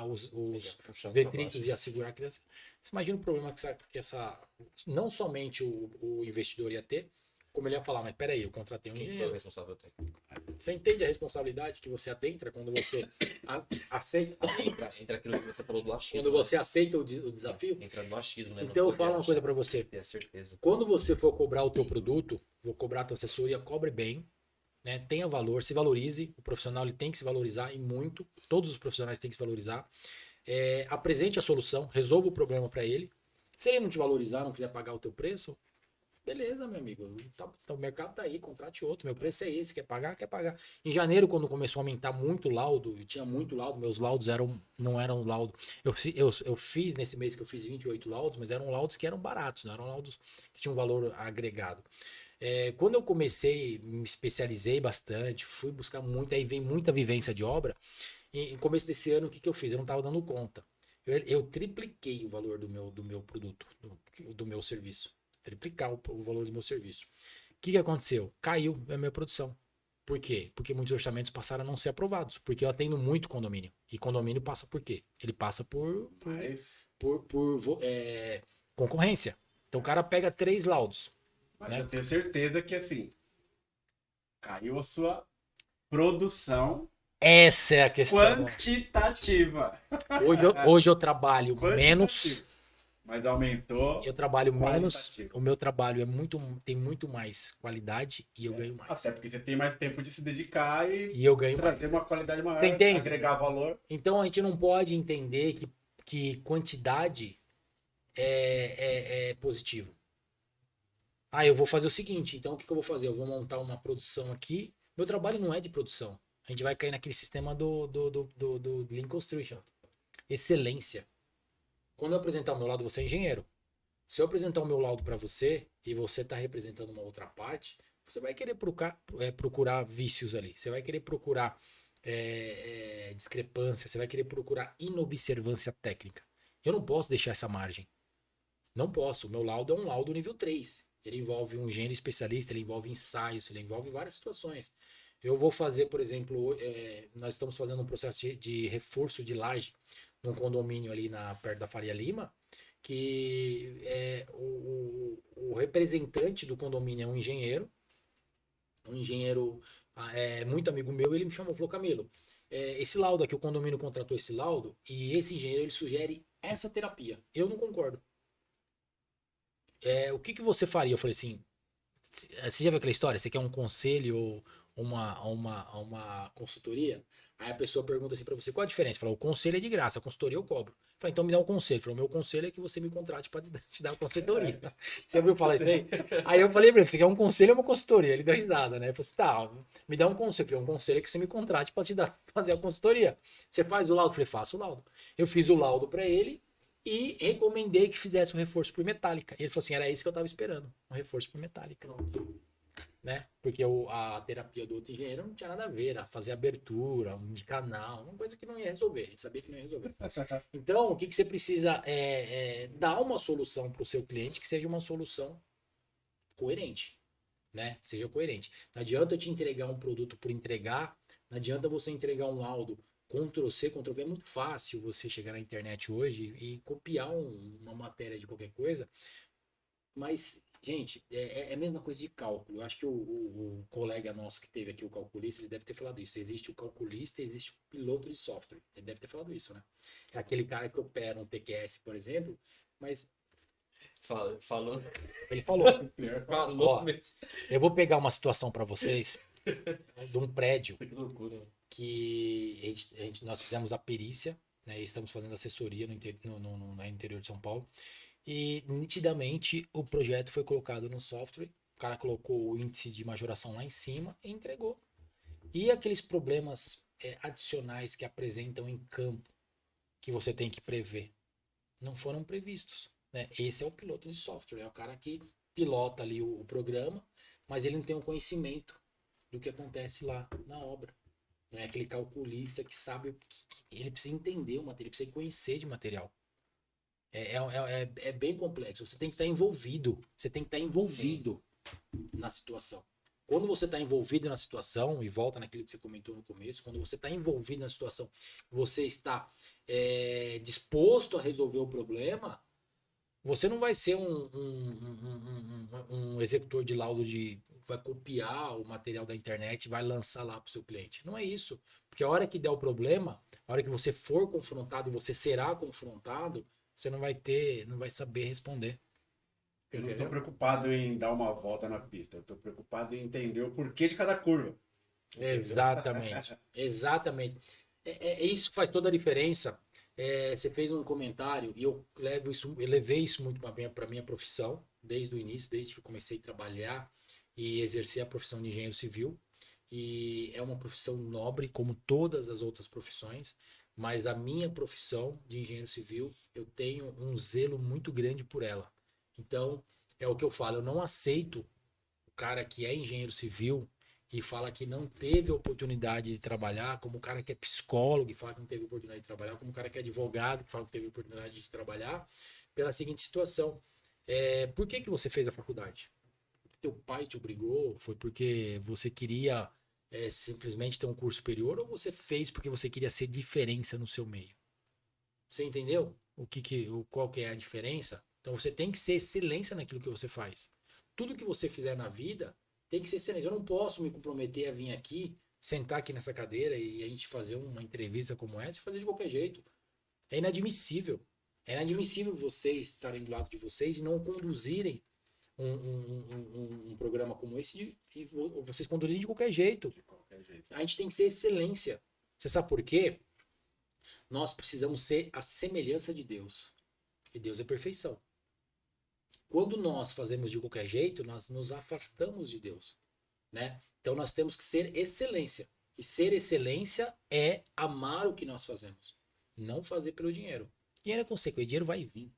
os detritos iam segurar a criança. Você imagina o problema que essa não somente o investidor ia ter, como ele ia falar, mas peraí, eu contratei um Quem foi o engenheiro. responsável técnico? Você entende a responsabilidade que você adentra quando você aceita, Entra aquilo que você falou do achismo. quando você aceita o desafio? Entra no achismo, né? Então Não eu falo pode uma coisa achar, pra você. ter a certeza. Quando você for cobrar o teu produto, vou cobrar a tua assessoria, cobre bem, né? Tenha valor, se valorize. O profissional ele tem que se valorizar e muito. Todos os profissionais têm que se valorizar. Apresente a solução, resolva o problema para ele. Se ele não te valorizar, não quiser pagar o teu preço, beleza, meu amigo. O mercado tá aí, contrate outro. Meu preço é esse, quer pagar, quer pagar. Em janeiro, quando começou a aumentar muito o laudo, eu tinha muito laudo, meus laudos não eram laudo. Eu fiz nesse mês que eu fiz 28 laudos, mas eram laudos que eram baratos, não eram laudos que tinham valor agregado. Quando eu comecei, me especializei bastante, fui buscar muito, aí vem muita vivência de obra. E no começo desse ano, o que eu fiz? Eu não estava dando conta. Eu tripliquei o valor do meu produto, do meu serviço. Triplicar o valor do meu serviço. O que aconteceu? Caiu a minha produção. Por quê? Porque muitos orçamentos passaram a não ser aprovados. Porque eu atendo muito condomínio. E condomínio passa por quê? Ele passa por concorrência. Então o cara pega 3 laudos. Mas Né? eu tenho certeza que, assim, caiu a sua produção Essa é a questão. quantitativa. Hoje eu trabalho menos. Quantitativa. Mas aumentou. Eu trabalho menos. Qualitativo. O meu trabalho tem muito mais qualidade e eu ganho mais. Até porque você tem mais tempo de se dedicar E eu ganho mais. trazer uma qualidade maior, Você entende? agregar valor. Então a gente não pode entender que quantidade é positivo. Eu vou fazer o seguinte, então o que eu vou fazer? Eu vou montar uma produção aqui. Meu trabalho não é de produção. A gente vai cair naquele sistema do Lean Construction. Excelência. Quando eu apresentar o meu laudo, você é engenheiro. Se eu apresentar o meu laudo para você e você está representando uma outra parte, você vai querer procurar vícios ali. Você vai querer procurar discrepância. Você vai querer procurar inobservância técnica. Eu não posso deixar essa margem. Não posso. O meu laudo é um laudo nível 3. Ele envolve um engenheiro especialista, ele envolve ensaios, ele envolve várias situações. Eu vou fazer, por exemplo, nós estamos fazendo um processo de reforço de laje num condomínio ali perto da Faria Lima, que o representante do condomínio é um engenheiro muito amigo meu, ele me chamou e falou, Camilo, esse laudo aqui, o condomínio contratou esse laudo, e esse engenheiro ele sugere essa terapia. Eu não concordo. O que você faria? Eu falei assim, você já viu aquela história? Você quer um conselho ou uma consultoria? Aí a pessoa pergunta assim pra você, qual a diferença? Fala, o conselho é de graça, a consultoria eu cobro. Fala, então me dá um conselho. Fala, o meu conselho é que você me contrate pra te dar uma consultoria. Você ouviu falar isso aí? Aí eu falei pra ele, você quer um conselho ou uma consultoria? Ele deu risada, né? Eu falei assim, tá, me dá um conselho. Eu falei, um conselho é que você me contrate pra fazer a consultoria. Você faz o laudo? Eu falei, faço o laudo. Eu fiz o laudo pra ele e recomendei que fizesse um reforço por metálica. E ele falou assim, era isso que eu tava esperando, um reforço por metálica. Né? Porque a terapia do outro engenheiro não tinha nada a ver, era fazer abertura, de canal, uma coisa que não ia resolver, a gente sabia que não ia resolver. Então, o que você precisa dar uma solução para o seu cliente que seja uma solução coerente, né? Seja coerente. Não adianta eu te entregar um produto por entregar, não adianta você entregar um laudo Ctrl+C, Ctrl+V, é muito fácil você chegar na internet hoje e copiar uma matéria de qualquer coisa, mas gente, é a mesma coisa de cálculo. Eu acho que o colega nosso que teve aqui, o calculista, ele deve ter falado isso. Existe o calculista e existe o piloto de software. Ele deve ter falado isso, né? É aquele cara que opera um TQS, por exemplo, mas... Falou. Ele falou. Falou. Ó, eu vou pegar uma situação para vocês de um prédio Que loucura. que nós fizemos a perícia, né? E estamos fazendo assessoria no interior de São Paulo. E nitidamente o projeto foi colocado no software, o cara colocou o índice de majoração lá em cima e entregou. E aqueles problemas adicionais que apresentam em campo, que você tem que prever, não foram previstos. Né? Esse é o piloto de software, é o cara que pilota ali o programa, mas ele não tem o conhecimento do que acontece lá na obra. Não é aquele calculista que sabe, ele precisa entender o material, ele precisa conhecer de material. É bem complexo. Você tem que estar envolvido. Você tem que estar envolvido na situação. Quando você está envolvido na situação, e volta naquilo que você comentou no começo, quando você está envolvido na situação, você está disposto a resolver o problema, você não vai ser um executor de laudo vai copiar o material da internet e vai lançar lá para o seu cliente. Não é isso. Porque a hora que der o problema, a hora que você for confrontado e você será confrontado, você não vai saber responder. Eu não estou preocupado em dar uma volta na pista. Eu estou preocupado em entender o porquê de cada curva. Exatamente. Exatamente. Isso faz toda a diferença. Você fez um comentário e eu levei isso muito para minha profissão, desde o início, desde que eu comecei a trabalhar e exercer a profissão de engenheiro civil. E é uma profissão nobre, como todas as outras profissões. Mas a minha profissão de engenheiro civil, eu tenho um zelo muito grande por ela. Então, é o que eu falo, eu não aceito o cara que é engenheiro civil e fala que não teve oportunidade de trabalhar, como o cara que é psicólogo e fala que não teve oportunidade de trabalhar, como o cara que é advogado que fala que teve oportunidade de trabalhar, pela seguinte situação. Por que você fez a faculdade? Teu pai te obrigou? Foi porque você queria... simplesmente ter um curso superior, ou você fez porque você queria ser diferença no seu meio? Você entendeu qual que é a diferença? Então você tem que ser excelência naquilo que você faz. Tudo que você fizer na vida tem que ser excelência. Eu não posso me comprometer a vir aqui, sentar aqui nessa cadeira e a gente fazer uma entrevista como essa e fazer de qualquer jeito. É inadmissível. É inadmissível vocês estarem do lado de vocês e não conduzirem um programa como esse e vocês conduzirem de qualquer jeito. A gente tem que ser excelência. Você sabe por quê? Nós precisamos ser a semelhança de Deus. E Deus é perfeição. Quando nós fazemos de qualquer jeito, nós nos afastamos de Deus. Né? Então nós temos que ser excelência. E ser excelência é amar o que nós fazemos. Não fazer pelo dinheiro. Dinheiro é consequência. Dinheiro vai vir.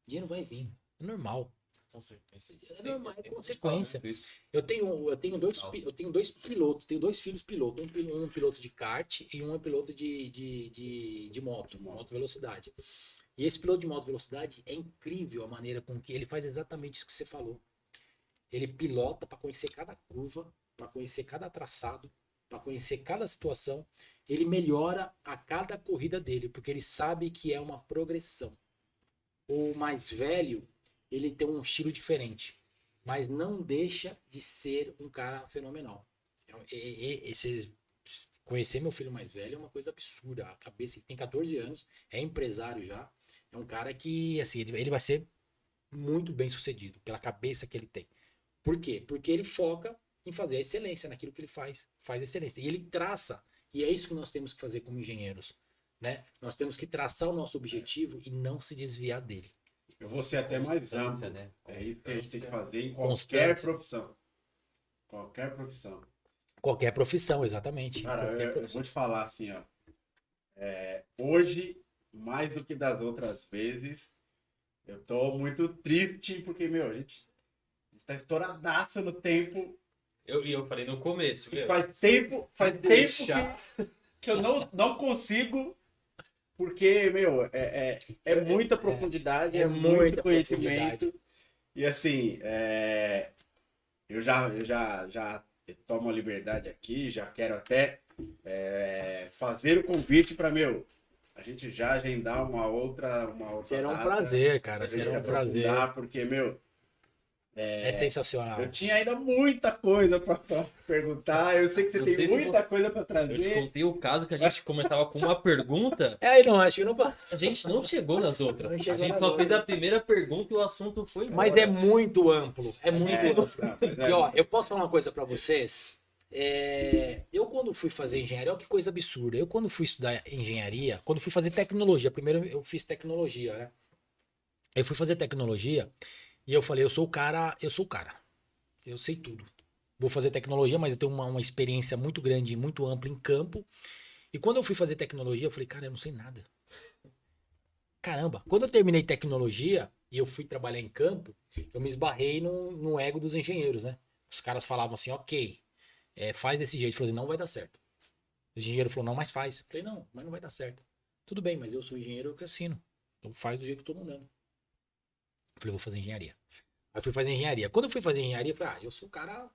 Dinheiro vai vir. É normal. Consequência. É normal, é consequência. Eu tenho dois pilotos, tenho dois filhos pilotos, um piloto de kart e um piloto de moto velocidade. E esse piloto de moto velocidade é incrível a maneira com que ele faz exatamente isso que você falou. Ele pilota para conhecer cada curva, para conhecer cada traçado, para conhecer cada situação. Ele melhora a cada corrida dele, porque ele sabe que é uma progressão. O mais velho, ele tem um estilo diferente, mas não deixa de ser um cara fenomenal. Conhecer meu filho mais velho é uma coisa absurda. A cabeça, ele tem 14 anos, é empresário já. É um cara que, assim, ele vai ser muito bem sucedido pela cabeça que ele tem. Por quê? Porque ele foca em fazer a excelência naquilo que ele faz a excelência. E ele traça, e é isso que nós temos que fazer como engenheiros, né? Nós temos que traçar o nosso objetivo e não se desviar dele. Eu vou ser até mais amplo. Né? É isso que a gente tem que fazer em qualquer Constância. profissão. Qualquer profissão. Qualquer profissão, exatamente. Cara, Qualquer eu profissão. vou te falar assim, ó. Hoje, mais do que das outras vezes, eu tô muito triste porque, meu, a gente tá estouradaço no tempo. Eu falei no começo, E meu. faz tempo deixar. que eu não consigo, porque, meu, é muita profundidade, é é muito muita conhecimento. E assim, eu já tomo a liberdade aqui, já quero até fazer o convite para, meu, a gente já agendar uma outra Será um data, prazer, cara. pra gente Será um prazer. aprofundar, porque, meu, É sensacional. eu tinha ainda muita coisa para perguntar. Eu sei que você Não tem sei se muita coisa para Eu te trazer. contei o caso que a gente começava com uma pergunta, Aí não, acho que não. a gente não chegou nas outras. Não A chegou gente nas só fez outras. a primeira pergunta e o assunto foi embora. Mas é muito amplo. É muito amplo. Mas E, ó, eu posso falar uma coisa pra vocês. Eu quando fui fazer engenharia, olha que coisa absurda. Eu quando fui estudar engenharia, quando fui fazer tecnologia, primeiro eu fiz tecnologia, né? Eu fui fazer tecnologia e eu falei, eu sou o cara. Eu sei tudo. Vou fazer tecnologia, mas eu tenho uma experiência muito grande, muito ampla em campo. E quando eu fui fazer tecnologia, eu falei, cara, eu não sei nada. Caramba, quando eu terminei tecnologia e eu fui trabalhar em campo, eu me esbarrei no ego dos engenheiros, né? Os caras falavam assim, ok, faz desse jeito. Eu falei, não vai dar certo. O engenheiro falou, não, mas faz. Eu falei, não, mas não vai dar certo. Tudo bem, mas eu sou engenheiro, eu que assino. Então faz do jeito que eu tô mandando. Eu falei, vou fazer engenharia. Aí fui fazer engenharia. Quando eu fui fazer engenharia, eu falei, eu sou o cara,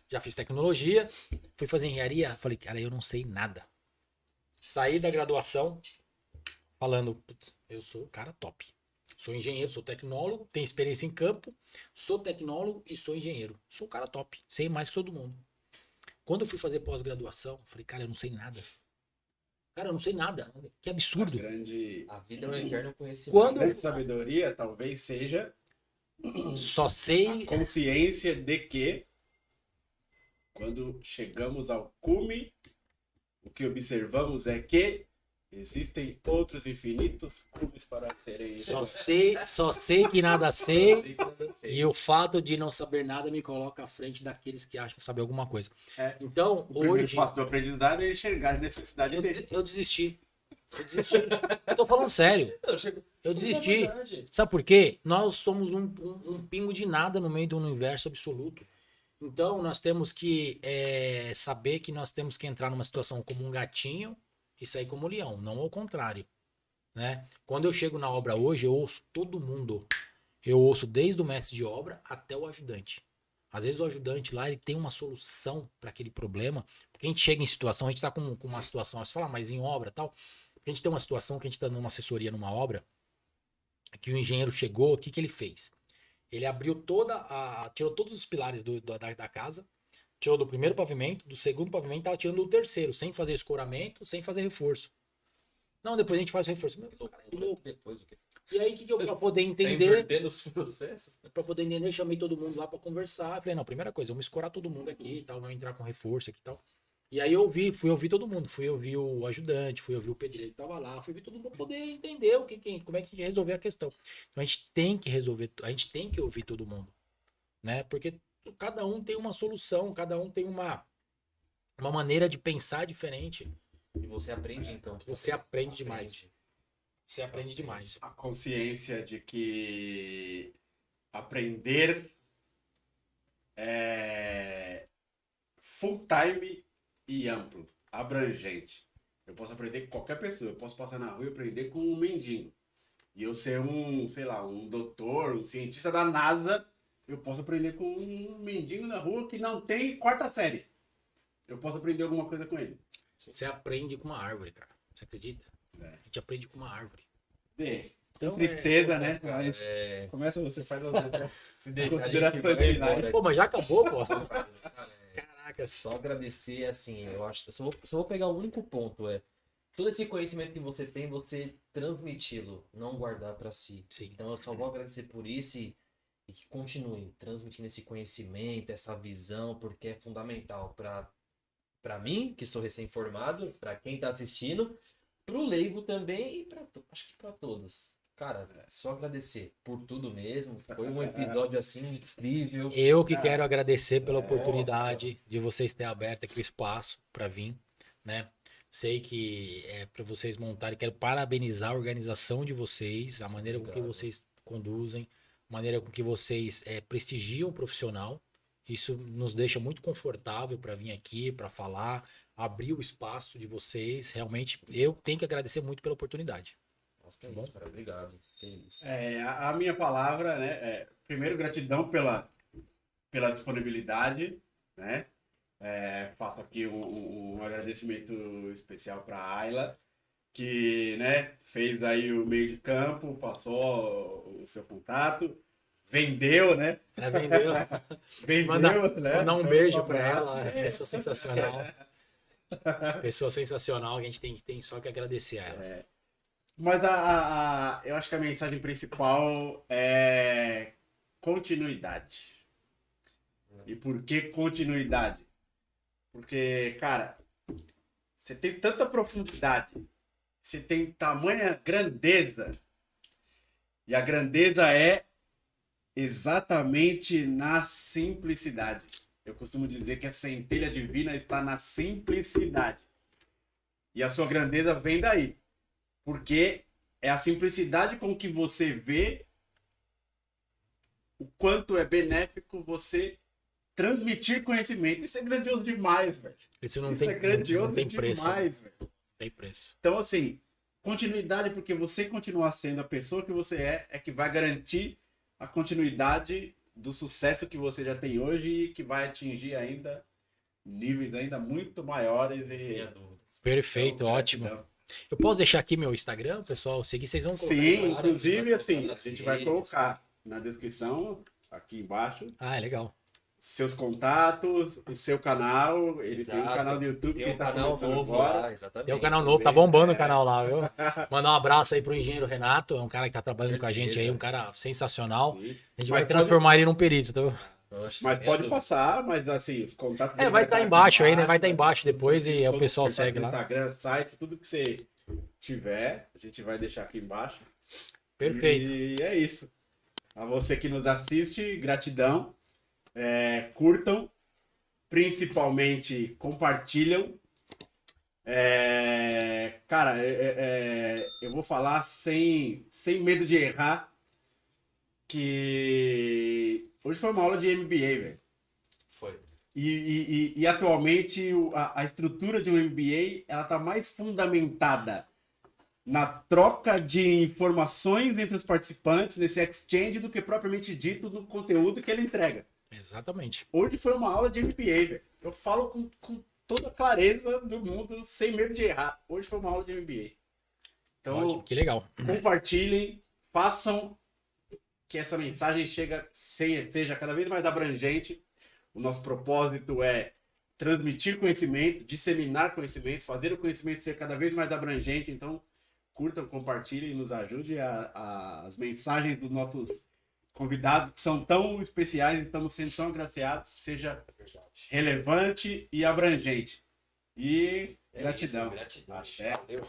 já fiz tecnologia, fui fazer engenharia, falei, cara, eu não sei nada. Saí da graduação falando, putz, eu sou o cara top. Sou engenheiro, sou tecnólogo, tenho experiência em campo, sou tecnólogo e sou engenheiro. Sou o cara top, sei mais que todo mundo. Quando eu fui fazer pós-graduação, falei, cara, eu não sei nada. Cara, eu não sei nada. Que absurdo. A vida é um eterno conhecimento. Quando grande sabedoria talvez seja só sei a consciência de que quando chegamos ao cume, o que observamos é que existem outros infinitos cumes para serem Só sei que nada sei, e o fato de não saber nada me coloca à frente daqueles que acham saber alguma coisa. Então, O primeiro hoje, passo do aprendizado é enxergar a necessidade dele. eu desisti. Eu tô falando sério. Eu desisti. Sabe por quê? Nós somos um pingo de nada no meio do universo absoluto. Então, nós temos que saber que nós temos que entrar numa situação como um gatinho e sair como um leão, não ao contrário, né? Quando eu chego na obra hoje, eu ouço todo mundo. Eu ouço desde o mestre de obra até o ajudante. Às vezes o ajudante lá, ele tem uma solução para aquele problema, porque a gente chega em situação, a gente tá com uma situação, você fala, mas em obra tal, a gente tem uma situação que a gente tá numa assessoria numa obra, que o engenheiro chegou, o que que ele fez? Ele abriu tirou todos os pilares da casa, tirou do primeiro pavimento, do segundo pavimento, tava tirando do terceiro, sem fazer escoramento, sem fazer reforço. Não, depois a gente faz o reforço. Meu, cara, é louco. Depois o quê? E aí, que eu, pra poder Tá entender, invertendo os processos? pra poder entender, eu chamei todo mundo lá pra conversar. Falei, não, primeira coisa, vamos escorar todo mundo aqui e tal, vamos entrar com reforço aqui e tal. E aí fui ouvir todo mundo, fui ouvir o ajudante, fui ouvir o pedreiro que tava lá, fui ouvir todo mundo pra poder entender como é que a gente resolver a questão. Então a gente tem que resolver, a gente tem que ouvir todo mundo, né? Porque cada um tem uma solução, cada um tem uma maneira de pensar diferente. E você aprende então. Você aprende demais. Você aprende demais. A consciência de que aprender é full time e amplo, abrangente. Eu posso aprender com qualquer pessoa, eu posso passar na rua e aprender com um mendigo. e eu ser um, sei lá, um doutor, um cientista da NASA, eu posso aprender com um mendigo na rua que não tem quarta série. Eu posso aprender alguma coisa com ele. Você aprende com uma árvore, cara. Você acredita? É. A gente aprende com uma árvore. Então, tristeza, né? cara, Mas começa você, faz as Se deixar, a gente considerações vai finais. embora. Pô, mas já acabou, pô. Caraca, só agradecer, assim, eu acho. Eu só vou pegar o único ponto, todo esse conhecimento que você tem, você transmiti-lo, não guardar pra si. Sim. Então eu só vou agradecer por isso e que continue transmitindo esse conhecimento, essa visão, porque é fundamental pra mim, que sou recém-formado, pra quem tá assistindo, pro leigo também e acho que pra todos. Cara, só agradecer por tudo mesmo. Foi um episódio assim incrível. Eu que quero agradecer pela oportunidade de vocês terem aberto aqui o espaço para vir, né? Sei que é para vocês montarem, quero parabenizar a organização de vocês, a maneira com que vocês conduzem, a maneira com que vocês prestigiam o profissional. Isso nos deixa muito confortável para vir aqui, para falar, abrir o espaço de vocês. Realmente, eu tenho que agradecer muito pela oportunidade. Nossa, que é isso, cara. Obrigado. Que isso. A minha palavra, né? Primeiro, gratidão pela disponibilidade, né? Faço aqui um agradecimento especial para a Ayla, que, né, fez aí o meio de campo, passou o seu contato, vendeu, né? Vendeu. Vendeu, né? Mandar um Então, beijo abraço. para ela, pessoa sensacional. Pessoa sensacional, a gente tem só que agradecer a ela. Mas eu acho que a mensagem principal é continuidade. E por que continuidade? Porque, cara, você tem tanta profundidade, você tem tamanha grandeza, e a grandeza é exatamente na simplicidade. Eu costumo dizer que a centelha divina está na simplicidade. E a sua grandeza vem daí. Porque é a simplicidade com que você vê o quanto é benéfico você transmitir conhecimento. Isso é grandioso demais, velho. Isso não Isso tem, é grandioso não tem preço. demais, velho. Não tem preço. Então, assim, continuidade, porque você continuar sendo a pessoa que você é que vai garantir a continuidade do sucesso que você já tem hoje e que vai atingir ainda níveis ainda muito maiores. Tenha dúvidas. Perfeito, Então, ótimo. gratidão. Eu posso deixar aqui meu Instagram, pessoal? Seguir, vocês vão colocar. Sim, claro, inclusive, a gente vai assim, colocar a gente nas vai redes. colocar na descrição, aqui embaixo, Ah, é legal. seus contatos, o seu canal. Ele tem um Exato. canal do YouTube Tem que um tá canal começando novo agora. lá, exatamente. Tem um canal novo, tá bombando o canal lá, viu? Mandar um abraço aí pro engenheiro Renato, é um cara que tá trabalhando com a gente aí, um cara sensacional. Sim. A gente Mas vai pode- transformar ele num perito, tá? Oxe, Mas tenha pode dúvida. passar, mas assim, os contatos... dele Vai estar aqui embaixo aí, né? Vai estar embaixo depois e todos o pessoal os segue contatos do lá. Instagram, site, tudo que você tiver, a gente vai deixar aqui embaixo. Perfeito. E é isso. A você que nos assiste, gratidão. Curtam, principalmente compartilham. Cara, eu vou falar sem medo de errar, que hoje foi uma aula de MBA, velho. Foi. E atualmente a estrutura de um MBA ela tá mais fundamentada na troca de informações entre os participantes, nesse exchange, do que propriamente dito do conteúdo que ele entrega. Exatamente. Hoje foi uma aula de MBA, velho. Eu falo com toda a clareza do mundo, sem medo de errar. Hoje foi uma aula de MBA. Então, Ótimo, que legal. compartilhem, façam que essa mensagem seja cada vez mais abrangente. O nosso propósito é transmitir conhecimento, disseminar conhecimento, fazer o conhecimento ser cada vez mais abrangente. Então, curtam, compartilhem e nos ajude. As mensagens dos nossos convidados, que são tão especiais, estamos sendo tão agraciados, seja relevante e abrangente. E É gratidão. isso, gratidão. Axé. Valeu.